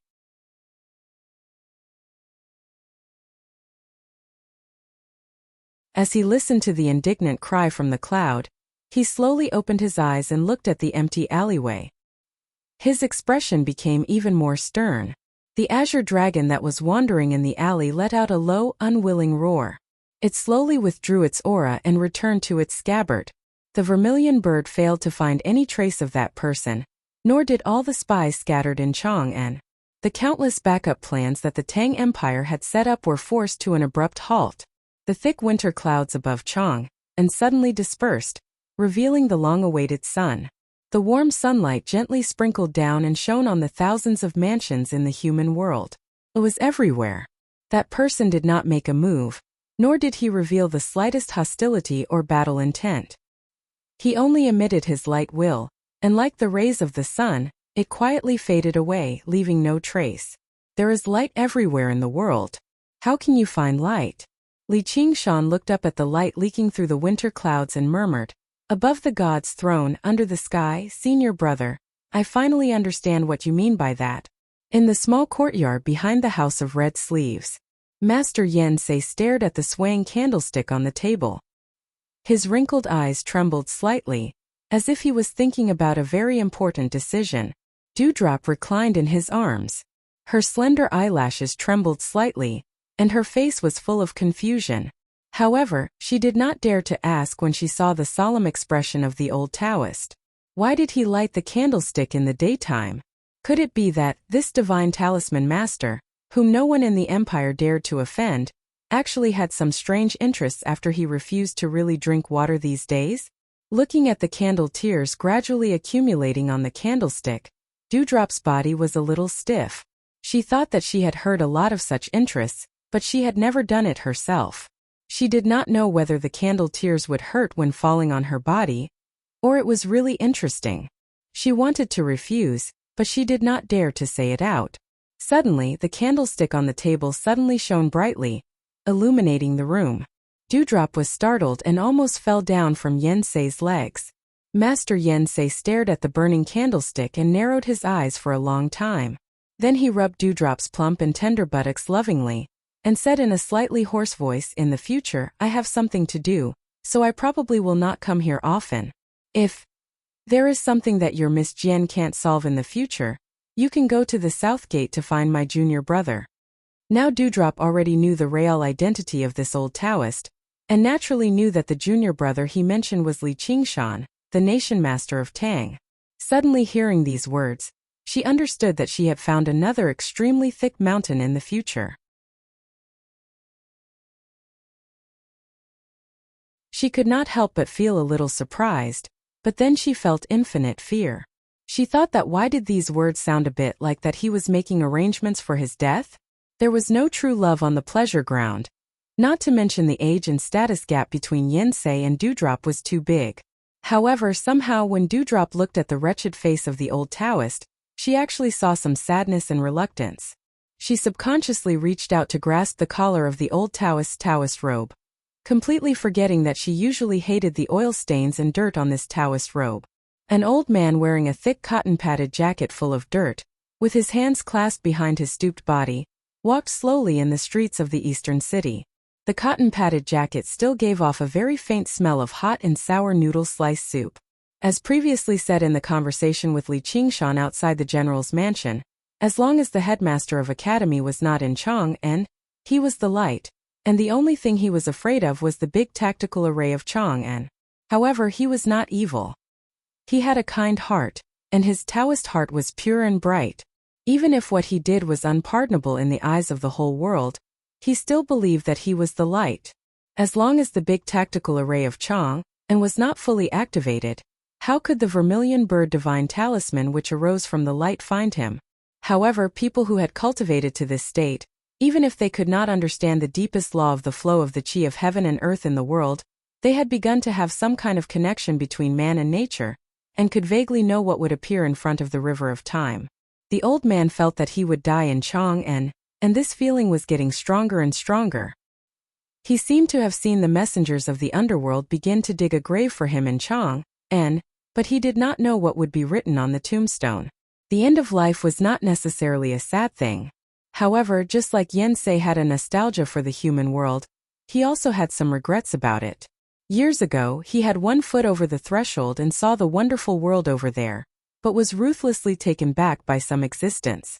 As he listened to the indignant cry from the cloud, he slowly opened his eyes and looked at the empty alleyway. His expression became even more stern. The azure dragon that was wandering in the alley let out a low, unwilling roar. It slowly withdrew its aura and returned to its scabbard. The vermilion bird failed to find any trace of that person, nor did all the spies scattered in Chang'an. The countless backup plans that the Tang Empire had set up were forced to an abrupt halt. The thick winter clouds above Chang'an suddenly dispersed, revealing the long-awaited sun. The warm sunlight gently sprinkled down and shone on the thousands of mansions in the human world. It was everywhere. That person did not make a move, nor did he reveal the slightest hostility or battle intent. He only emitted his light will, and like the rays of the sun, it quietly faded away, leaving no trace. There is light everywhere in the world. How can you find light? Li Qingshan looked up at the light leaking through the winter clouds and murmured, "Above the god's throne, under the sky, senior brother, I finally understand what you mean by that." In the small courtyard behind the House of Red Sleeves, Master Yen Sei stared at the swaying candlestick on the table. His wrinkled eyes trembled slightly, as if he was thinking about a very important decision. Dewdrop reclined in his arms. Her slender eyelashes trembled slightly, and her face was full of confusion. However, she did not dare to ask when she saw the solemn expression of the old Taoist. Why did he light the candlestick in the daytime? Could it be that this divine talisman master, whom no one in the empire dared to offend, actually had some strange interests after he refused to really drink water these days? Looking at the candle tears gradually accumulating on the candlestick, Dewdrop's body was a little stiff. She thought that she had heard a lot of such interests, but she had never done it herself. She did not know whether the candle tears would hurt when falling on her body, or it was really interesting. She wanted to refuse, but she did not dare to say it out. Suddenly, the candlestick on the table suddenly shone brightly, illuminating the room. Dewdrop was startled and almost fell down from Yen Sei's legs. Master Yen Sei stared at the burning candlestick and narrowed his eyes for a long time. Then he rubbed Dewdrop's plump and tender buttocks lovingly, and said in a slightly hoarse voice, "In the future, I have something to do, so I probably will not come here often. If there is something that your Miss Jian can't solve in the future, you can go to the south gate to find my junior brother." Now Dewdrop already knew the real identity of this old Taoist, and naturally knew that the junior brother he mentioned was Li Qingshan, the nation master of Tang. Suddenly hearing these words, she understood that she had found another extremely thick mountain in the future. She could not help but feel a little surprised, but then she felt infinite fear. She thought that why did these words sound a bit like that he was making arrangements for his death? There was no true love on the pleasure ground. Not to mention the age and status gap between Yen Sei and Dewdrop was too big. However, somehow when Dewdrop looked at the wretched face of the old Taoist, she actually saw some sadness and reluctance. She subconsciously reached out to grasp the collar of the old Taoist robe, completely forgetting that she usually hated the oil stains and dirt on this Taoist robe. An old man wearing a thick cotton-padded jacket full of dirt, with his hands clasped behind his stooped body, walked slowly in the streets of the eastern city. The cotton-padded jacket still gave off a very faint smell of hot and sour noodle slice soup. As previously said in the conversation with Li Qingshan outside the general's mansion, as long as the headmaster of academy was not in Chang'an, he was the light, and the only thing he was afraid of was the big tactical array of Chang'an. However, he was not evil. He had a kind heart, and his Taoist heart was pure and bright. Even if what he did was unpardonable in the eyes of the whole world, he still believed that he was the light. As long as the big tactical array of Chang and was not fully activated, how could the vermilion bird divine talisman which arose from the light find him? However, people who had cultivated to this state, even if they could not understand the deepest law of the flow of the chi of heaven and earth in the world, they had begun to have some kind of connection between man and nature, and could vaguely know what would appear in front of the river of time. The old man felt that he would die in Chang'an, and this feeling was getting stronger and stronger. He seemed to have seen the messengers of the underworld begin to dig a grave for him in Chang'an, but he did not know what would be written on the tombstone. The end of life was not necessarily a sad thing. However, just like Yensei had a nostalgia for the human world, he also had some regrets about it. Years ago, he had one foot over the threshold and saw the wonderful world over there, but was ruthlessly taken back by some existence.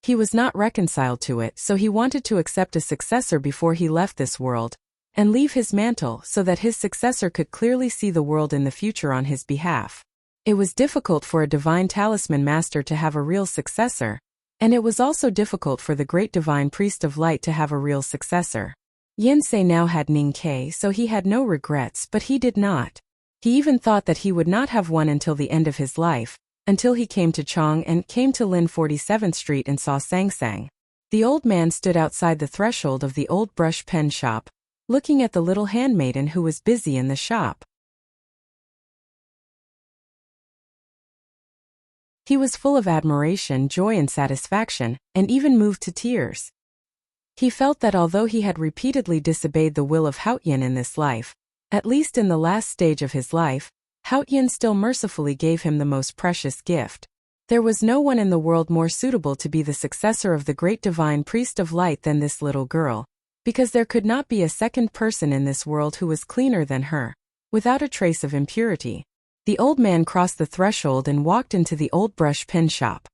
He was not reconciled to it, so he wanted to accept a successor before he left this world, and leave his mantle so that his successor could clearly see the world in the future on his behalf. It was difficult for a divine talisman master to have a real successor, and it was also difficult for the great divine priest of light to have a real successor. Yensei now had Ning Ke, so he had no regrets, but he did not. He even thought that he would not have one until the end of his life, until he came to Chang and came to Lin 47th Street and saw Sang Sang. The old man stood outside the threshold of the old brush pen shop, looking at the little handmaiden who was busy in the shop. He was full of admiration, joy and satisfaction, and even moved to tears. He felt that although he had repeatedly disobeyed the will of Haotian in this life, at least in the last stage of his life, Haotian still mercifully gave him the most precious gift. There was no one in the world more suitable to be the successor of the great divine priest of light than this little girl, because there could not be a second person in this world who was cleaner than her, without a trace of impurity. The old man crossed the threshold and walked into the old brush pen shop.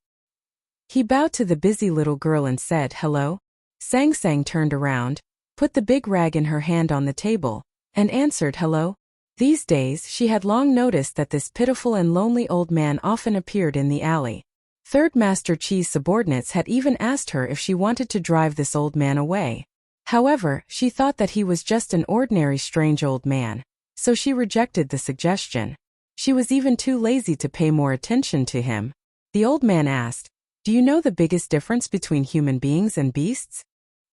He bowed to the busy little girl and said, "Hello?" Sang Sang turned around, put the big rag in her hand on the table, and answered, "Hello." These days, she had long noticed that this pitiful and lonely old man often appeared in the alley. Third Master Chi's subordinates had even asked her if she wanted to drive this old man away. However, she thought that he was just an ordinary strange old man, so she rejected the suggestion. She was even too lazy to pay more attention to him. The old man asked, "Do you know the biggest difference between human beings and beasts?"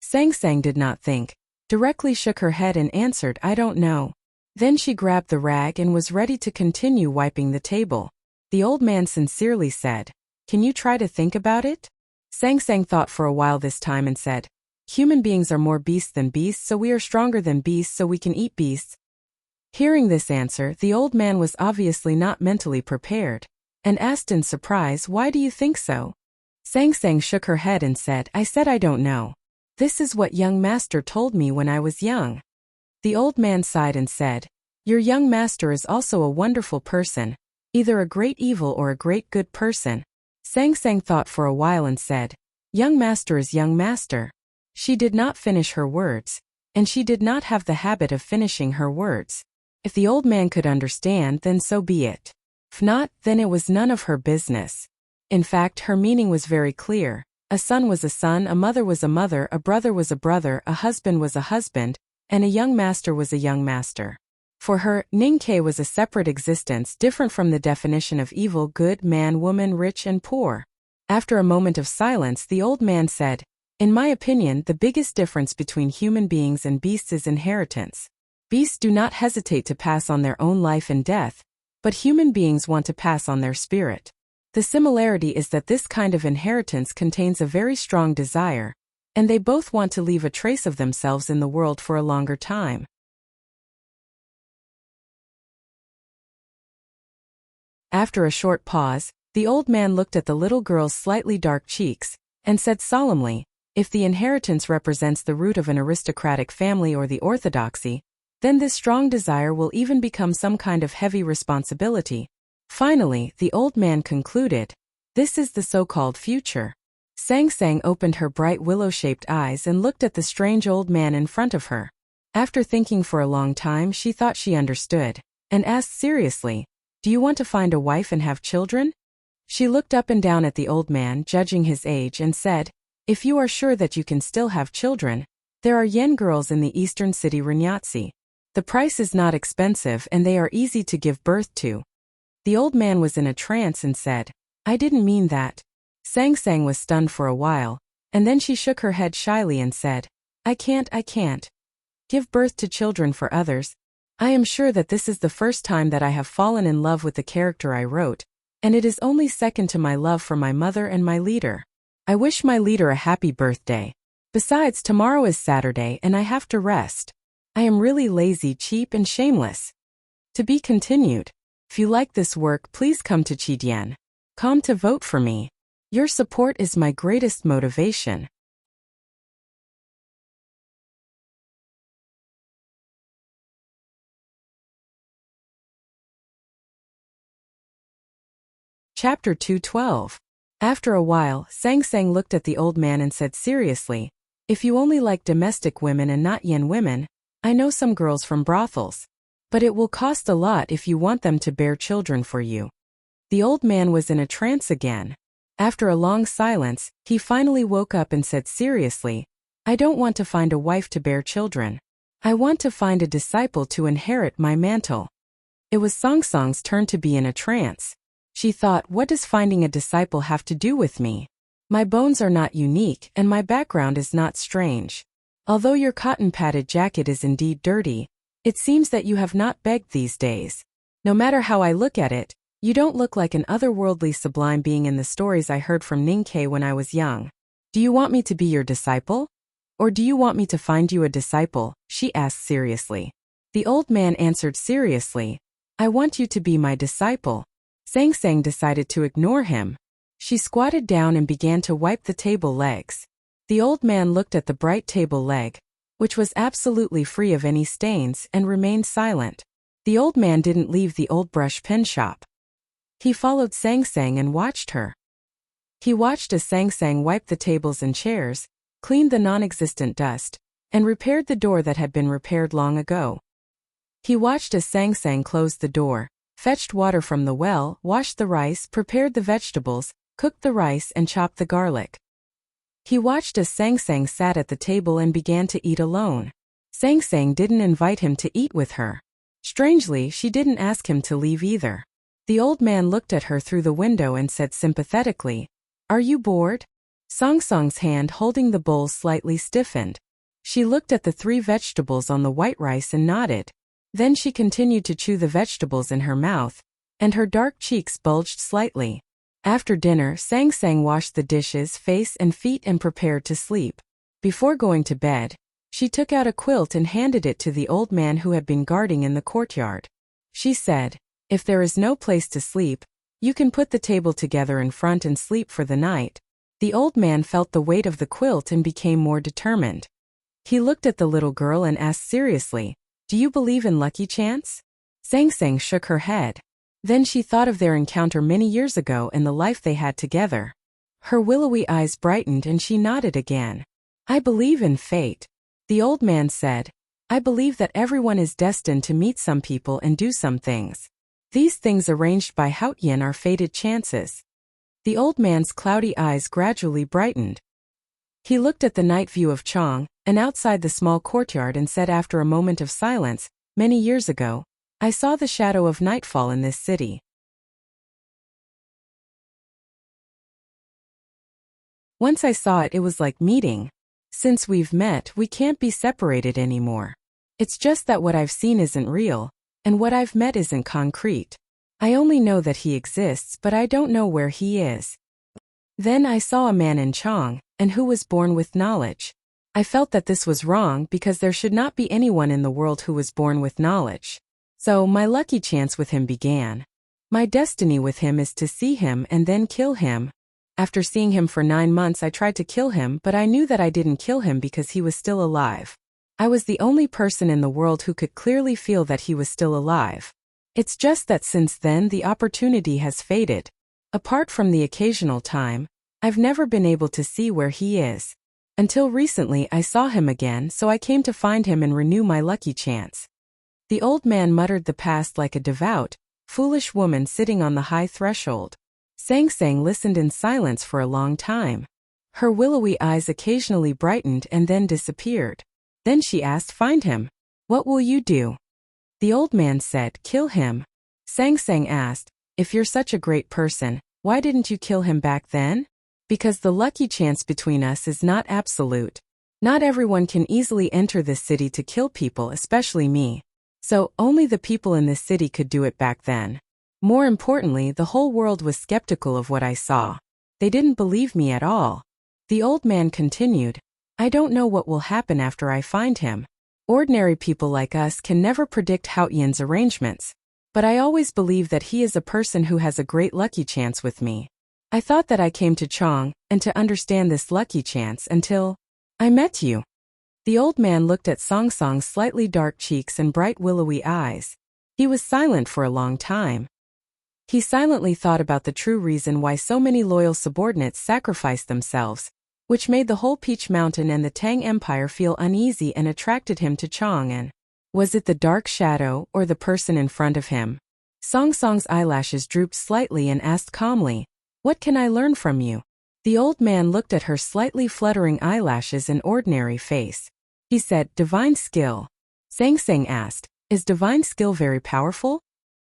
Sang Sang did not think, directly shook her head and answered, "I don't know." Then she grabbed the rag and was ready to continue wiping the table. The old man sincerely said, "Can you try to think about it?" Sang Sang thought for a while this time and said, "Human beings are more beasts than beasts, so we are stronger than beasts, so we can eat beasts." Hearing this answer, the old man was obviously not mentally prepared, and asked in surprise, "Why do you think so?" Sang Sang shook her head and said, "I said I don't know. This is what young master told me when I was young." The old man sighed and said, "Your young master is also a wonderful person, either a great evil or a great good person." Sang Sang thought for a while and said, "Young master is young master." She did not finish her words, and she did not have the habit of finishing her words. If the old man could understand, then so be it. If not, then it was none of her business. In fact, her meaning was very clear. A son was a son, a mother was a mother, a brother was a brother, a husband was a husband, and a young master was a young master. For her, Ning Ke was a separate existence different from the definition of evil, good, man, woman, rich and poor. After a moment of silence, the old man said, "In my opinion, the biggest difference between human beings and beasts is inheritance. Beasts do not hesitate to pass on their own life and death, but human beings want to pass on their spirit. The similarity is that this kind of inheritance contains a very strong desire, and they both want to leave a trace of themselves in the world for a longer time." After a short pause, the old man looked at the little girl's slightly dark cheeks, and said solemnly, "If the inheritance represents the root of an aristocratic family or the orthodoxy, then this strong desire will even become some kind of heavy responsibility." Finally, the old man concluded, "This is the so-called future." Sang Sang opened her bright willow-shaped eyes and looked at the strange old man in front of her. After thinking for a long time, she thought she understood, and asked seriously, Do you want to find a wife and have children? She looked up and down at the old man, judging his age, and said, If you are sure that you can still have children, there are yen girls in the eastern city Ranyatsi. The price is not expensive and they are easy to give birth to. The old man was in a trance and said, I didn't mean that. Sang Sang was stunned for a while, and then she shook her head shyly and said, I can't give birth to children for others. I am sure that this is the first time that I have fallen in love with the character I wrote, and it is only second to my love for my mother and my leader. I wish my leader a happy birthday. Besides, tomorrow is Saturday and I have to rest. I am really lazy, cheap, and shameless. To be continued. If you like this work, please come to Chidian.com to vote for me. Your support is my greatest motivation. Chapter 212. After a while, Sang Sang looked at the old man and said seriously, If you only like domestic women and not yen women, I know some girls from brothels. But it will cost a lot if you want them to bear children for you. The old man was in a trance again. After a long silence, he finally woke up and said seriously, I don't want to find a wife to bear children. I want to find a disciple to inherit my mantle. It was Song Song's turn to be in a trance. She thought, what does finding a disciple have to do with me? My bones are not unique and my background is not strange. Although your cotton-padded jacket is indeed dirty, it seems that you have not begged these days. No matter how I look at it, you don't look like an otherworldly sublime being in the stories I heard from Ninkei when I was young. Do you want me to be your disciple? Or do you want me to find you a disciple? She asked seriously. The old man answered seriously, I want you to be my disciple. Sang Sang decided to ignore him. She squatted down and began to wipe the table legs. The old man looked at the bright table leg, which was absolutely free of any stains, and remained silent. The old man didn't leave the old brush pen shop. He followed Sang Sang and watched her. He watched as Sang Sang wiped the tables and chairs, cleaned the non-existent dust, and repaired the door that had been repaired long ago. He watched as Sang Sang closed the door, fetched water from the well, washed the rice, prepared the vegetables, cooked the rice, and chopped the garlic. He watched as Sang Sang sat at the table and began to eat alone. Sang Sang didn't invite him to eat with her. Strangely, she didn't ask him to leave either. The old man looked at her through the window and said sympathetically, Are you bored? Song Song's hand holding the bowl slightly stiffened. She looked at the 3 vegetables on the white rice and nodded. Then she continued to chew the vegetables in her mouth, and her dark cheeks bulged slightly. After dinner, Sang Sang washed the dishes, face and feet, and prepared to sleep. Before going to bed, she took out a quilt and handed it to the old man who had been guarding in the courtyard. She said, If there is no place to sleep, you can put the table together in front and sleep for the night. The old man felt the weight of the quilt and became more determined. He looked at the little girl and asked seriously, Do you believe in lucky chance? Sang Sang shook her head. Then she thought of their encounter many years ago and the life they had together. Her willowy eyes brightened and she nodded again. I believe in fate. The old man said, I believe that everyone is destined to meet some people and do some things. These things arranged by Houtyin are fated chances. The old man's cloudy eyes gradually brightened. He looked at the night view of Chong, and outside the small courtyard, and said after a moment of silence, Many years ago, I saw the shadow of nightfall in this city. Once I saw it, it was like meeting. Since we've met, we can't be separated anymore. It's just that what I've seen isn't real, and what I've met isn't concrete. I only know that he exists, but I don't know where he is. Then I saw a man in Chong, and who was born with knowledge. I felt that this was wrong because there should not be anyone in the world who was born with knowledge. So my lucky chance with him began. My destiny with him is to see him and then kill him. After seeing him for 9 months, I tried to kill him, but I knew that I didn't kill him because he was still alive. I was the only person in the world who could clearly feel that he was still alive. It's just that since then the opportunity has faded. Apart from the occasional time, I've never been able to see where he is. Until recently I saw him again, so I came to find him and renew my lucky chance. The old man muttered the past like a devout, foolish woman sitting on the high threshold. Sang Sang listened in silence for a long time. Her willowy eyes occasionally brightened and then disappeared. Then she asked, "Find him. What will you do?" The old man said, "Kill him." Sang Sang asked, "If you're such a great person, why didn't you kill him back then?" "Because the lucky chance between us is not absolute. Not everyone can easily enter this city to kill people, especially me. So, only the people in this city could do it back then. More importantly, the whole world was skeptical of what I saw. They didn't believe me at all." The old man continued, "I don't know what will happen after I find him. Ordinary people like us can never predict Hao Yan's arrangements. But I always believe that he is a person who has a great lucky chance with me. I thought that I came to Chong, and to understand this lucky chance until I met you." The old man looked at Song Song's slightly dark cheeks and bright willowy eyes. He was silent for a long time. He silently thought about the true reason why so many loyal subordinates sacrificed themselves, which made the whole Peach Mountain and the Tang Empire feel uneasy and attracted him to Chang'an. Was it the dark shadow or the person in front of him? Song Song's eyelashes drooped slightly and asked calmly, "What can I learn from you?" The old man looked at her slightly fluttering eyelashes and ordinary face. He said, "Divine skill." Sang Sang asked, "Is divine skill very powerful?"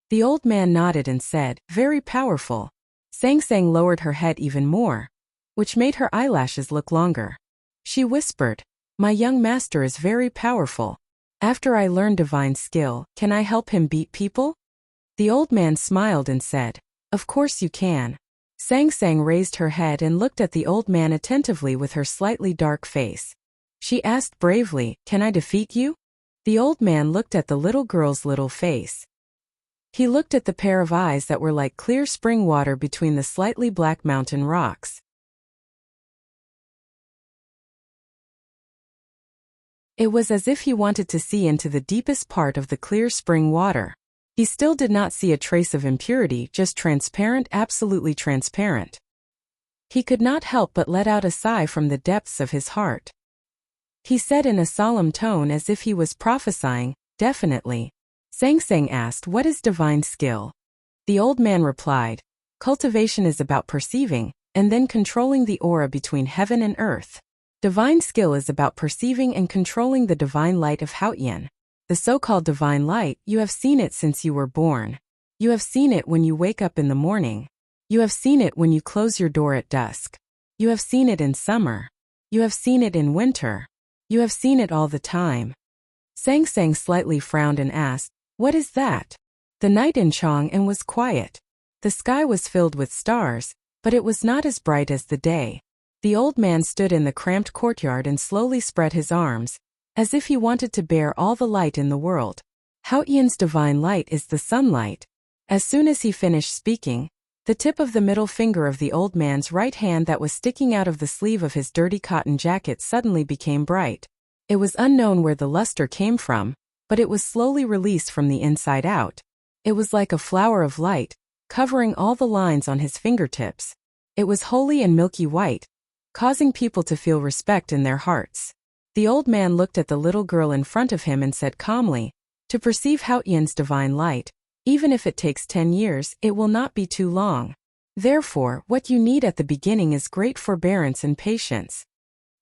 The old man nodded and said, "Very powerful." Sang Sang lowered her head even more, which made her eyelashes look longer. She whispered, "My young master is very powerful. After I learn divine skill, can I help him beat people?" The old man smiled and said, "Of course you can." Sang Sang raised her head and looked at the old man attentively with her slightly dark face. She asked bravely, "Can I defeat you?" The old man looked at the little girl's little face. He looked at the pair of eyes that were like clear spring water between the slightly black mountain rocks. It was as if he wanted to see into the deepest part of the clear spring water. He still did not see a trace of impurity, just transparent, absolutely transparent. He could not help but let out a sigh from the depths of his heart. He said in a solemn tone as if he was prophesying, "Definitely." Sang Sang asked, "What is divine skill?" The old man replied, "Cultivation is about perceiving, and then controlling the aura between heaven and earth. Divine skill is about perceiving and controlling the divine light of Hao Yan. The so-called divine light, you have seen it since you were born. You have seen it when you wake up in the morning. You have seen it when you close your door at dusk. You have seen it in summer. You have seen it in winter. You have seen it all the time." Sang Sang slightly frowned and asked, "What is that?" The night in Chang'an was quiet. The sky was filled with stars, but it was not as bright as the day. The old man stood in the cramped courtyard and slowly spread his arms, as if he wanted to bear all the light in the world. Hao Yan's divine light is the sunlight. As soon as he finished speaking, the tip of the middle finger of the old man's right hand that was sticking out of the sleeve of his dirty cotton jacket suddenly became bright. It was unknown where the luster came from, but it was slowly released from the inside out. It was like a flower of light, covering all the lines on his fingertips. It was holy and milky white, causing people to feel respect in their hearts. The old man looked at the little girl in front of him and said calmly, "To perceive Hao Yan's divine light, even if it takes 10 years, it will not be too long. Therefore, what you need at the beginning is great forbearance and patience."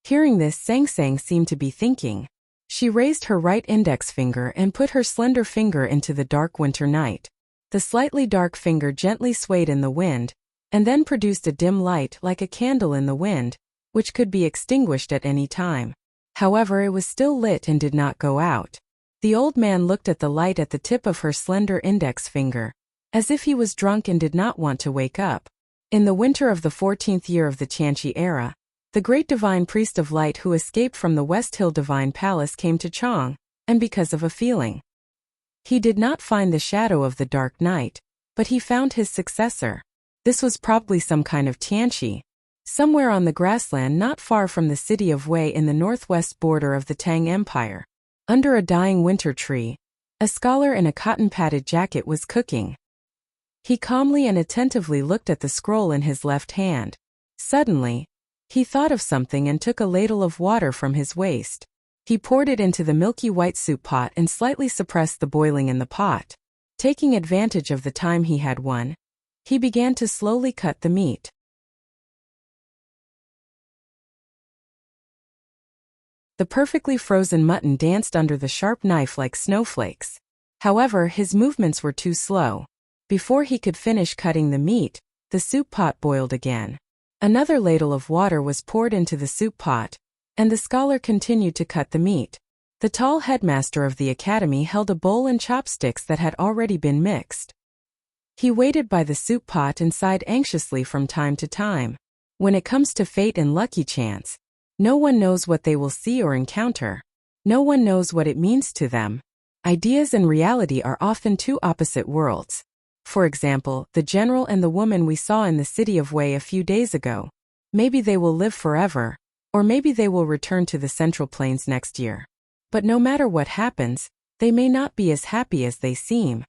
Hearing this, Sang Sang seemed to be thinking. She raised her right index finger and put her slender finger into the dark winter night. The slightly dark finger gently swayed in the wind, and then produced a dim light like a candle in the wind, which could be extinguished at any time. However, it was still lit and did not go out. The old man looked at the light at the tip of her slender index finger, as if he was drunk and did not want to wake up. In the winter of the 14th year of the Qianqi era, the great divine priest of light who escaped from the West Hill Divine Palace came to Chang, and because of a feeling. He did not find the shadow of the dark night, but he found his successor. This was probably some kind of Tianqi. Somewhere on the grassland not far from the city of Wei in the northwest border of the Tang Empire. Under a dying winter tree, a scholar in a cotton-padded jacket was cooking. He calmly and attentively looked at the scroll in his left hand. Suddenly, he thought of something and took a ladle of water from his waist. He poured it into the milky white soup pot and slightly suppressed the boiling in the pot. Taking advantage of the time he had won, he began to slowly cut the meat. The perfectly frozen mutton danced under the sharp knife like snowflakes. However, his movements were too slow. Before he could finish cutting the meat, the soup pot boiled again. Another ladle of water was poured into the soup pot, and the scholar continued to cut the meat. The tall headmaster of the academy held a bowl and chopsticks that had already been mixed. He waited by the soup pot and sighed anxiously from time to time. When it comes to fate and lucky chance, no one knows what they will see or encounter. No one knows what it means to them. Ideas and reality are often two opposite worlds. For example, the general and the woman we saw in the city of Wei a few days ago. Maybe they will live forever, or maybe they will return to the Central Plains next year. But no matter what happens, they may not be as happy as they seem.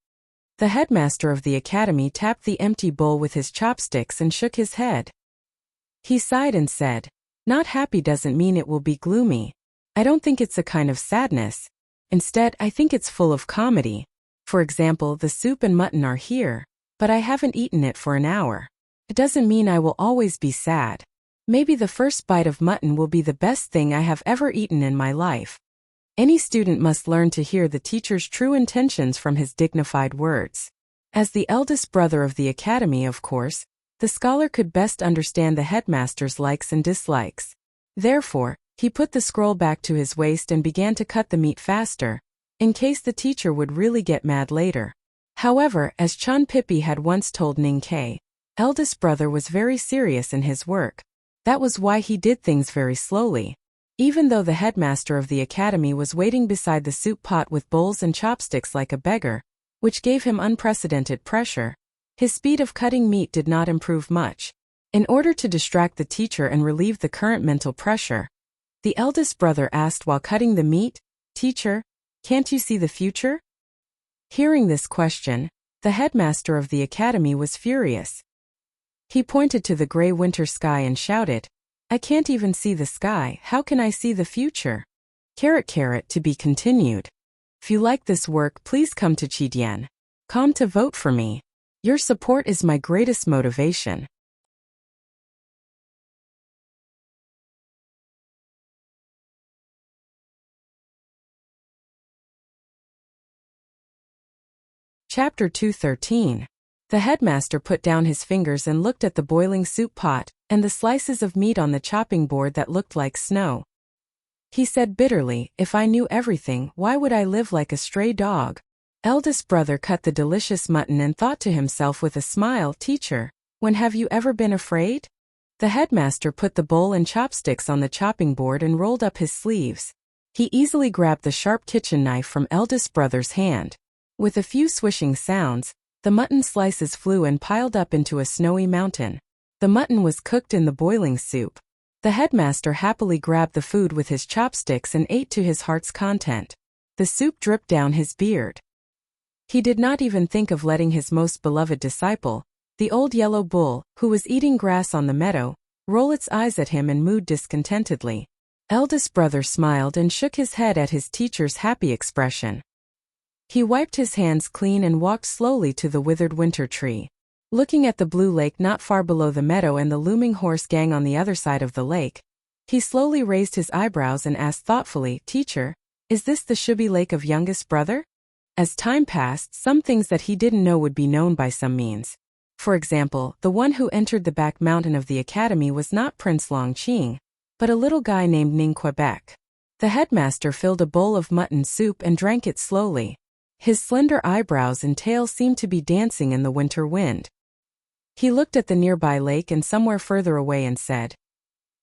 The headmaster of the academy tapped the empty bowl with his chopsticks and shook his head. He sighed and said, "Not happy doesn't mean it will be gloomy. I don't think it's a kind of sadness. Instead, I think it's full of comedy. For example, the soup and mutton are here, but I haven't eaten it for an hour. It doesn't mean I will always be sad. Maybe the first bite of mutton will be the best thing I have ever eaten in my life." Any student must learn to hear the teacher's true intentions from his dignified words. As the eldest brother of the academy, of course, the scholar could best understand the headmaster's likes and dislikes. Therefore, he put the scroll back to his waist and began to cut the meat faster, in case the teacher would really get mad later. However, as Chun Pippi had once told Ning Kai, eldest brother was very serious in his work. That was why he did things very slowly. Even though the headmaster of the academy was waiting beside the soup pot with bowls and chopsticks like a beggar, which gave him unprecedented pressure, his speed of cutting meat did not improve much. In order to distract the teacher and relieve the current mental pressure, the eldest brother asked while cutting the meat, "Teacher, can't you see the future?" Hearing this question, the headmaster of the academy was furious. He pointed to the gray winter sky and shouted, "I can't even see the sky, how can I see the future?" To be continued. If you like this work, please come to Chidian.com to vote for me. Your support is my greatest motivation. Chapter 213. The headmaster put down his fingers and looked at the boiling soup pot and the slices of meat on the chopping board that looked like snow. He said bitterly, "If I knew everything, why would I live like a stray dog?" Eldest brother cut the delicious mutton and thought to himself with a smile, "Teacher, when have you ever been afraid?" The headmaster put the bowl and chopsticks on the chopping board and rolled up his sleeves. He easily grabbed the sharp kitchen knife from eldest brother's hand. With a few swishing sounds, the mutton slices flew and piled up into a snowy mountain. The mutton was cooked in the boiling soup. The headmaster happily grabbed the food with his chopsticks and ate to his heart's content. The soup dripped down his beard. He did not even think of letting his most beloved disciple, the old yellow bull, who was eating grass on the meadow, roll its eyes at him and mooed discontentedly. Eldest brother smiled and shook his head at his teacher's happy expression. He wiped his hands clean and walked slowly to the withered winter tree. Looking at the blue lake not far below the meadow and the looming horse gang on the other side of the lake, he slowly raised his eyebrows and asked thoughtfully, "Teacher, is this the Shubi Lake of youngest brother?" As time passed, some things that he didn't know would be known by some means. For example, the one who entered the back mountain of the academy was not Prince Long Qing, but a little guy named Ning Quebec. The headmaster filled a bowl of mutton soup and drank it slowly. His slender eyebrows and tail seemed to be dancing in the winter wind. He looked at the nearby lake and somewhere further away and said,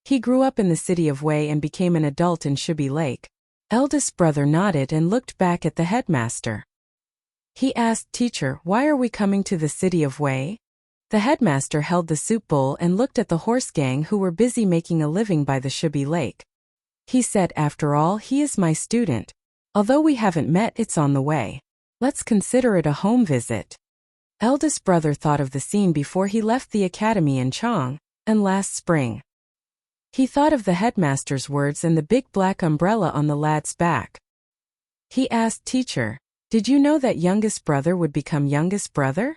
"He grew up in the city of Wei and became an adult in Shubi Lake." Eldest brother nodded and looked back at the headmaster. He asked, "Teacher, why are we coming to the city of Wei?" The headmaster held the soup bowl and looked at the horse gang who were busy making a living by the Shubi Lake. He said, "After all, he is my student. Although we haven't met, it's on the way. Let's consider it a home visit." Eldest brother thought of the scene before he left the academy in Chong, and last spring. He thought of the headmaster's words and the big black umbrella on the lad's back. He asked, "Teacher, Did you know that youngest brother would become youngest brother?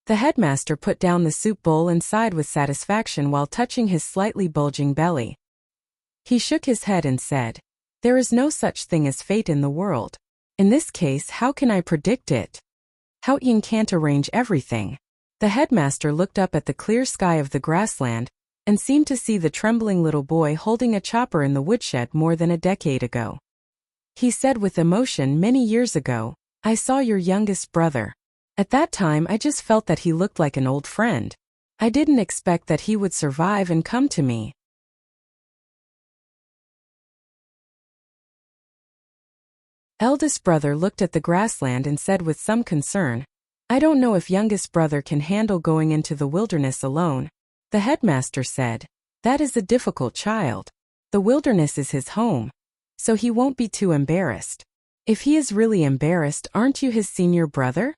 The headmaster put down the soup bowl and sighed with satisfaction while touching his slightly bulging belly. He shook his head and said, "There is no such thing as fate in the world. In this case, how can I predict it? How Ian can't arrange everything." The headmaster looked up at the clear sky of the grassland and seemed to see the trembling little boy holding a chopper in the woodshed more than a decade ago. He said with emotion, "Many years ago, I saw your youngest brother. At that time I just felt that he looked like an old friend. I didn't expect that he would survive and come to me." Eldest brother looked at the grassland and said with some concern, "I don't know if youngest brother can handle going into the wilderness alone." The headmaster said, "That is a difficult child. The wilderness is his home, so he won't be too embarrassed. If he is really embarrassed, aren't you his senior brother?"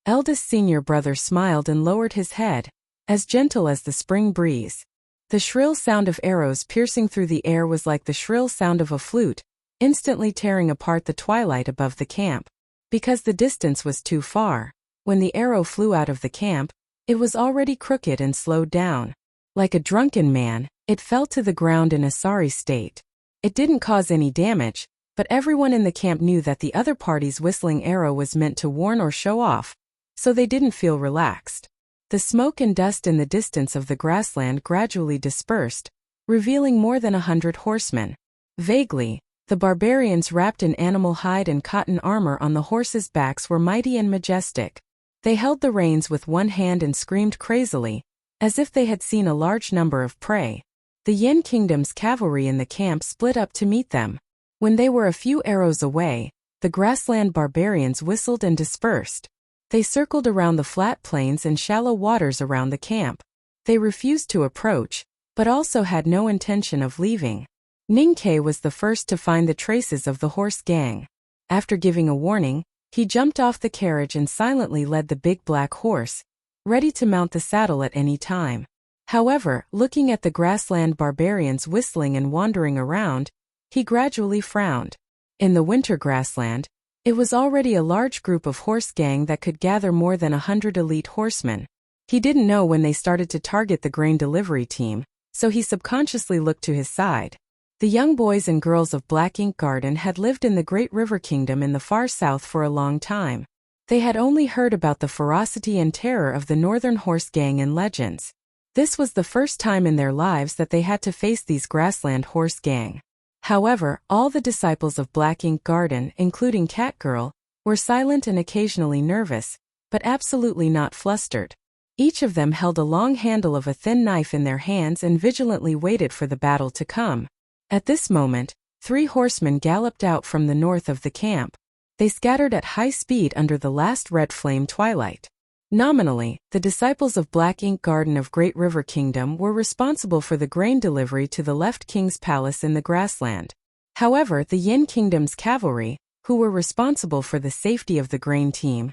Eldest senior brother smiled and lowered his head, as gentle as the spring breeze. The shrill sound of arrows piercing through the air was like the shrill sound of a flute, instantly tearing apart the twilight above the camp. Because the distance was too far, when the arrow flew out of the camp, it was already crooked and slowed down. Like a drunken man, it fell to the ground in a sorry state. It didn't cause any damage, but everyone in the camp knew that the other party's whistling arrow was meant to warn or show off, so they didn't feel relaxed. The smoke and dust in the distance of the grassland gradually dispersed, revealing more than 100 horsemen. Vaguely, the barbarians wrapped in animal hide and cotton armor on the horses' backs were mighty and majestic. They held the reins with one hand and screamed crazily, as if they had seen a large number of prey. The Yin Kingdom's cavalry in the camp split up to meet them. When they were a few arrows away, the grassland barbarians whistled and dispersed. They circled around the flat plains and shallow waters around the camp. They refused to approach, but also had no intention of leaving. Ninkei was the first to find the traces of the horse gang. After giving a warning, he jumped off the carriage and silently led the big black horse, ready to mount the saddle at any time. However, looking at the grassland barbarians whistling and wandering around, he gradually frowned. In the winter grassland, it was already a large group of horse gang that could gather more than 100 elite horsemen. He didn't know when they started to target the grain delivery team, so he subconsciously looked to his side. The young boys and girls of Black Ink Garden had lived in the Great River Kingdom in the far south for a long time. They had only heard about the ferocity and terror of the northern horse gang in legends. This was the first time in their lives that they had to face these grassland horse gang. However, all the disciples of Black Ink Garden, including Catgirl, were silent and occasionally nervous, but absolutely not flustered. Each of them held a long handle of a thin knife in their hands and vigilantly waited for the battle to come. At this moment, 3 horsemen galloped out from the north of the camp. They scattered at high speed under the last red flame twilight. Nominally, the disciples of Black Ink Garden of Great River Kingdom were responsible for the grain delivery to the left king's palace in the grassland. However, the Yin Kingdom's cavalry, who were responsible for the safety of the grain team,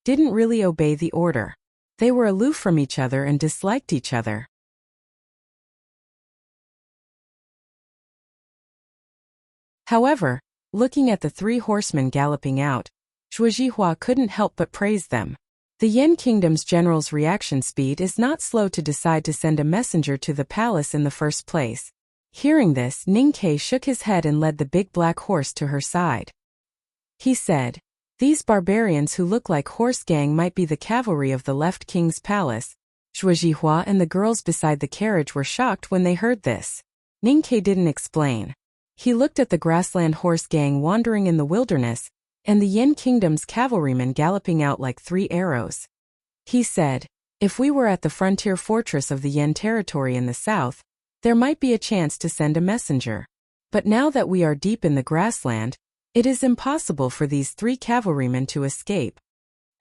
didn't really obey the order. They were aloof from each other and disliked each other. However, looking at the 3 horsemen galloping out, Zhuo Zhihua couldn't help but praise them. The Yin Kingdom's general's reaction speed is not slow to decide to send a messenger to the palace in the first place. Hearing this, Ninkei shook his head and led the big black horse to her side. He said, "These barbarians who look like horse gang might be the cavalry of the left king's palace." Zhuo Zhihua and the girls beside the carriage were shocked when they heard this. Ninkei didn't explain. He looked at the grassland horse gang wandering in the wilderness, and the Yin Kingdom's cavalrymen galloping out like 3 arrows. He said, "If we were at the frontier fortress of the Yin territory in the south, there might be a chance to send a messenger. But now that we are deep in the grassland, it is impossible for these 3 cavalrymen to escape."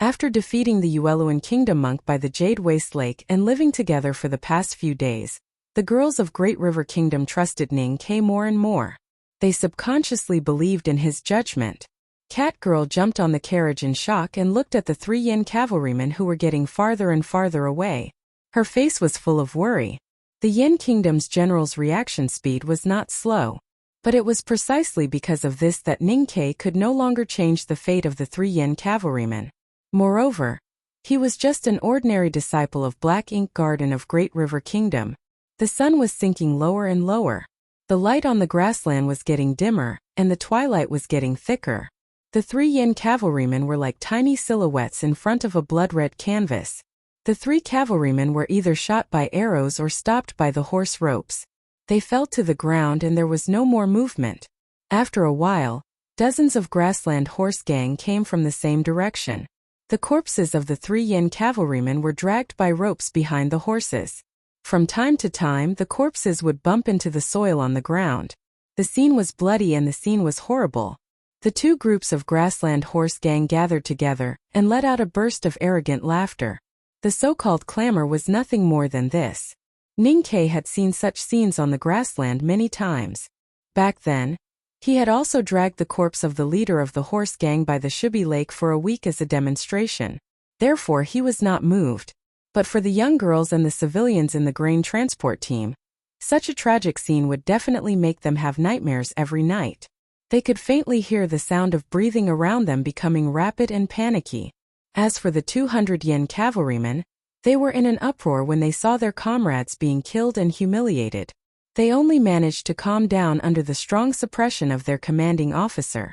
After defeating the Yueluan Kingdom monk by the Jade Waste Lake and living together for the past few days, the girls of Great River Kingdom trusted Ninkei more and more. They subconsciously believed in his judgment. Catgirl jumped on the carriage in shock and looked at the 3 Yin cavalrymen who were getting farther and farther away. Her face was full of worry. The Yin Kingdom's general's reaction speed was not slow. But it was precisely because of this that Ningke could no longer change the fate of the 3 Yin cavalrymen. Moreover, he was just an ordinary disciple of Black Ink Garden of Great River Kingdom. The sun was sinking lower and lower. The light on the grassland was getting dimmer, and the twilight was getting thicker. The 3 Yin cavalrymen were like tiny silhouettes in front of a blood-red canvas. The 3 cavalrymen were either shot by arrows or stopped by the horse ropes. They fell to the ground and there was no more movement. After a while, dozens of grassland horse gang came from the same direction. The corpses of the 3 Yin cavalrymen were dragged by ropes behind the horses. From time to time, the corpses would bump into the soil on the ground. The scene was bloody and the scene was horrible. The 2 groups of grassland horse gang gathered together and let out a burst of arrogant laughter. The so-called clamor was nothing more than this. Ningke had seen such scenes on the grassland many times. Back then, he had also dragged the corpse of the leader of the horse gang by the Shubi Lake for a week as a demonstration. Therefore he was not moved. But for the young girls and the civilians in the grain transport team, such a tragic scene would definitely make them have nightmares every night. They could faintly hear the sound of breathing around them becoming rapid and panicky. As for the 200 Yin cavalrymen, they were in an uproar when they saw their comrades being killed and humiliated. They only managed to calm down under the strong suppression of their commanding officer.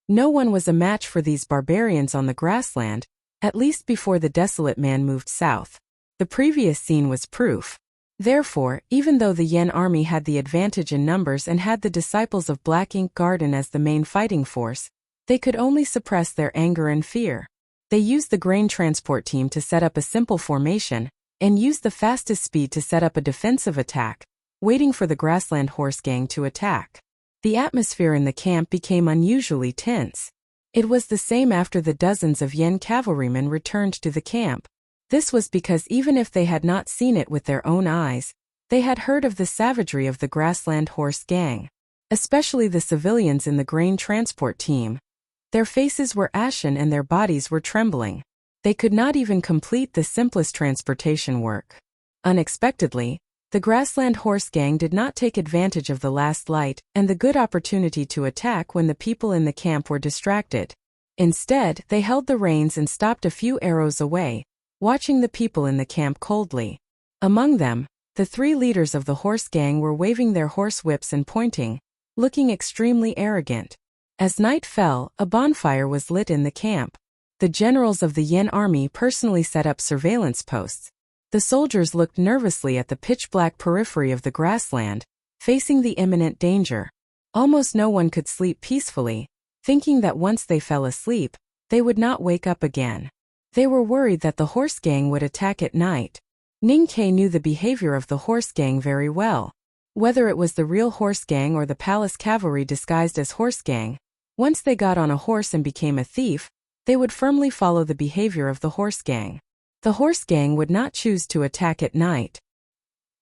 No one was a match for these barbarians on the grassland, at least before the desolate man moved south. The previous scene was proof. Therefore, even though the Yen army had the advantage in numbers and had the disciples of Black Ink Garden as the main fighting force, they could only suppress their anger and fear. They used the grain transport team to set up a simple formation, and used the fastest speed to set up a defensive attack, waiting for the grassland horse gang to attack. The atmosphere in the camp became unusually tense. It was the same after the dozens of Yen cavalrymen returned to the camp. This was because even if they had not seen it with their own eyes, they had heard of the savagery of the grassland horse gang, especially the civilians in the grain transport team. Their faces were ashen and their bodies were trembling. They could not even complete the simplest transportation work. Unexpectedly, the grassland horse gang did not take advantage of the last light and the good opportunity to attack when the people in the camp were distracted. Instead, they held the reins and stopped a few arrows away, watching the people in the camp coldly. Among them, the 3 leaders of the horse gang were waving their horse whips and pointing, looking extremely arrogant. As night fell, a bonfire was lit in the camp. The generals of the Yen army personally set up surveillance posts. The soldiers looked nervously at the pitch-black periphery of the grassland, facing the imminent danger. Almost no one could sleep peacefully, thinking that once they fell asleep, they would not wake up again. They were worried that the horse gang would attack at night. Ningke knew the behavior of the horse gang very well. Whether it was the real horse gang or the palace cavalry disguised as horse gang, once they got on a horse and became a thief, they would firmly follow the behavior of the horse gang. The horse gang would not choose to attack at night.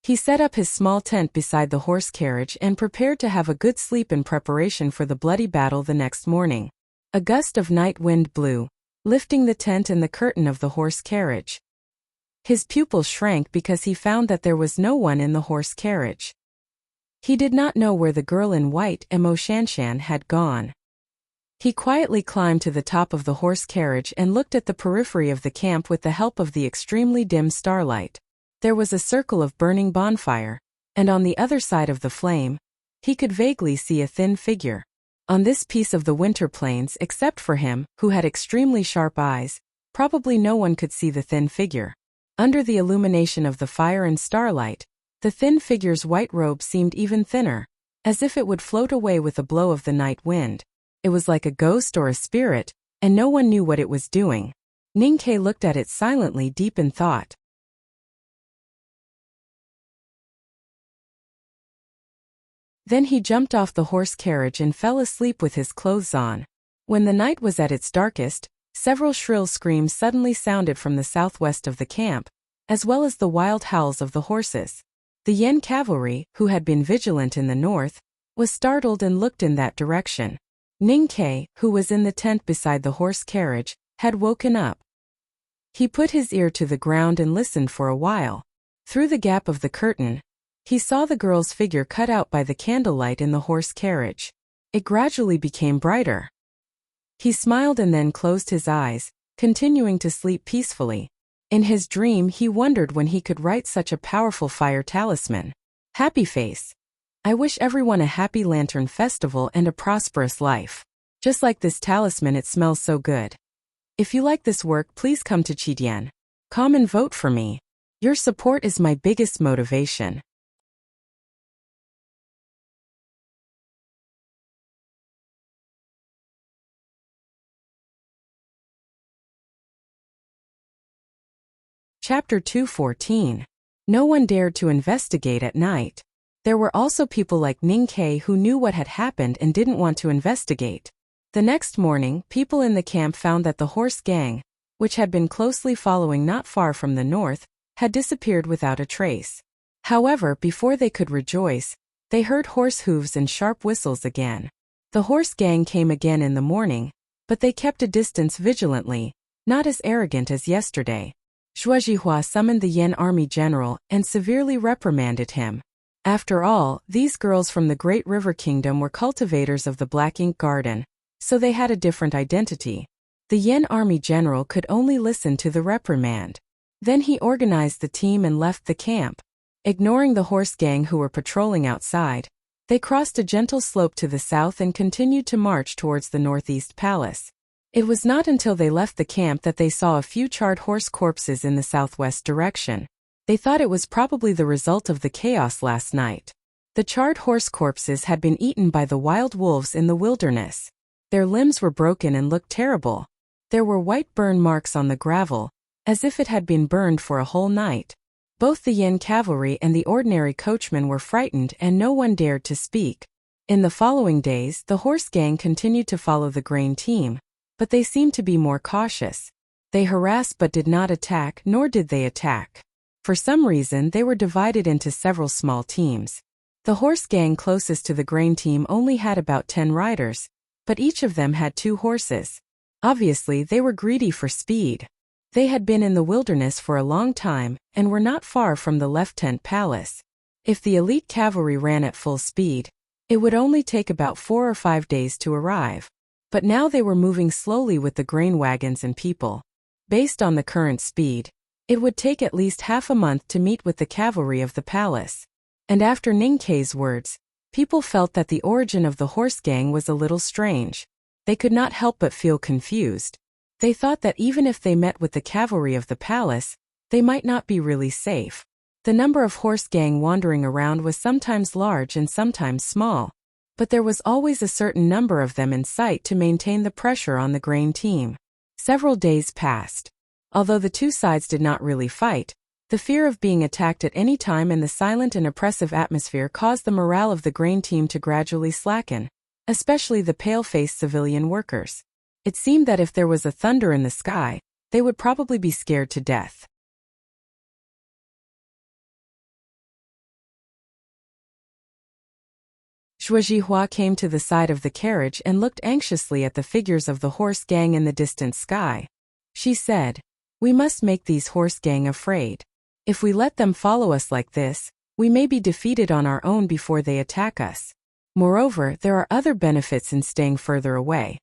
He set up his small tent beside the horse carriage and prepared to have a good sleep in preparation for the bloody battle the next morning. A gust of night wind blew, lifting the tent and the curtain of the horse carriage. His pupils shrank because he found that there was no one in the horse carriage. He did not know where the girl in white, Emo Shanshan, had gone. He quietly climbed to the top of the horse carriage and looked at the periphery of the camp with the help of the extremely dim starlight. There was a circle of burning bonfire, and on the other side of the flame, he could vaguely see a thin figure. On this piece of the winter plains, except for him, who had extremely sharp eyes, probably no one could see the thin figure. Under the illumination of the fire and starlight, the thin figure's white robe seemed even thinner, as if it would float away with a blow of the night wind. It was like a ghost or a spirit, and no one knew what it was doing. Ningke looked at it silently, deep in thought. Then he jumped off the horse carriage and fell asleep with his clothes on. When the night was at its darkest, several shrill screams suddenly sounded from the southwest of the camp, as well as the wild howls of the horses. The Yen cavalry, who had been vigilant in the north, was startled and looked in that direction. Ningke, who was in the tent beside the horse carriage, had woken up. He put his ear to the ground and listened for a while. Through the gap of the curtain, he saw the girl's figure cut out by the candlelight in the horse carriage. It gradually became brighter. He smiled and then closed his eyes, continuing to sleep peacefully. In his dream, he wondered when he could write such a powerful fire talisman. Happy face. I wish everyone a happy lantern festival and a prosperous life. Just like this talisman, it smells so good. If you like this work, please come to Chidian.com and vote for me. Your support is my biggest motivation. Chapter 214. No one dared to investigate at night. There were also people like Ning Ke who knew what had happened and didn't want to investigate. The next morning, people in the camp found that the horse gang, which had been closely following not far from the north, had disappeared without a trace. However, before they could rejoice, they heard horse hooves and sharp whistles again. The horse gang came again in the morning, but they kept a distance vigilantly, not as arrogant as yesterday. Zhuo Jihua summoned the Yan army general and severely reprimanded him. After all, these girls from the Great River Kingdom were cultivators of the Black Ink Garden, so they had a different identity. The Yan army general could only listen to the reprimand. Then he organized the team and left the camp. Ignoring the horse gang who were patrolling outside, they crossed a gentle slope to the south and continued to march towards the northeast palace. It was not until they left the camp that they saw a few charred horse corpses in the southwest direction. They thought it was probably the result of the chaos last night. The charred horse corpses had been eaten by the wild wolves in the wilderness. Their limbs were broken and looked terrible. There were white burn marks on the gravel, as if it had been burned for a whole night. Both the Yan cavalry and the ordinary coachmen were frightened and no one dared to speak. In the following days, the horse gang continued to follow the grain team, but they seemed to be more cautious. They harassed but did not attack, nor did they attack. For some reason, they were divided into several small teams. The horse gang closest to the grain team only had about 10 riders, but each of them had 2 horses. Obviously, they were greedy for speed. They had been in the wilderness for a long time and were not far from the left tent palace. If the elite cavalry ran at full speed, it would only take about 4 or 5 days to arrive. But now they were moving slowly with the grain wagons and people. Based on the current speed, it would take at least half a month to meet with the cavalry of the palace. And after Ning Ke's words, people felt that the origin of the horse gang was a little strange. They could not help but feel confused. They thought that even if they met with the cavalry of the palace, they might not be really safe. The number of horse gang wandering around was sometimes large and sometimes small, but there was always a certain number of them in sight to maintain the pressure on the grain team. Several days passed. Although the two sides did not really fight, the fear of being attacked at any time and the silent and oppressive atmosphere caused the morale of the grain team to gradually slacken, especially the pale-faced civilian workers. It seemed that if there was a thunder in the sky, they would probably be scared to death. Zhuo Jihua came to the side of the carriage and looked anxiously at the figures of the horse gang in the distant sky. She said, "We must make these horse gang afraid. If we let them follow us like this, we may be defeated on our own before they attack us. Moreover, there are other benefits in staying further away."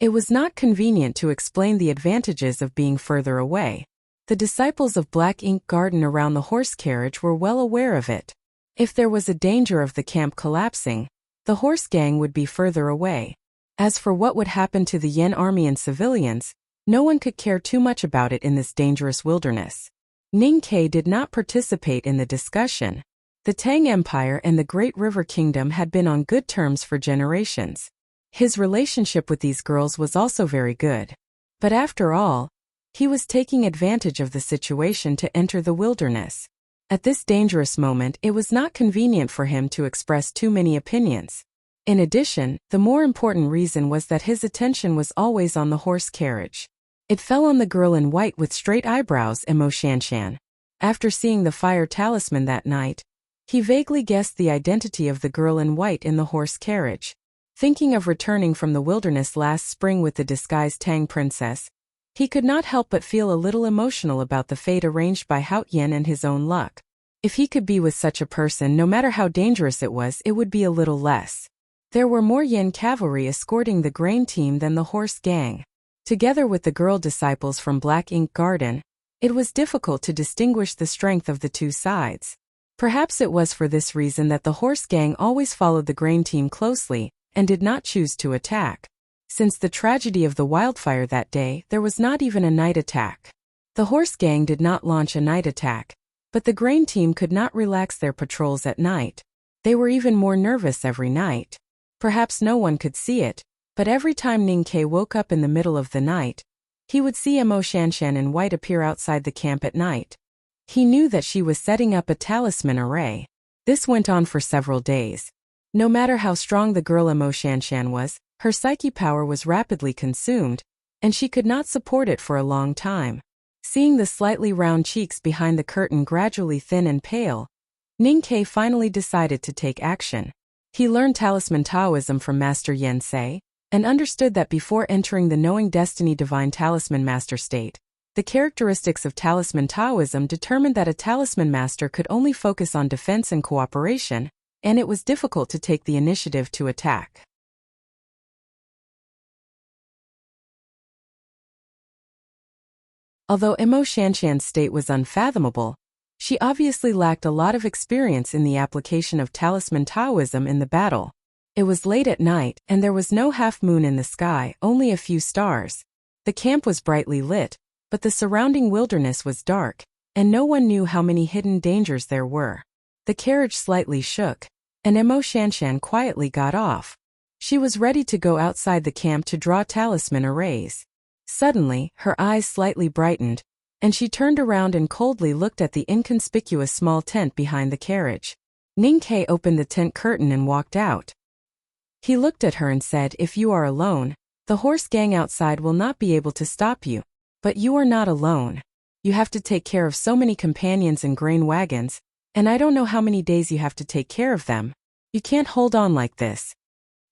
It was not convenient to explain the advantages of being further away. The disciples of Black Ink Garden around the horse carriage were well aware of it. If there was a danger of the camp collapsing, the horse gang would be further away. As for what would happen to the Yan army and civilians, no one could care too much about it in this dangerous wilderness. Ning Ke did not participate in the discussion. The Tang Empire and the Great River Kingdom had been on good terms for generations. His relationship with these girls was also very good. But after all, he was taking advantage of the situation to enter the wilderness. At this dangerous moment, it was not convenient for him to express too many opinions. In addition, the more important reason was that his attention was always on the horse carriage. It fell on the girl in white with straight eyebrows and Mo Shanshan. After seeing the fire talisman that night, he vaguely guessed the identity of the girl in white in the horse carriage. Thinking of returning from the wilderness last spring with the disguised Tang princess, he could not help but feel a little emotional about the fate arranged by Hao Yan and his own luck. If he could be with such a person, no matter how dangerous it would be a little less. There were more Yin cavalry escorting the grain team than the horse gang. Together with the girl disciples from Black Ink Garden, it was difficult to distinguish the strength of the two sides. Perhaps it was for this reason that the horse gang always followed the grain team closely and did not choose to attack. Since the tragedy of the wildfire that day, there was not even a night attack. The horse gang did not launch a night attack, but the grain team could not relax their patrols at night. They were even more nervous every night. Perhaps no one could see it, but every time Ning Ke woke up in the middle of the night, he would see Mo Shanshan in white appear outside the camp at night. He knew that she was setting up a talisman array. This went on for several days. No matter how strong the girl Mo Shanshan was, her psyche power was rapidly consumed, and she could not support it for a long time. Seeing the slightly round cheeks behind the curtain gradually thin and pale, Ning Ke finally decided to take action. He learned Talisman Taoism from Master Yen Sei, and understood that before entering the Knowing Destiny Divine Talisman Master state, the characteristics of Talisman Taoism determined that a Talisman Master could only focus on defense and cooperation, and it was difficult to take the initiative to attack. Although Mo Shanshan's state was unfathomable, she obviously lacked a lot of experience in the application of Talisman Taoism in the battle. It was late at night, and there was no half-moon in the sky, only a few stars. The camp was brightly lit, but the surrounding wilderness was dark, and no one knew how many hidden dangers there were. The carriage slightly shook, and Mo Shanshan quietly got off. She was ready to go outside the camp to draw talisman arrays. Suddenly, her eyes slightly brightened, and she turned around and coldly looked at the inconspicuous small tent behind the carriage. Ning Ke opened the tent curtain and walked out. He looked at her and said, "If you are alone, the horse gang outside will not be able to stop you. But you are not alone. You have to take care of so many companions and grain wagons, and I don't know how many days you have to take care of them. You can't hold on like this."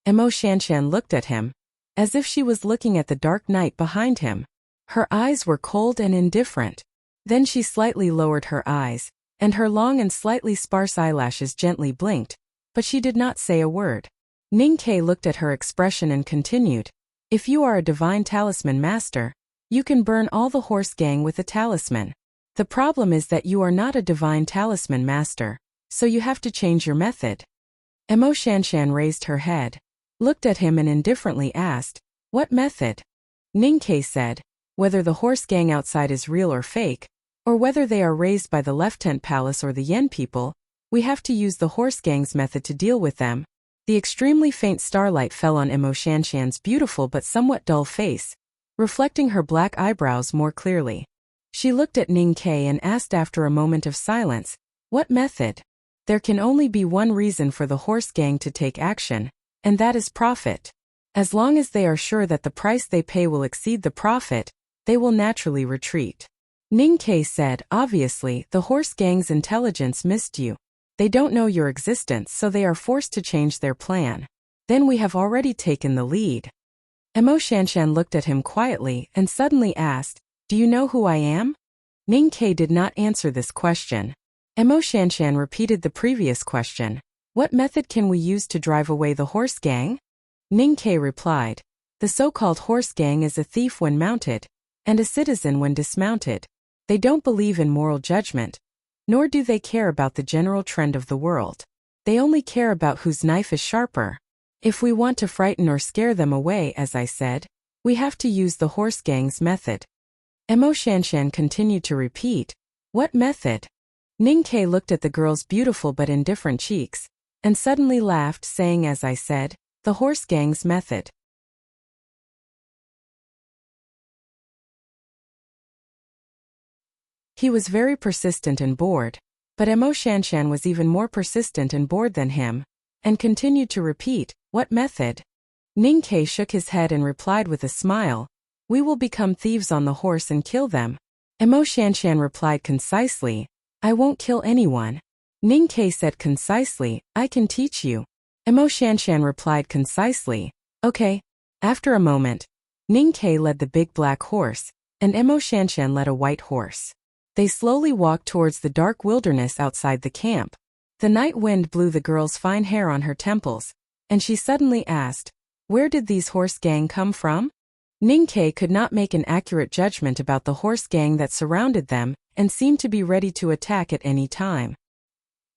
Mo Shanshan looked at him, as if she was looking at the dark night behind him. Her eyes were cold and indifferent. Then she slightly lowered her eyes, and her long and slightly sparse eyelashes gently blinked, but she did not say a word. Ning Ke looked at her expression and continued, "If you are a divine talisman master, you can burn all the horse gang with a talisman. The problem is that you are not a divine talisman master, so you have to change your method." Mo Shanshan raised her head, looked at him and indifferently asked, "What method?" Ning Ke said, "Whether the horse gang outside is real or fake, or whether they are raised by the Lieutenant Palace or the Yen people, we have to use the horse gang's method to deal with them." The extremely faint starlight fell on Mo Shanshan's beautiful but somewhat dull face, reflecting her black eyebrows more clearly. She looked at Ning Ke and asked after a moment of silence, "What method?" There can only be one reason for the horse gang to take action, and that is profit. As long as they are sure that the price they pay will exceed the profit, they will naturally retreat. Ning Ke said, "Obviously, the horse gang's intelligence missed you. They don't know your existence, so they are forced to change their plan. Then we have already taken the lead." Mo Shanshan looked at him quietly and suddenly asked, "Do you know who I am?" Ning Ke did not answer this question. Mo Shanshan repeated the previous question. "What method can we use to drive away the horse gang?" Ning Ke replied, "The so-called horse gang is a thief when mounted, and a citizen when dismounted. They don't believe in moral judgment, nor do they care about the general trend of the world. They only care about whose knife is sharper. If we want to frighten or scare them away, as I said, we have to use the horse gang's method." Mo Shanshan continued to repeat, "What method?" Ning Ke looked at the girl's beautiful but indifferent cheeks, and suddenly laughed, saying, "As I said, the horse gang's method." He was very persistent and bored, but Mo Shanshan was even more persistent and bored than him, and continued to repeat, "What method?" Ning Ke shook his head and replied with a smile, "We will become thieves on the horse and kill them." Mo Shanshan replied concisely, "I won't kill anyone." Ning Ke said concisely, "I can teach you." Mo Shanshan replied concisely, "Okay." After a moment, Ning Ke led the big black horse, and Mo Shanshan led a white horse. They slowly walked towards the dark wilderness outside the camp. The night wind blew the girl's fine hair on her temples, and she suddenly asked, "Where did these horse gang come from?" Ninkei could not make an accurate judgment about the horse gang that surrounded them and seemed to be ready to attack at any time.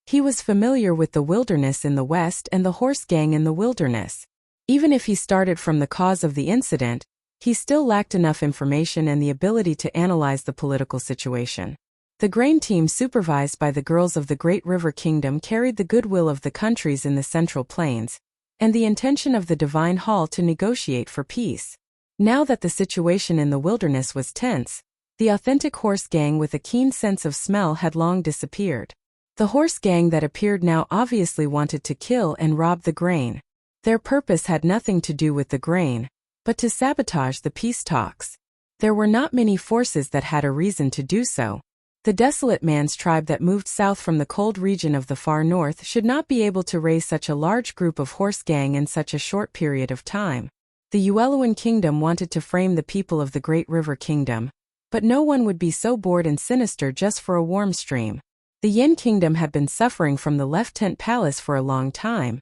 He was familiar with the wilderness in the west and the horse gang in the wilderness. Even if he started from the cause of the incident, he still lacked enough information and the ability to analyze the political situation. The grain team supervised by the girls of the Great River Kingdom carried the goodwill of the countries in the Central Plains, and the intention of the Divine Hall to negotiate for peace. Now that the situation in the wilderness was tense, the authentic horse gang with a keen sense of smell had long disappeared. The horse gang that appeared now obviously wanted to kill and rob the grain. Their purpose had nothing to do with the grain, but to sabotage the peace talks. There were not many forces that had a reason to do so. The desolate man's tribe that moved south from the cold region of the far north should not be able to raise such a large group of horse gang in such a short period of time. The Ueluan Kingdom wanted to frame the people of the Great River Kingdom, but no one would be so bored and sinister just for a warm stream. The Yin Kingdom had been suffering from the Left Tent Palace for a long time,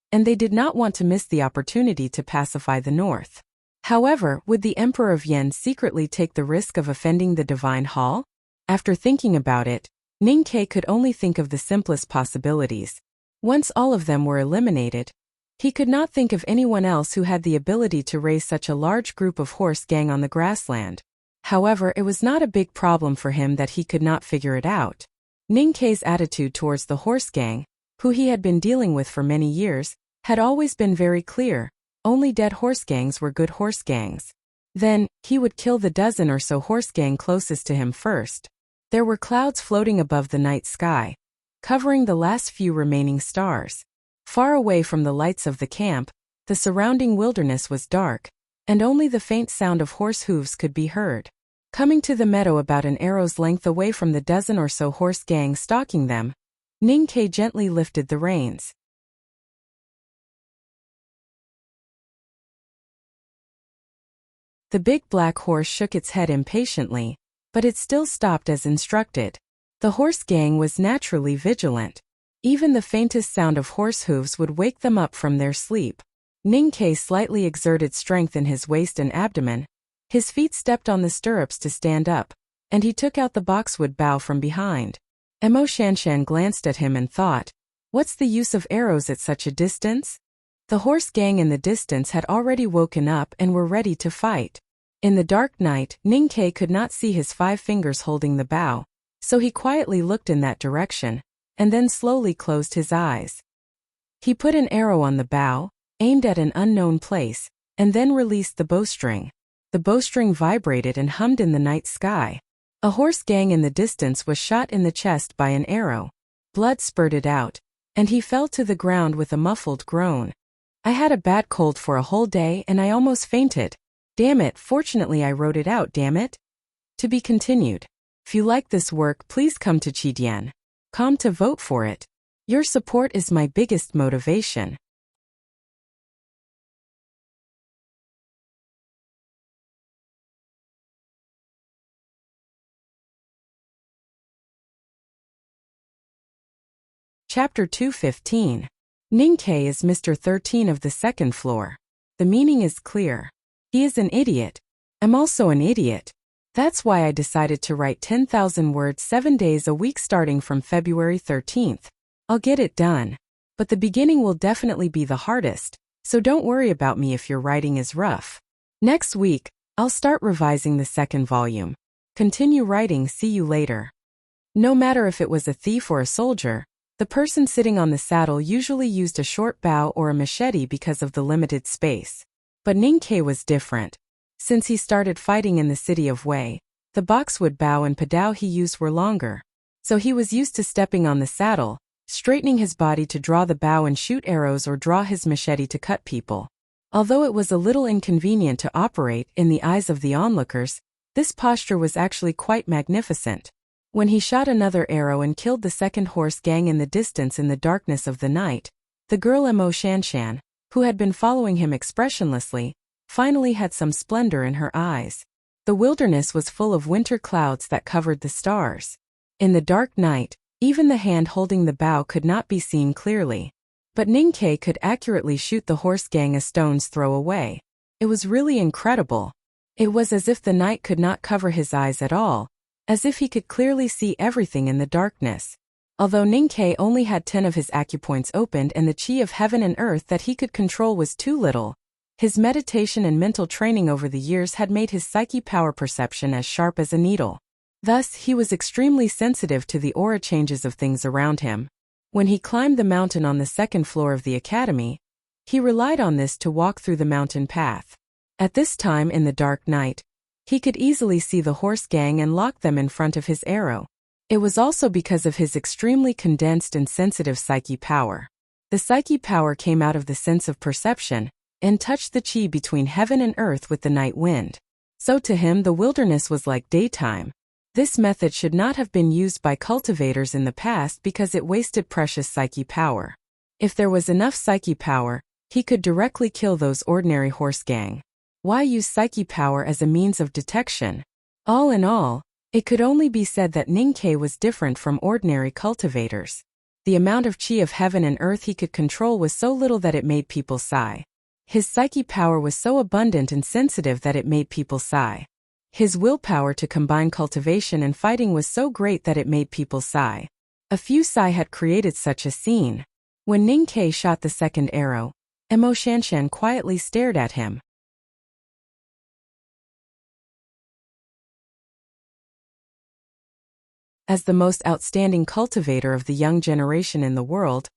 and they did not want to miss the opportunity to pacify the north. However, would the Emperor of Yen secretly take the risk of offending the Divine Hall? After thinking about it, Ninkei could only think of the simplest possibilities. Once all of them were eliminated, he could not think of anyone else who had the ability to raise such a large group of horse gang on the grassland. However, it was not a big problem for him that he could not figure it out. Ninkei's attitude towards the horse gang, who he had been dealing with for many years, had always been very clear. Only dead horse gangs were good horse gangs. Then, he would kill the dozen or so horse gang closest to him first. There were clouds floating above the night sky, covering the last few remaining stars. Far away from the lights of the camp, the surrounding wilderness was dark, and only the faint sound of horse hooves could be heard. Coming to the meadow about an arrow's length away from the dozen or so horse gang stalking them, Ninkei gently lifted the reins. The big black horse shook its head impatiently, but it still stopped as instructed. The horse gang was naturally vigilant. Even the faintest sound of horse hooves would wake them up from their sleep. Ninkei slightly exerted strength in his waist and abdomen. His feet stepped on the stirrups to stand up, and he took out the boxwood bow from behind. Emo Shanshan glanced at him and thought, "What's the use of arrows at such a distance?" The horse gang in the distance had already woken up and were ready to fight. In the dark night, Ninkei could not see his 5 fingers holding the bow, so he quietly looked in that direction, and then slowly closed his eyes. He put an arrow on the bow, aimed at an unknown place, and then released the bowstring. The bowstring vibrated and hummed in the night sky. A horse gang in the distance was shot in the chest by an arrow. Blood spurted out, and he fell to the ground with a muffled groan. "I had a bad cold for a whole day and I almost fainted. Damn it, fortunately I wrote it out, damn it." To be continued. If you like this work, please come to Chidian.com to vote for it. Your support is my biggest motivation. Chapter 215. Ninkei is Mr. 13 of the second floor. The meaning is clear. He is an idiot. I'm also an idiot. That's why I decided to write 10,000 words 7 days a week starting from February 13th. I'll get it done. But the beginning will definitely be the hardest, so don't worry about me if your writing is rough. Next week, I'll start revising the second volume. Continue writing, see you later. No matter if it was a thief or a soldier, the person sitting on the saddle usually used a short bow or a machete because of the limited space. But Ninkei was different. Since he started fighting in the city of Wei, the boxwood bow and padao he used were longer. So he was used to stepping on the saddle, straightening his body to draw the bow and shoot arrows or draw his machete to cut people. Although it was a little inconvenient to operate in the eyes of the onlookers, this posture was actually quite magnificent. When he shot another arrow and killed the second horse gang in the distance in the darkness of the night, the girl Emo Shanshan, who had been following him expressionlessly, finally had some splendor in her eyes. The wilderness was full of winter clouds that covered the stars. In the dark night, even the hand holding the bow could not be seen clearly. But Ninkei could accurately shoot the horse gang a stone's throw away. It was really incredible. It was as if the night could not cover his eyes at all, as if he could clearly see everything in the darkness. Although Ninkei only had 10 of his acupoints opened and the chi of heaven and earth that he could control was too little, his meditation and mental training over the years had made his psyche power perception as sharp as a needle. Thus, he was extremely sensitive to the aura changes of things around him. When he climbed the mountain on the second floor of the academy, he relied on this to walk through the mountain path. At this time in the dark night, he could easily see the horse gang and lock them in front of his arrow. It was also because of his extremely condensed and sensitive psyche power. The psyche power came out of the sense of perception and touched the chi between heaven and earth with the night wind. So to him the wilderness was like daytime. This method should not have been used by cultivators in the past because it wasted precious psyche power. If there was enough psyche power, he could directly kill those ordinary horse gang. Why use psyche power as a means of detection? All in all, it could only be said that Ninkei was different from ordinary cultivators. The amount of chi of heaven and earth he could control was so little that it made people sigh. His psyche power was so abundant and sensitive that it made people sigh. His willpower to combine cultivation and fighting was so great that it made people sigh. A few sigh had created such a scene. When Ninkei shot the second arrow, Emo Shanshan quietly stared at him. As the most outstanding cultivator of the young generation in the world,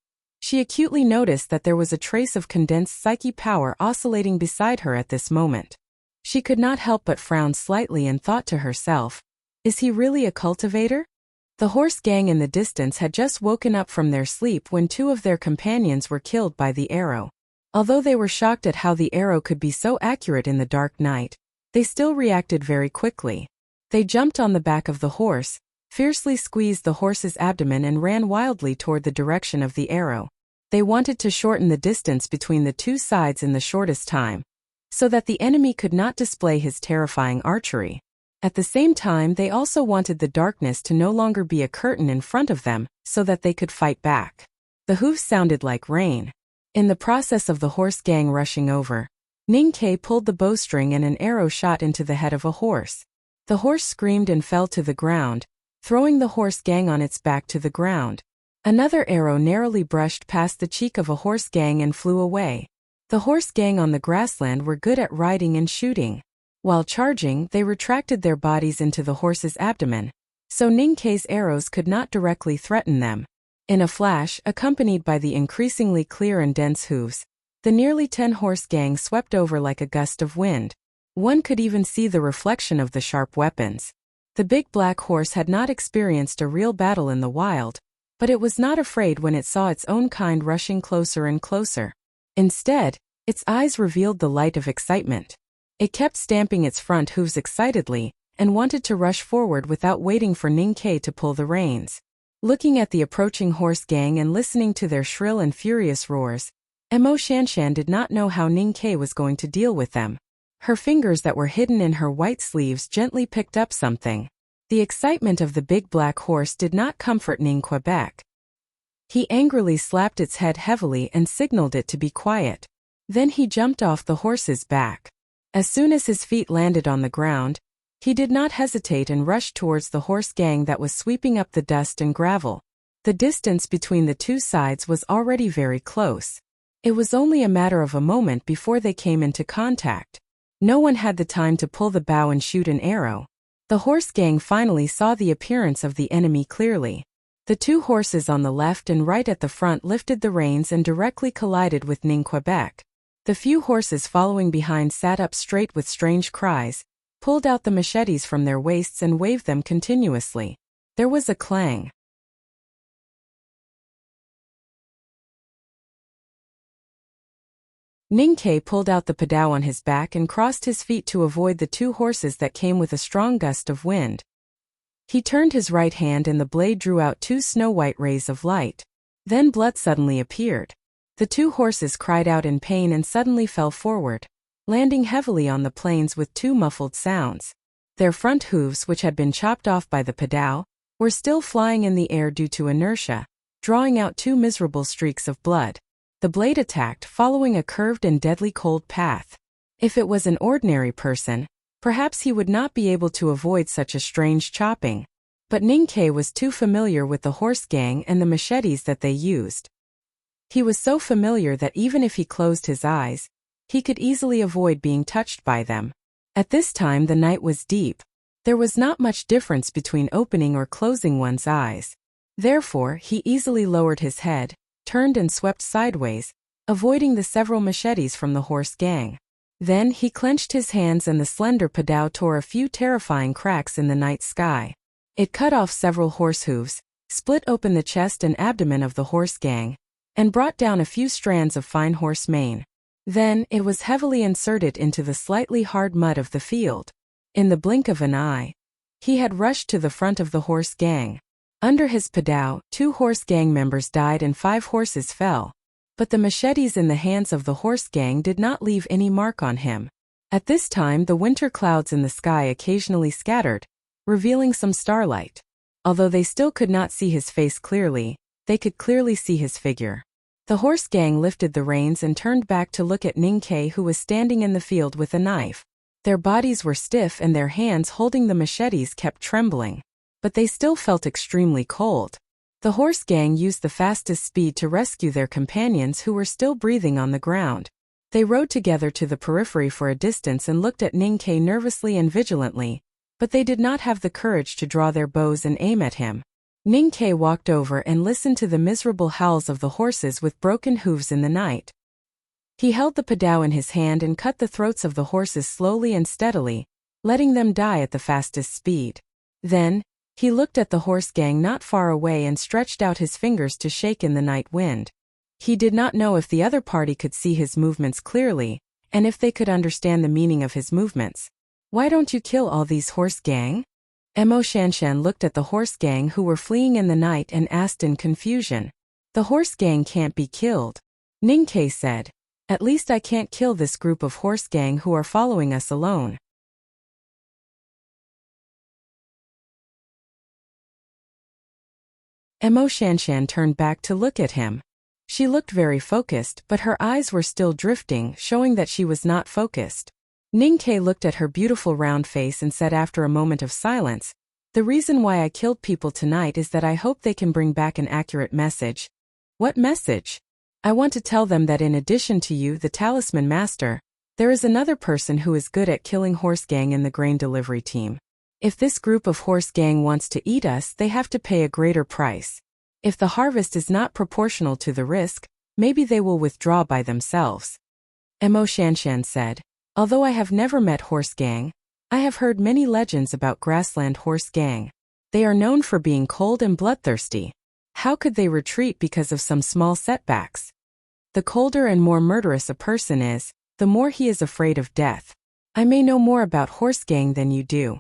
she acutely noticed that there was a trace of condensed psyche power oscillating beside her at this moment. She could not help but frown slightly and thought to herself, is he really a cultivator? The horse gang in the distance had just woken up from their sleep when 2 of their companions were killed by the arrow. Although they were shocked at how the arrow could be so accurate in the dark night, they still reacted very quickly. They jumped on the back of the horse, fiercely squeezed the horse's abdomen and ran wildly toward the direction of the arrow. They wanted to shorten the distance between the 2 sides in the shortest time, so that the enemy could not display his terrifying archery. At the same time, they also wanted the darkness to no longer be a curtain in front of them, so that they could fight back. The hoofs sounded like rain. In the process of the horse gang rushing over, Ninkei pulled the bowstring and an arrow shot into the head of a horse. The horse screamed and fell to the ground, throwing the horse gang on its back to the ground. Another arrow narrowly brushed past the cheek of a horse gang and flew away. The horse gang on the grassland were good at riding and shooting. While charging, they retracted their bodies into the horse's abdomen, so Ninkei's arrows could not directly threaten them. In a flash, accompanied by the increasingly clear and dense hooves, the nearly 10 horse gang swept over like a gust of wind. One could even see the reflection of the sharp weapons. The big black horse had not experienced a real battle in the wild, but it was not afraid when it saw its own kind rushing closer and closer. Instead, its eyes revealed the light of excitement. It kept stamping its front hooves excitedly, and wanted to rush forward without waiting for Ninkei to pull the reins. Looking at the approaching horse gang and listening to their shrill and furious roars, Emo Shanshan did not know how Ninkei was going to deal with them. Her fingers that were hidden in her white sleeves gently picked up something. The excitement of the big black horse did not comfort Ning Quebec. He angrily slapped its head heavily and signaled it to be quiet. Then he jumped off the horse's back. As soon as his feet landed on the ground, he did not hesitate and rushed towards the horse gang that was sweeping up the dust and gravel. The distance between the 2 sides was already very close. It was only a matter of a moment before they came into contact. No one had the time to pull the bow and shoot an arrow. The horse gang finally saw the appearance of the enemy clearly. The 2 horses on the left and right at the front lifted the reins and directly collided with Ning Quebec. The few horses following behind sat up straight with strange cries, pulled out the machetes from their waists and waved them continuously. There was a clang. Ninkei pulled out the padao on his back and crossed his feet to avoid the 2 horses that came with a strong gust of wind. He turned his right hand and the blade drew out 2 snow-white rays of light. Then blood suddenly appeared. The 2 horses cried out in pain and suddenly fell forward, landing heavily on the plains with 2 muffled sounds. Their front hooves, which had been chopped off by the padao, were still flying in the air due to inertia, drawing out two miserable streaks of blood. The blade attacked, following a curved and deadly cold path. If it was an ordinary person, perhaps he would not be able to avoid such a strange chopping. But Ninkei was too familiar with the horse gang and the machetes that they used. He was so familiar that even if he closed his eyes, he could easily avoid being touched by them. At this time the night was deep. There was not much difference between opening or closing one's eyes. Therefore, he easily lowered his head, turned and swept sideways, avoiding the several machetes from the horse gang. Then he clenched his hands and the slender padao tore a few terrifying cracks in the night sky. It cut off several horse hooves, split open the chest and abdomen of the horse gang, and brought down a few strands of fine horse mane. Then, it was heavily inserted into the slightly hard mud of the field. In the blink of an eye, he had rushed to the front of the horse gang. Under his padao, 2 horse gang members died and 5 horses fell. But the machetes in the hands of the horse gang did not leave any mark on him. At this time the winter clouds in the sky occasionally scattered, revealing some starlight. Although they still could not see his face clearly, they could clearly see his figure. The horse gang lifted the reins and turned back to look at Ninkei, who was standing in the field with a knife. Their bodies were stiff and their hands holding the machetes kept trembling. But they still felt extremely cold. The horse gang used the fastest speed to rescue their companions who were still breathing on the ground. They rode together to the periphery for a distance and looked at Ninkei nervously and vigilantly, but they did not have the courage to draw their bows and aim at him. Ninkei walked over and listened to the miserable howls of the horses with broken hooves in the night. He held the padao in his hand and cut the throats of the horses slowly and steadily, letting them die at the fastest speed. Then, he looked at the horse gang not far away and stretched out his fingers to shake in the night wind. He did not know if the other party could see his movements clearly, and if they could understand the meaning of his movements. "Why don't you kill all these horse gang?" Emo Shanshan looked at the horse gang who were fleeing in the night and asked in confusion. "The horse gang can't be killed," Ninkei said. "At least I can't kill this group of horse gang who are following us alone." Emo Shanshan turned back to look at him. She looked very focused, but her eyes were still drifting, showing that she was not focused. Ninkei looked at her beautiful round face and said after a moment of silence, "The reason why I killed people tonight is that I hope they can bring back an accurate message." "What message?" "I want to tell them that in addition to you, the talisman master, there is another person who is good at killing horse gang in the grain delivery team. If this group of horse gang wants to eat us, they have to pay a greater price. If the harvest is not proportional to the risk, maybe they will withdraw by themselves." Emo Shanshan said, "Although I have never met horse gang, I have heard many legends about grassland horse gang. They are known for being cold and bloodthirsty. How could they retreat because of some small setbacks? The colder and more murderous a person is, the more he is afraid of death. I may know more about horse gang than you do."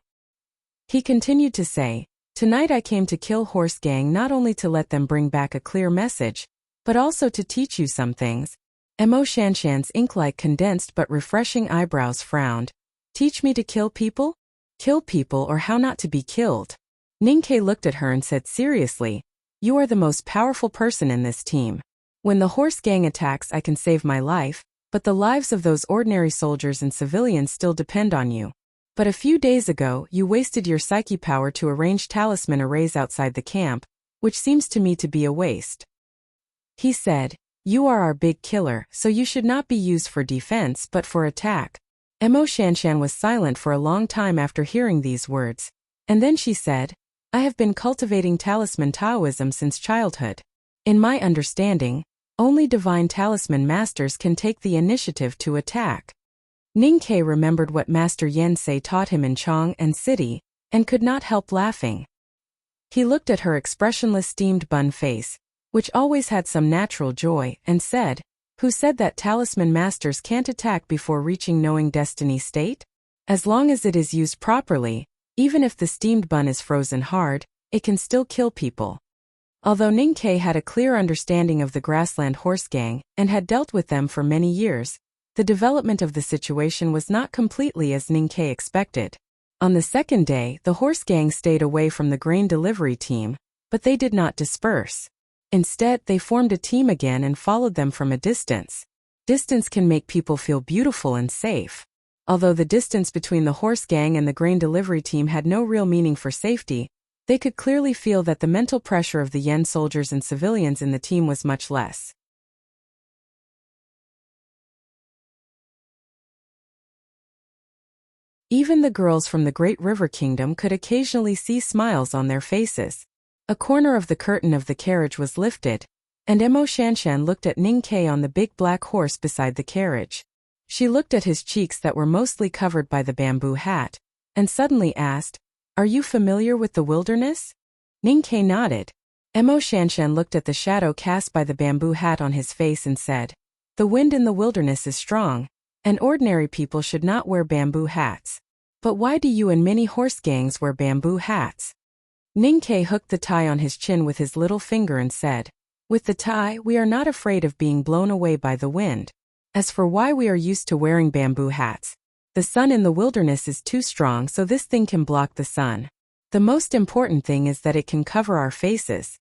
He continued to say, "Tonight I came to kill horse gang not only to let them bring back a clear message, but also to teach you some things." Emo Shanshan's ink-like condensed but refreshing eyebrows frowned. "Teach me to kill people? Kill people or how not to be killed?" Ninkei looked at her and said seriously, "You are the most powerful person in this team. When the horse gang attacks I can save my life, but the lives of those ordinary soldiers and civilians still depend on you. But a few days ago you wasted your psyche power to arrange talisman arrays outside the camp, which seems to me to be a waste." He said, "You are our big killer, so you should not be used for defense but for attack." Emo Shanshan was silent for a long time after hearing these words. And then she said, "I have been cultivating talisman Taoism since childhood. In my understanding, only divine talisman masters can take the initiative to attack." Ninkei remembered what Master Yensei taught him in Chong and City, and could not help laughing. He looked at her expressionless steamed bun face, which always had some natural joy, and said, "Who said that talisman masters can't attack before reaching knowing destiny state? As long as it is used properly, even if the steamed bun is frozen hard, it can still kill people." Although Ninkei had a clear understanding of the grassland horse gang, and had dealt with them for many years, the development of the situation was not completely as Ninkei expected. On the second day, the horse gang stayed away from the grain delivery team, but they did not disperse. Instead, they formed a team again and followed them from a distance. Distance can make people feel beautiful and safe. Although the distance between the horse gang and the grain delivery team had no real meaning for safety, they could clearly feel that the mental pressure of the Yen soldiers and civilians in the team was much less. Even the girls from the Great River Kingdom could occasionally see smiles on their faces. A corner of the curtain of the carriage was lifted, and Emo Shanshan looked at Ning Kei on the big black horse beside the carriage. She looked at his cheeks that were mostly covered by the bamboo hat, and suddenly asked, "Are you familiar with the wilderness?" Ning Kei nodded. Emo Shanshan looked at the shadow cast by the bamboo hat on his face and said, "The wind in the wilderness is strong, and ordinary people should not wear bamboo hats. But why do you and many horse gangs wear bamboo hats?" Ning Kei hooked the tie on his chin with his little finger and said, "With the tie, we are not afraid of being blown away by the wind. As for why we are used to wearing bamboo hats, the sun in the wilderness is too strong, so this thing can block the sun. The most important thing is that it can cover our faces."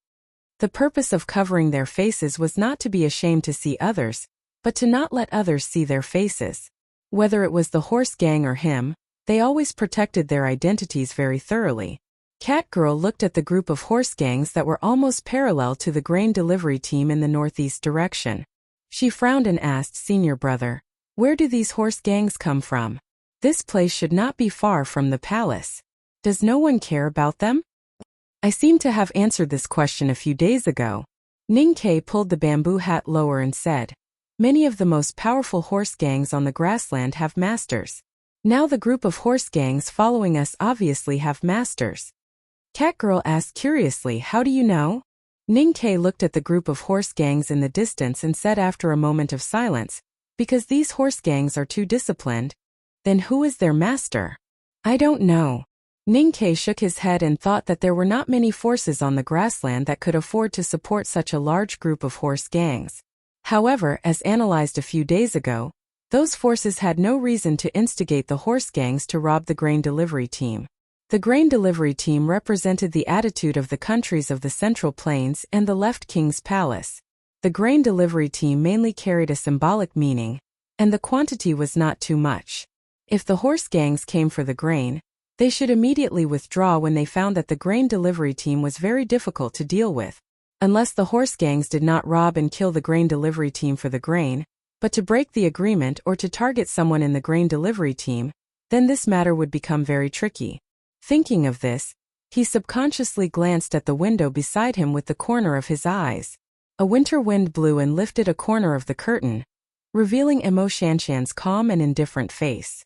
The purpose of covering their faces was not to be ashamed to see others, but to not let others see their faces. Whether it was the horse gang or him, they always protected their identities very thoroughly. Cat Girl looked at the group of horse gangs that were almost parallel to the grain delivery team in the northeast direction. She frowned and asked Senior Brother, "Where do these horse gangs come from? This place should not be far from the palace. Does no one care about them?" "I seem to have answered this question a few days ago." Ning Kei pulled the bamboo hat lower and said, "Many of the most powerful horse gangs on the grassland have masters. Now the group of horse gangs following us obviously have masters." Cat Girl asked curiously, "How do you know?" Ning Kei looked at the group of horse gangs in the distance and said after a moment of silence, "Because these horse gangs are too disciplined." "Then who is their master?" "I don't know." Ning Kei shook his head and thought that there were not many forces on the grassland that could afford to support such a large group of horse gangs. However, as analyzed a few days ago, those forces had no reason to instigate the horse gangs to rob the grain delivery team. The grain delivery team represented the attitude of the countries of the Central Plains and the left King's Palace. The grain delivery team mainly carried a symbolic meaning, and the quantity was not too much. If the horse gangs came for the grain, they should immediately withdraw when they found that the grain delivery team was very difficult to deal with. Unless the horse gangs did not rob and kill the grain delivery team for the grain, but to break the agreement or to target someone in the grain delivery team, then this matter would become very tricky. Thinking of this, he subconsciously glanced at the window beside him with the corner of his eyes. A winter wind blew and lifted a corner of the curtain, revealing Emo Shanshan's calm and indifferent face.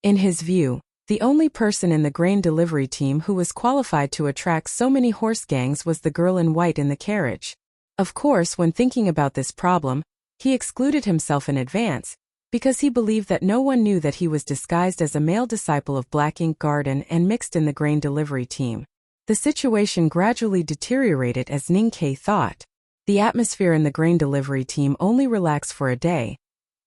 In his view, the only person in the grain delivery team who was qualified to attract so many horse gangs was the girl in white in the carriage. Of course, when thinking about this problem, he excluded himself in advance, because he believed that no one knew that he was disguised as a male disciple of Black Ink Garden and mixed in the grain delivery team. The situation gradually deteriorated as Ning Kei thought. The atmosphere in the grain delivery team only relaxed for a day,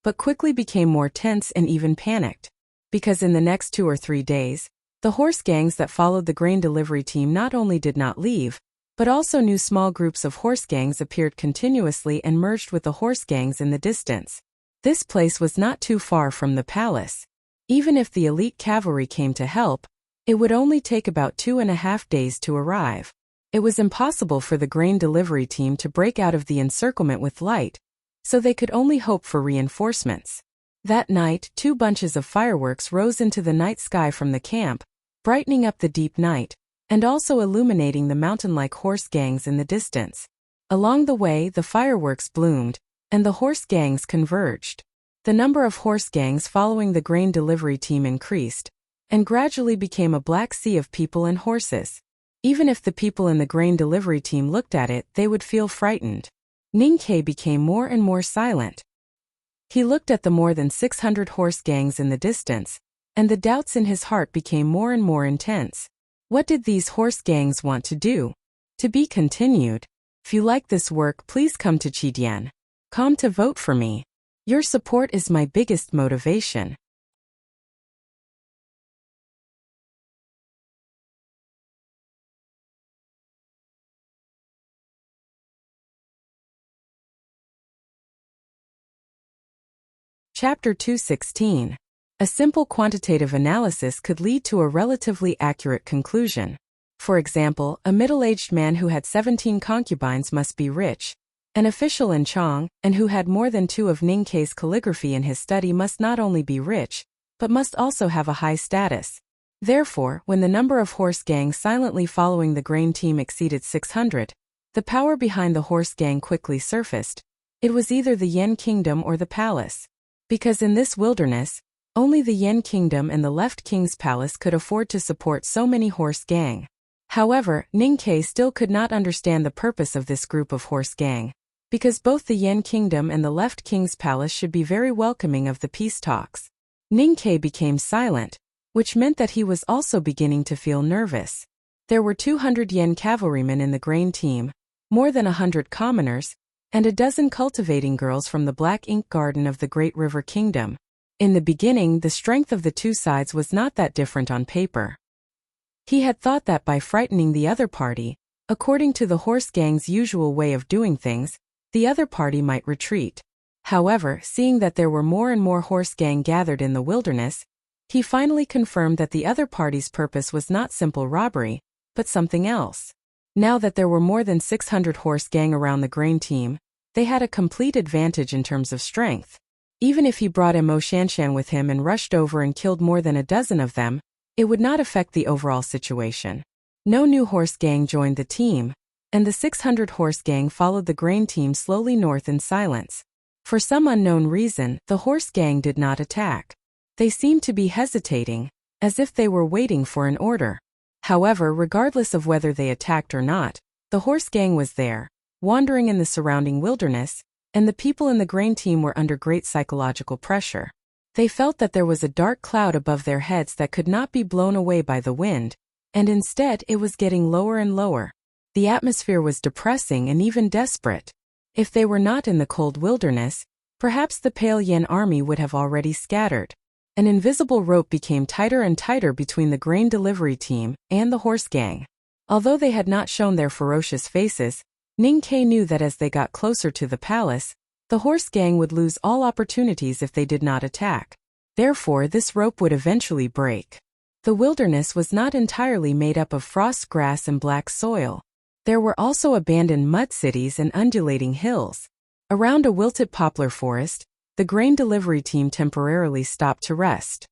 but quickly became more tense and even panicked. Because in the next 2 or 3 days, the horse gangs that followed the grain delivery team not only did not leave, but also new small groups of horse gangs appeared continuously and merged with the horse gangs in the distance. This place was not too far from the palace. Even if the elite cavalry came to help, it would only take about 2.5 days to arrive. It was impossible for the grain delivery team to break out of the encirclement with light, so they could only hope for reinforcements. That night, 2 bunches of fireworks rose into the night sky from the camp, brightening up the deep night, and also illuminating the mountain-like horse gangs in the distance. Along the way, the fireworks bloomed, and the horse gangs converged. The number of horse gangs following the grain delivery team increased, and gradually became a black sea of people and horses. Even if the people in the grain delivery team looked at it, they would feel frightened. Ning Kei became more and more silent. He looked at the more than 600 horse gangs in the distance, and the doubts in his heart became more and more intense. What did these horse gangs want to do? To be continued. If you like this work, please come to Chidian. Come to vote for me. Your support is my biggest motivation. Chapter 216. A simple quantitative analysis could lead to a relatively accurate conclusion. For example, a middle-aged man who had 17 concubines must be rich. An official in Chang, and who had more than 2 of Ning Kei's calligraphy in his study must not only be rich, but must also have a high status. Therefore, when the number of horse gangs silently following the grain team exceeded 600, the power behind the horse gang quickly surfaced. It was either the Yan Kingdom or the palace. Because in this wilderness, only the Yan Kingdom and the Left King's palace could afford to support so many horse gang. However, Ning Kei still could not understand the purpose of this group of horse gang, because both the Yan Kingdom and the Left King's palace should be very welcoming of the peace talks. Ning Kei became silent, which meant that he was also beginning to feel nervous. There were 200 Yan cavalrymen in the grain team, more than 100 commoners, and a dozen cultivating girls from the Black Ink Garden of the Great River Kingdom. In the beginning, the strength of the two sides was not that different on paper. He had thought that by frightening the other party, according to the horse gang's usual way of doing things, the other party might retreat. However, seeing that there were more and more horse gang gathered in the wilderness, he finally confirmed that the other party's purpose was not simple robbery, but something else. Now that there were more than 600 horse gang around the grain team, they had a complete advantage in terms of strength. Even if he brought Mo Shanshan with him and rushed over and killed more than a dozen of them, it would not affect the overall situation. No new horse gang joined the team, and the 600 horse gang followed the grain team slowly north in silence. For some unknown reason, the horse gang did not attack. They seemed to be hesitating, as if they were waiting for an order. However, regardless of whether they attacked or not, the horse gang was there, wandering in the surrounding wilderness, and the people in the grain team were under great psychological pressure. They felt that there was a dark cloud above their heads that could not be blown away by the wind, and instead it was getting lower and lower. The atmosphere was depressing and even desperate. If they were not in the cold wilderness, perhaps the Pale Yen army would have already scattered. An invisible rope became tighter and tighter between the grain delivery team and the horse gang. Although they had not shown their ferocious faces, Ning Kei knew that as they got closer to the palace, the horse gang would lose all opportunities if they did not attack. Therefore, this rope would eventually break. The wilderness was not entirely made up of frost grass and black soil. There were also abandoned mud cities and undulating hills. Around a wilted poplar forest, the grain delivery team temporarily stopped to rest.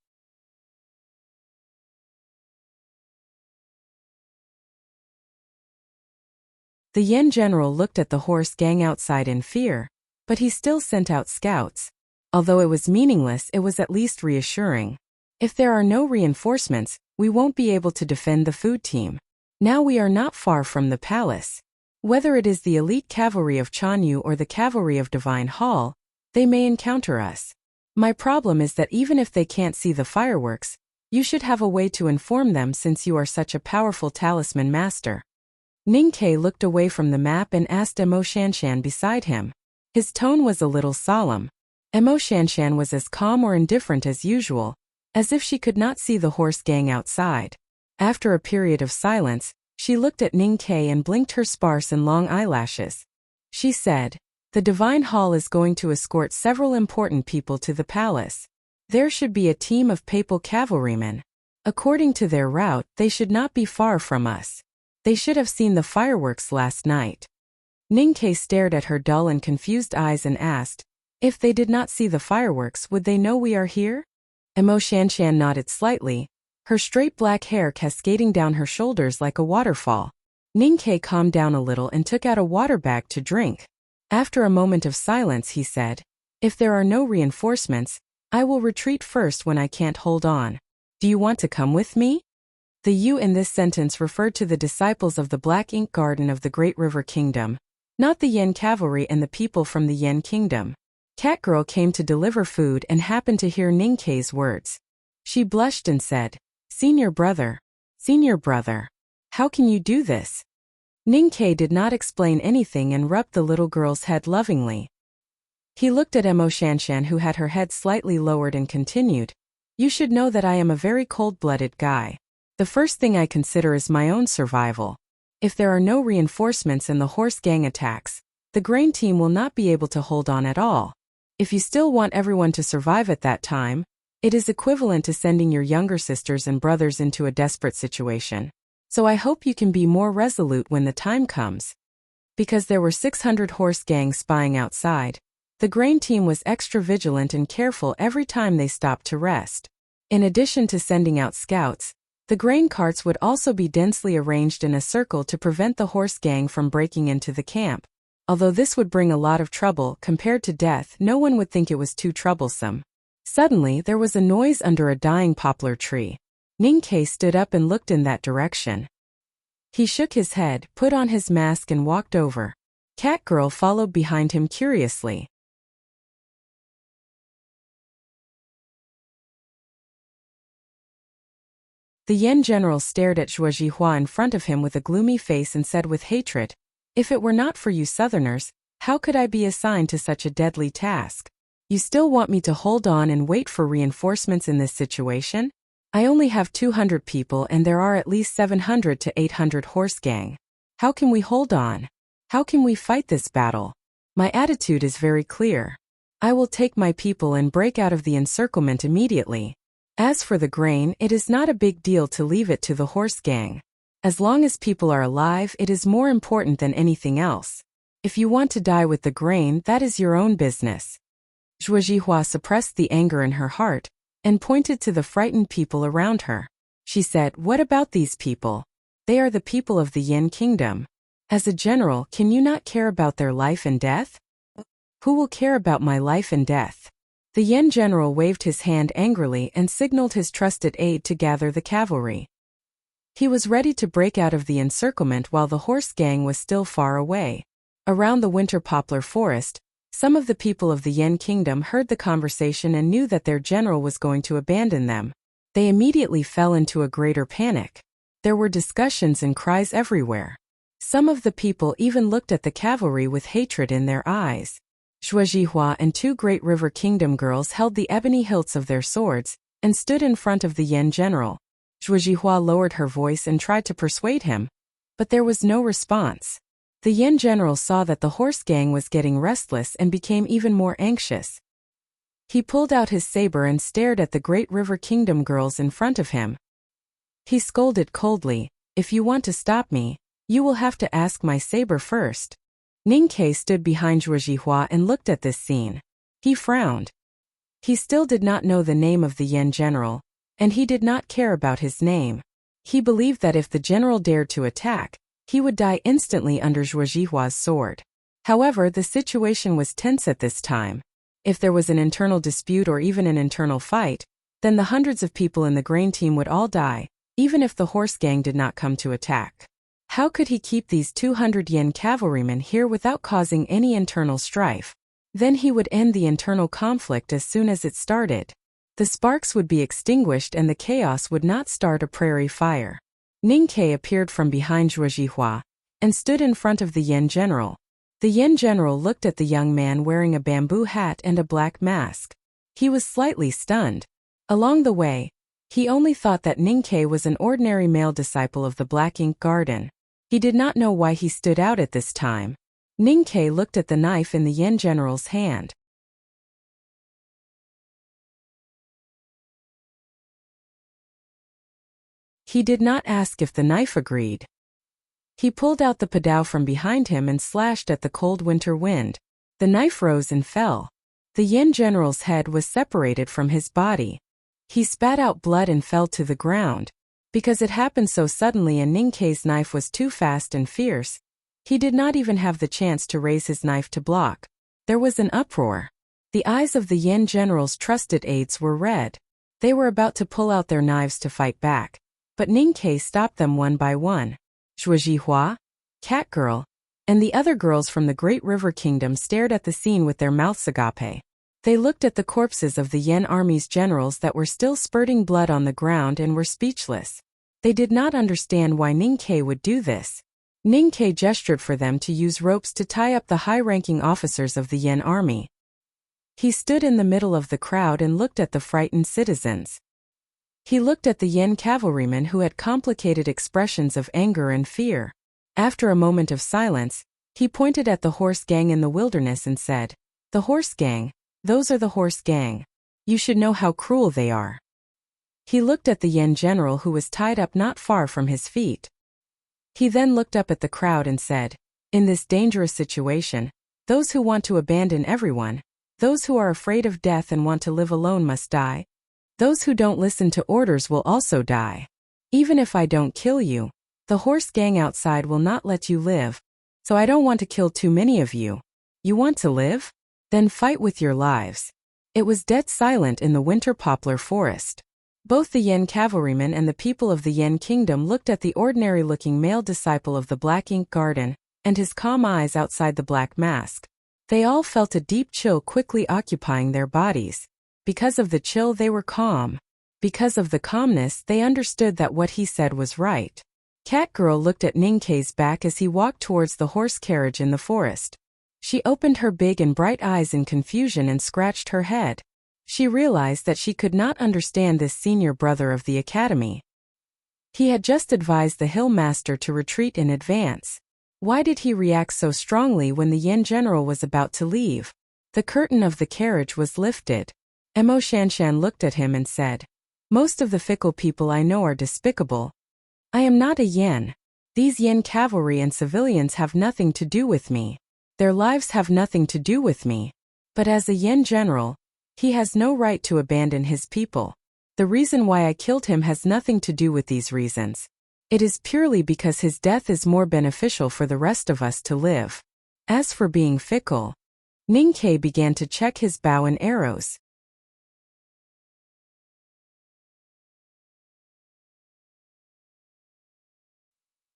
The Yen general looked at the horse gang outside in fear, but he still sent out scouts. Although it was meaningless, it was at least reassuring. If there are no reinforcements, we won't be able to defend the food team. Now we are not far from the palace. Whether it is the elite cavalry of Chanyu or the cavalry of Divine Hall, they may encounter us. My problem is that even if they can't see the fireworks, you should have a way to inform them since you are such a powerful talisman master. Ning Kei looked away from the map and asked Mo Shanshan beside him. His tone was a little solemn. Mo Shanshan was as calm or indifferent as usual, as if she could not see the horse gang outside. After a period of silence, she looked at Ning Kei and blinked her sparse and long eyelashes. She said, "The Divine Hall is going to escort several important people to the palace. There should be a team of papal cavalrymen. According to their route, they should not be far from us. They should have seen the fireworks last night." Ning Kei stared at her dull and confused eyes and asked, "If they did not see the fireworks, would they know we are here?" Mo Shanshan nodded slightly, her straight black hair cascading down her shoulders like a waterfall. Ning Kei calmed down a little and took out a water bag to drink. After a moment of silence, he said, "If there are no reinforcements, I will retreat first when I can't hold on. Do you want to come with me?" The you in this sentence referred to the disciples of the Black Ink Garden of the Great River Kingdom, not the Yen cavalry and the people from the Yen Kingdom. Catgirl came to deliver food and happened to hear Ning Kei's words. She blushed and said, Senior brother, how can you do this?" Ning Kei did not explain anything and rubbed the little girl's head lovingly. He looked at Emo Shanshan, who had her head slightly lowered, and continued, "You should know that I am a very cold-blooded guy. The first thing I consider is my own survival. If there are no reinforcements and the horse gang attacks, the grain team will not be able to hold on at all. If you still want everyone to survive at that time, it is equivalent to sending your younger sisters and brothers into a desperate situation. So I hope you can be more resolute when the time comes." Because there were 600 horse gangs spying outside, the grain team was extra vigilant and careful every time they stopped to rest. In addition to sending out scouts, the grain carts would also be densely arranged in a circle to prevent the horse gang from breaking into the camp. Although this would bring a lot of trouble, compared to death, no one would think it was too troublesome. Suddenly, there was a noise under a dying poplar tree. Ninkei stood up and looked in that direction. He shook his head, put on his mask, and walked over. Catgirl followed behind him curiously. The Yen general stared at Zhuo Zhihua in front of him with a gloomy face and said with hatred, "If it were not for you Southerners, how could I be assigned to such a deadly task? You still want me to hold on and wait for reinforcements in this situation? I only have 200 people and there are at least 700 to 800 horse gang. How can we hold on? How can we fight this battle? My attitude is very clear. I will take my people and break out of the encirclement immediately. As for the grain, it is not a big deal to leave it to the horse gang. As long as people are alive, it is more important than anything else. If you want to die with the grain, that is your own business." Zhuo Zhihua suppressed the anger in her heart and pointed to the frightened people around her. She said, "What about these people? They are the people of the Yin kingdom. As a general, can you not care about their life and death?" "Who will care about my life and death?" The Yen general waved his hand angrily and signaled his trusted aide to gather the cavalry. He was ready to break out of the encirclement while the horse gang was still far away. Around the winter poplar forest, some of the people of the Yen kingdom heard the conversation and knew that their general was going to abandon them. They immediately fell into a greater panic. There were discussions and cries everywhere. Some of the people even looked at the cavalry with hatred in their eyes. Zhuo Zhihua and 2 Great River Kingdom girls held the ebony hilts of their swords and stood in front of the Yen general. Zhuo Zhihua lowered her voice and tried to persuade him, but there was no response. The Yen general saw that the horse gang was getting restless and became even more anxious. He pulled out his saber and stared at the Great River Kingdom girls in front of him. He scolded coldly, "If you want to stop me, you will have to ask my saber first." Ninkei stood behind Zhuo Zhihua and looked at this scene. He frowned. He still did not know the name of the Yen general, and he did not care about his name. He believed that if the general dared to attack, he would die instantly under Zhuo Zhihua's sword. However, the situation was tense at this time. If there was an internal dispute or even an internal fight, then the hundreds of people in the grain team would all die, even if the horse gang did not come to attack. How could he keep these 200 Yen cavalrymen here without causing any internal strife? Then he would end the internal conflict as soon as it started. The sparks would be extinguished and the chaos would not start a prairie fire. Ninkei appeared from behind Zhuo Zhihua and stood in front of the Yen general. The Yen general looked at the young man wearing a bamboo hat and a black mask. He was slightly stunned. Along the way, he only thought that Ninkei was an ordinary male disciple of the Black Ink Garden. He did not know why he stood out at this time. Ninkei looked at the knife in the Yen general's hand. He did not ask if the knife agreed. He pulled out the padao from behind him and slashed at the cold winter wind. The knife rose and fell. The Yen general's head was separated from his body. He spat out blood and fell to the ground. Because it happened so suddenly and Ninkei's knife was too fast and fierce, he did not even have the chance to raise his knife to block. There was an uproar. The eyes of the Yen general's trusted aides were red. They were about to pull out their knives to fight back, but Ninkei stopped them one by one. Zhuo Zhihua, Catgirl, and the other girls from the Great River Kingdom stared at the scene with their mouths agape. They looked at the corpses of the Yen army's generals that were still spurting blood on the ground and were speechless. They did not understand why Ninkei would do this. Ninkei gestured for them to use ropes to tie up the high-ranking officers of the Yen army. He stood in the middle of the crowd and looked at the frightened citizens. He looked at the Yen cavalrymen who had complicated expressions of anger and fear. After a moment of silence, he pointed at the horse gang in the wilderness and said, "The horse gang, those are the horse gang. You should know how cruel they are." He looked at the Yen general who was tied up not far from his feet. He then looked up at the crowd and said, "In this dangerous situation, those who want to abandon everyone, those who are afraid of death and want to live alone must die. Those who don't listen to orders will also die. Even if I don't kill you, the horse gang outside will not let you live, so I don't want to kill too many of you. You want to live? Then fight with your lives." It was dead silent in the winter poplar forest. Both the Yen cavalrymen and the people of the Yen kingdom looked at the ordinary-looking male disciple of the Black Ink Garden, and his calm eyes outside the black mask. They all felt a deep chill quickly occupying their bodies. Because of the chill they were calm. Because of the calmness they understood that what he said was right. Catgirl looked at Ninkei's back as he walked towards the horse carriage in the forest. She opened her big and bright eyes in confusion and scratched her head. She realized that she could not understand this senior brother of the academy. He had just advised the hill master to retreat in advance. Why did he react so strongly when the Yen general was about to leave? The curtain of the carriage was lifted. Emo Shanshan looked at him and said, "Most of the fickle people I know are despicable. I am not a Yen. These Yen cavalry and civilians have nothing to do with me. Their lives have nothing to do with me. But as a Yen general, he has no right to abandon his people. The reason why I killed him has nothing to do with these reasons. It is purely because his death is more beneficial for the rest of us to live." As for being fickle, Ninkei began to check his bow and arrows.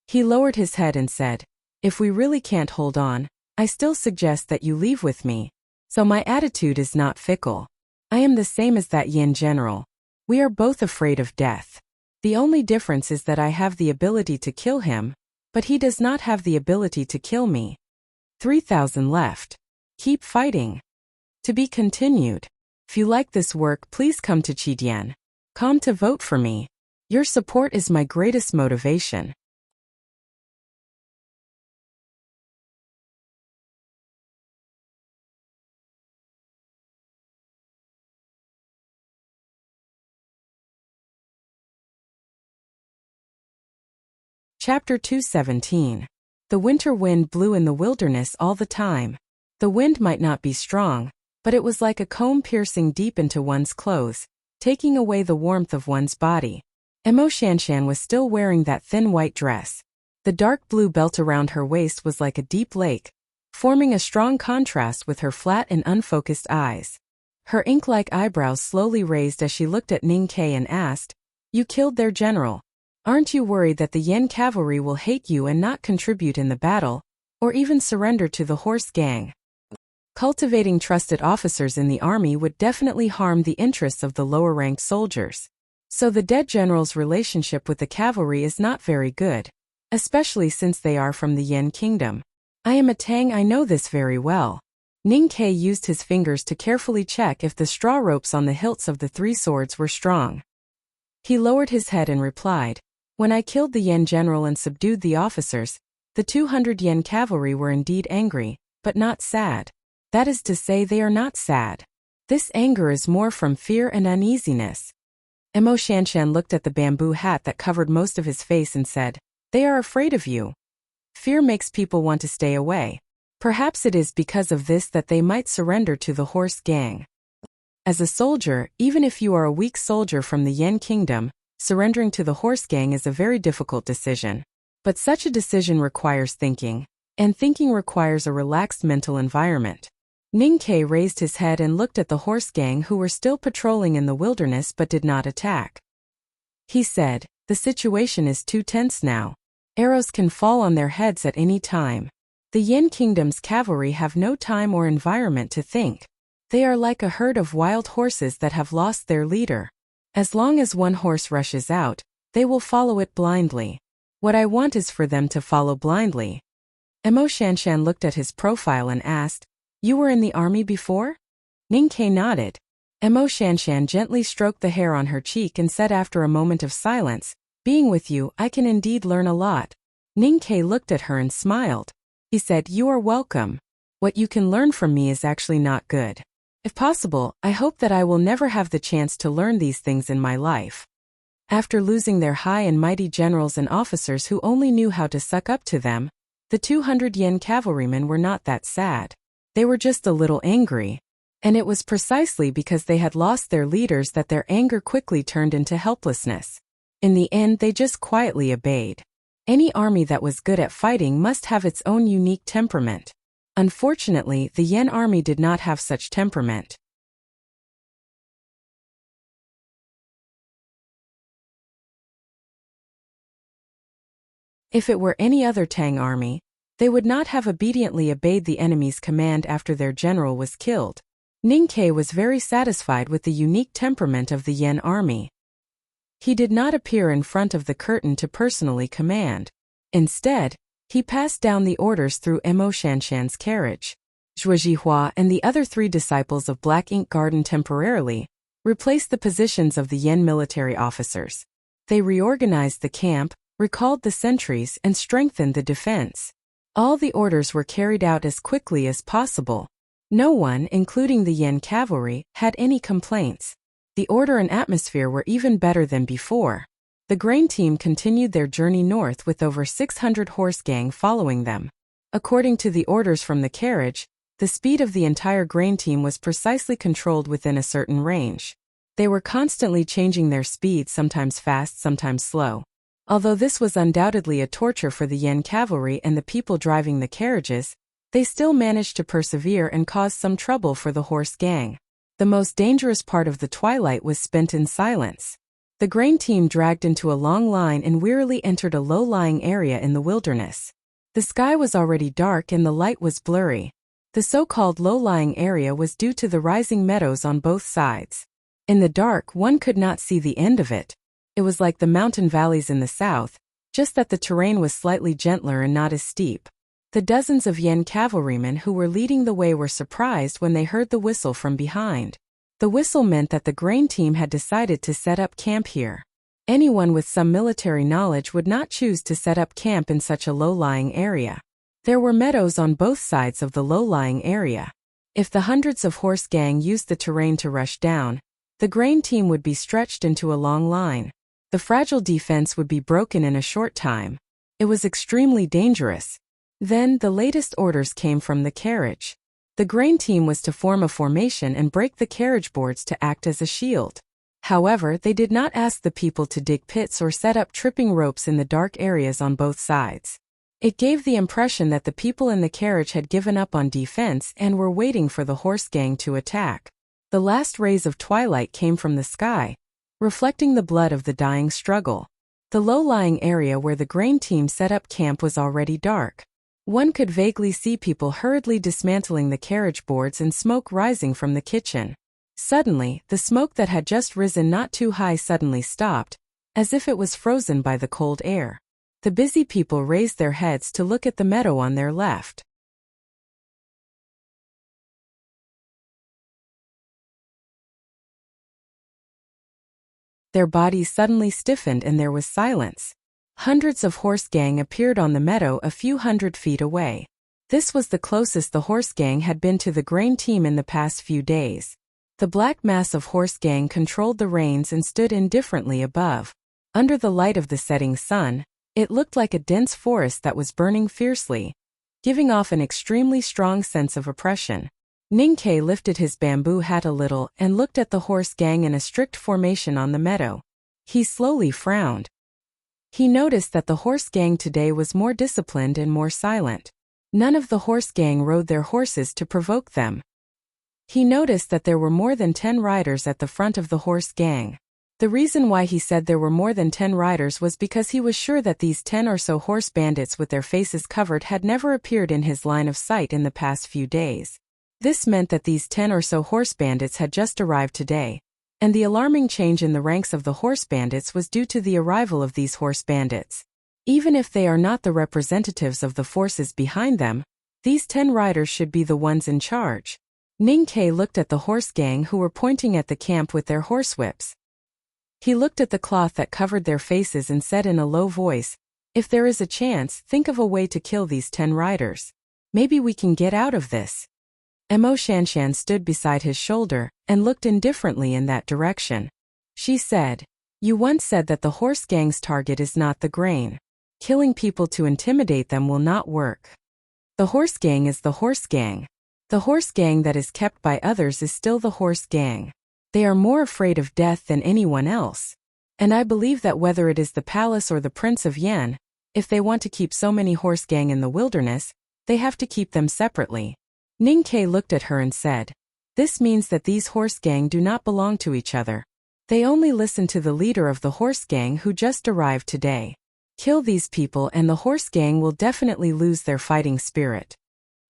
He lowered his head and said, "If we really can't hold on, I still suggest that you leave with me. So my attitude is not fickle. I am the same as that Yen general. We are both afraid of death. The only difference is that I have the ability to kill him, but he does not have the ability to kill me. 3,000 left. Keep fighting." To be continued. If you like this work, please come to Chidian.com to vote for me. Your support is my greatest motivation. Chapter 217. The winter wind blew in the wilderness all the time. The wind might not be strong, but it was like a comb piercing deep into one's clothes, taking away the warmth of one's body. Emo Shanshan was still wearing that thin white dress. The dark blue belt around her waist was like a deep lake, forming a strong contrast with her flat and unfocused eyes. Her ink-like eyebrows slowly raised as she looked at Ninkei and asked, "You killed their general. Aren't you worried that the Yen cavalry will hate you and not contribute in the battle, or even surrender to the horse gang?" Cultivating trusted officers in the army would definitely harm the interests of the lower-ranked soldiers. So the dead general's relationship with the cavalry is not very good, especially since they are from the Yen kingdom. I am a Tang, I know this very well. Ninkei used his fingers to carefully check if the straw ropes on the hilts of the three swords were strong. He lowered his head and replied, "When I killed the Yen general and subdued the officers, the 200 Yen cavalry were indeed angry, but not sad. That is to say, they are not sad. This anger is more from fear and uneasiness." Emo Shanshan looked at the bamboo hat that covered most of his face and said, "They are afraid of you. Fear makes people want to stay away. Perhaps it is because of this that they might surrender to the horse gang." As a soldier, even if you are a weak soldier from the Yen kingdom, surrendering to the horse gang is a very difficult decision. But such a decision requires thinking, and thinking requires a relaxed mental environment. Ninkei raised his head and looked at the horse gang who were still patrolling in the wilderness but did not attack. He said, "The situation is too tense now. Arrows can fall on their heads at any time. The Yen kingdom's cavalry have no time or environment to think. They are like a herd of wild horses that have lost their leader. As long as one horse rushes out, they will follow it blindly. What I want is for them to follow blindly." Emo Shanshan looked at his profile and asked, "You were in the army before?" Ninkei nodded. Emo Shanshan gently stroked the hair on her cheek and said after a moment of silence, "Being with you, I can indeed learn a lot." Ninkei looked at her and smiled. He said, "You are welcome. What you can learn from me is actually not good. If possible, I hope that I will never have the chance to learn these things in my life." After losing their high and mighty generals and officers who only knew how to suck up to them, the 200 yen cavalrymen were not that sad. They were just a little angry. And it was precisely because they had lost their leaders that their anger quickly turned into helplessness. In the end, they just quietly obeyed. Any army that was good at fighting must have its own unique temperament. Unfortunately, the Yen army did not have such temperament. If it were any other Tang army, they would not have obediently obeyed the enemy's command after their general was killed. Ninkei was very satisfied with the unique temperament of the Yen army. He did not appear in front of the curtain to personally command. Instead, he passed down the orders through Emo Shanshan's carriage. Zhuo Jihua and the other 3 disciples of Black Ink Garden temporarily replaced the positions of the Yen military officers. They reorganized the camp, recalled the sentries, and strengthened the defense. All the orders were carried out as quickly as possible. No one, including the Yen cavalry, had any complaints. The order and atmosphere were even better than before. The grain team continued their journey north with over 600 horse gang following them. According to the orders from the carriage, the speed of the entire grain team was precisely controlled within a certain range. They were constantly changing their speed, sometimes fast, sometimes slow. Although this was undoubtedly a torture for the Yen cavalry and the people driving the carriages, they still managed to persevere and cause some trouble for the horse gang. The most dangerous part of the twilight was spent in silence. The grain team dragged into a long line and wearily entered a low-lying area in the wilderness. The sky was already dark and the light was blurry. The so-called low-lying area was due to the rising meadows on both sides. In the dark, one could not see the end of it. It was like the mountain valleys in the south, just that the terrain was slightly gentler and not as steep. The dozens of Yen cavalrymen who were leading the way were surprised when they heard the whistle from behind. The whistle meant that the grain team had decided to set up camp here. Anyone with some military knowledge would not choose to set up camp in such a low-lying area. There were meadows on both sides of the low-lying area. If the hundreds of horse gang used the terrain to rush down, the grain team would be stretched into a long line. The fragile defense would be broken in a short time. It was extremely dangerous. Then, the latest orders came from the carriage. The grain team was to form a formation and break the carriage boards to act as a shield. However, they did not ask the people to dig pits or set up tripping ropes in the dark areas on both sides. It gave the impression that the people in the carriage had given up on defense and were waiting for the horse gang to attack. The last rays of twilight came from the sky, reflecting the blood of the dying struggle. The low-lying area where the grain team set up camp was already dark. One could vaguely see people hurriedly dismantling the carriage boards and smoke rising from the kitchen. Suddenly, the smoke that had just risen not too high suddenly stopped, as if it was frozen by the cold air. The busy people raised their heads to look at the meadow on their left. Their bodies suddenly stiffened and there was silence. Hundreds of horse gang appeared on the meadow a few hundred feet away. This was the closest the horse gang had been to the grain team in the past few days. The black mass of horse gang controlled the reins and stood indifferently above. Under the light of the setting sun, it looked like a dense forest that was burning fiercely, giving off an extremely strong sense of oppression. Ninkei lifted his bamboo hat a little and looked at the horse gang in a strict formation on the meadow. He slowly frowned. He noticed that the horse gang today was more disciplined and more silent. None of the horse gang rode their horses to provoke them. He noticed that there were more than 10 riders at the front of the horse gang. The reason why he said there were more than 10 riders was because he was sure that these 10 or so horse bandits with their faces covered had never appeared in his line of sight in the past few days. This meant that these 10 or so horse bandits had just arrived today. And the alarming change in the ranks of the horse bandits was due to the arrival of these horse bandits. Even if they are not the representatives of the forces behind them, these 10 riders should be the ones in charge. Ning Ke looked at the horse gang who were pointing at the camp with their horsewhips. He looked at the cloth that covered their faces and said in a low voice, "If there is a chance, think of a way to kill these 10 riders. Maybe we can get out of this." Emo Shanshan stood beside his shoulder and looked indifferently in that direction. She said, "You once said that the horse gang's target is not the grain. Killing people to intimidate them will not work. The horse gang is the horse gang. The horse gang that is kept by others is still the horse gang. They are more afraid of death than anyone else. And I believe that whether it is the palace or the Prince of Yen, if they want to keep so many horse gang in the wilderness, they have to keep them separately." Ning Ke looked at her and said, "This means that these horse gang do not belong to each other. They only listen to the leader of the horse gang who just arrived today. Kill these people and the horse gang will definitely lose their fighting spirit."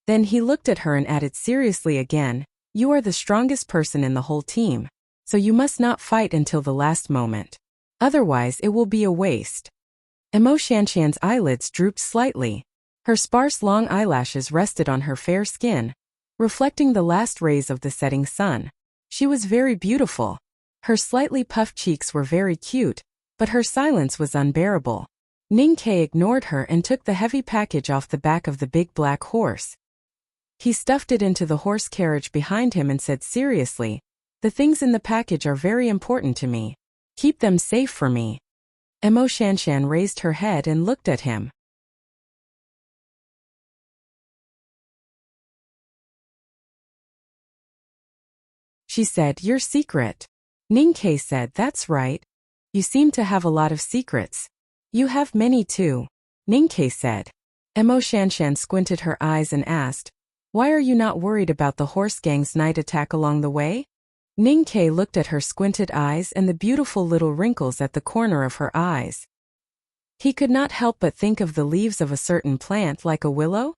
Then he looked at her and added seriously again, "You are the strongest person in the whole team, so you must not fight until the last moment. Otherwise it will be a waste." Emo Shanshan's eyelids drooped slightly. Her sparse long eyelashes rested on her fair skin, reflecting the last rays of the setting sun. She was very beautiful. Her slightly puffed cheeks were very cute, but her silence was unbearable. Ning Ke ignored her and took the heavy package off the back of the big black horse. He stuffed it into the horse carriage behind him and said seriously, "The things in the package are very important to me. Keep them safe for me." Emo Shanshan raised her head and looked at him. She said, "Your secret." Ning Ke said, "That's right. You seem to have a lot of secrets." "You have many too," Ning Ke said. Emo Shanshan squinted her eyes and asked, "Why are you not worried about the horse gang's night attack along the way?" Ning Ke looked at her squinted eyes and the beautiful little wrinkles at the corner of her eyes. He could not help but think of the leaves of a certain plant like a willow.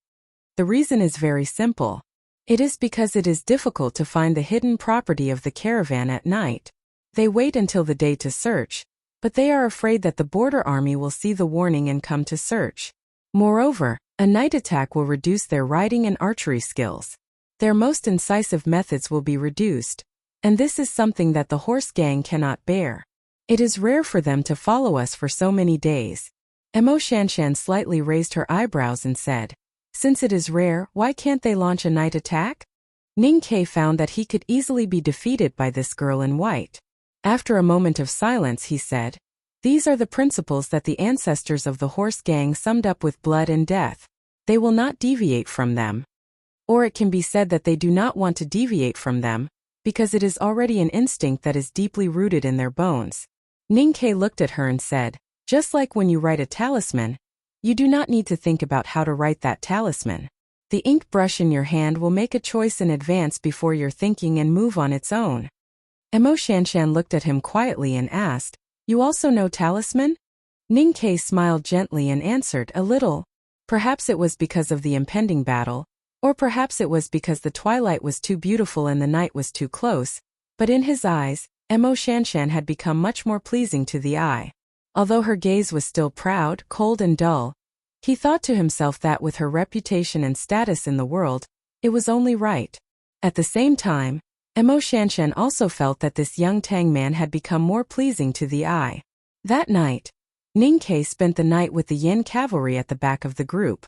The reason is very simple. It is because it is difficult to find the hidden property of the caravan at night. They wait until the day to search, but they are afraid that the border army will see the warning and come to search. Moreover, a night attack will reduce their riding and archery skills. Their most incisive methods will be reduced, and this is something that the horse gang cannot bear. It is rare for them to follow us for so many days. Emo Shanshan slightly raised her eyebrows and said, "Since it is rare, why can't they launch a night attack?" Ning Ke found that he could easily be defeated by this girl in white. After a moment of silence he said, "These are the principles that the ancestors of the horse gang summed up with blood and death. They will not deviate from them. Or it can be said that they do not want to deviate from them, because it is already an instinct that is deeply rooted in their bones." Ning Ke looked at her and said, "Just like when you write a talisman, you do not need to think about how to write that talisman. The ink brush in your hand will make a choice in advance before your thinking and move on its own." Emo Shanshan looked at him quietly and asked, "You also know talisman?" Ning Ke smiled gently and answered, "A little. Perhaps it was because of the impending battle, or perhaps it was because the twilight was too beautiful and the night was too close, but in his eyes, Emo Shanshan had become much more pleasing to the eye. Although her gaze was still proud, cold and dull, he thought to himself that with her reputation and status in the world, it was only right. At the same time, Emo Shanshan also felt that this young Tang man had become more pleasing to the eye. That night, Ning Ke spent the night with the Yen cavalry at the back of the group.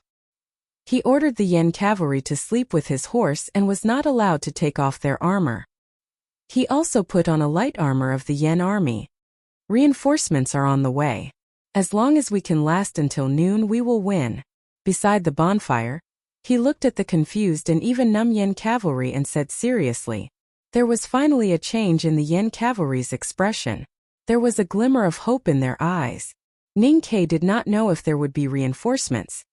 He ordered the Yen cavalry to sleep with his horse and was not allowed to take off their armor. He also put on a light armor of the Yen army. "Reinforcements are on the way. As long as we can last until noon, we will win." Beside the bonfire, he looked at the confused and even numb Yen cavalry and said seriously. There was finally a change in the Yen cavalry's expression. There was a glimmer of hope in their eyes. Ning Ke did not know if there would be reinforcements.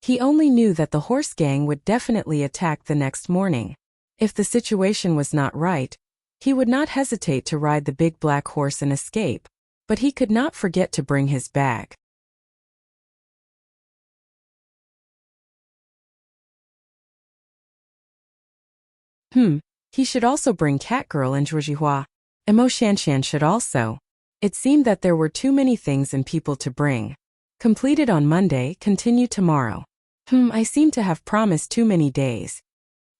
He only knew that the horse gang would definitely attack the next morning. If the situation was not right, he would not hesitate to ride the big black horse and escape, but he could not forget to bring his bag. He should also bring Catgirl and Zhuozhihua. Emo Shanshan should also. It seemed that there were too many things and people to bring. Completed on Monday, continue tomorrow. I seem to have promised too many days.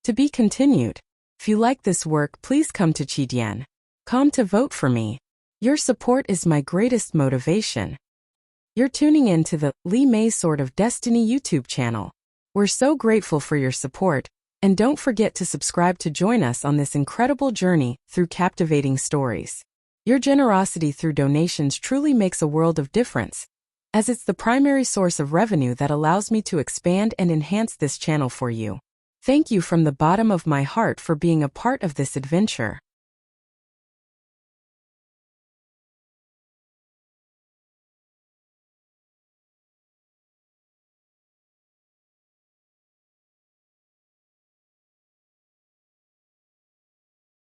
To be continued. If you like this work, please come to Chidian.com to vote for me. Your support is my greatest motivation. You're tuning in to the Lee May Sword of Destiny YouTube channel. We're so grateful for your support, and don't forget to subscribe to join us on this incredible journey through captivating stories. Your generosity through donations truly makes a world of difference, as it's the primary source of revenue that allows me to expand and enhance this channel for you. Thank you from the bottom of my heart for being a part of this adventure.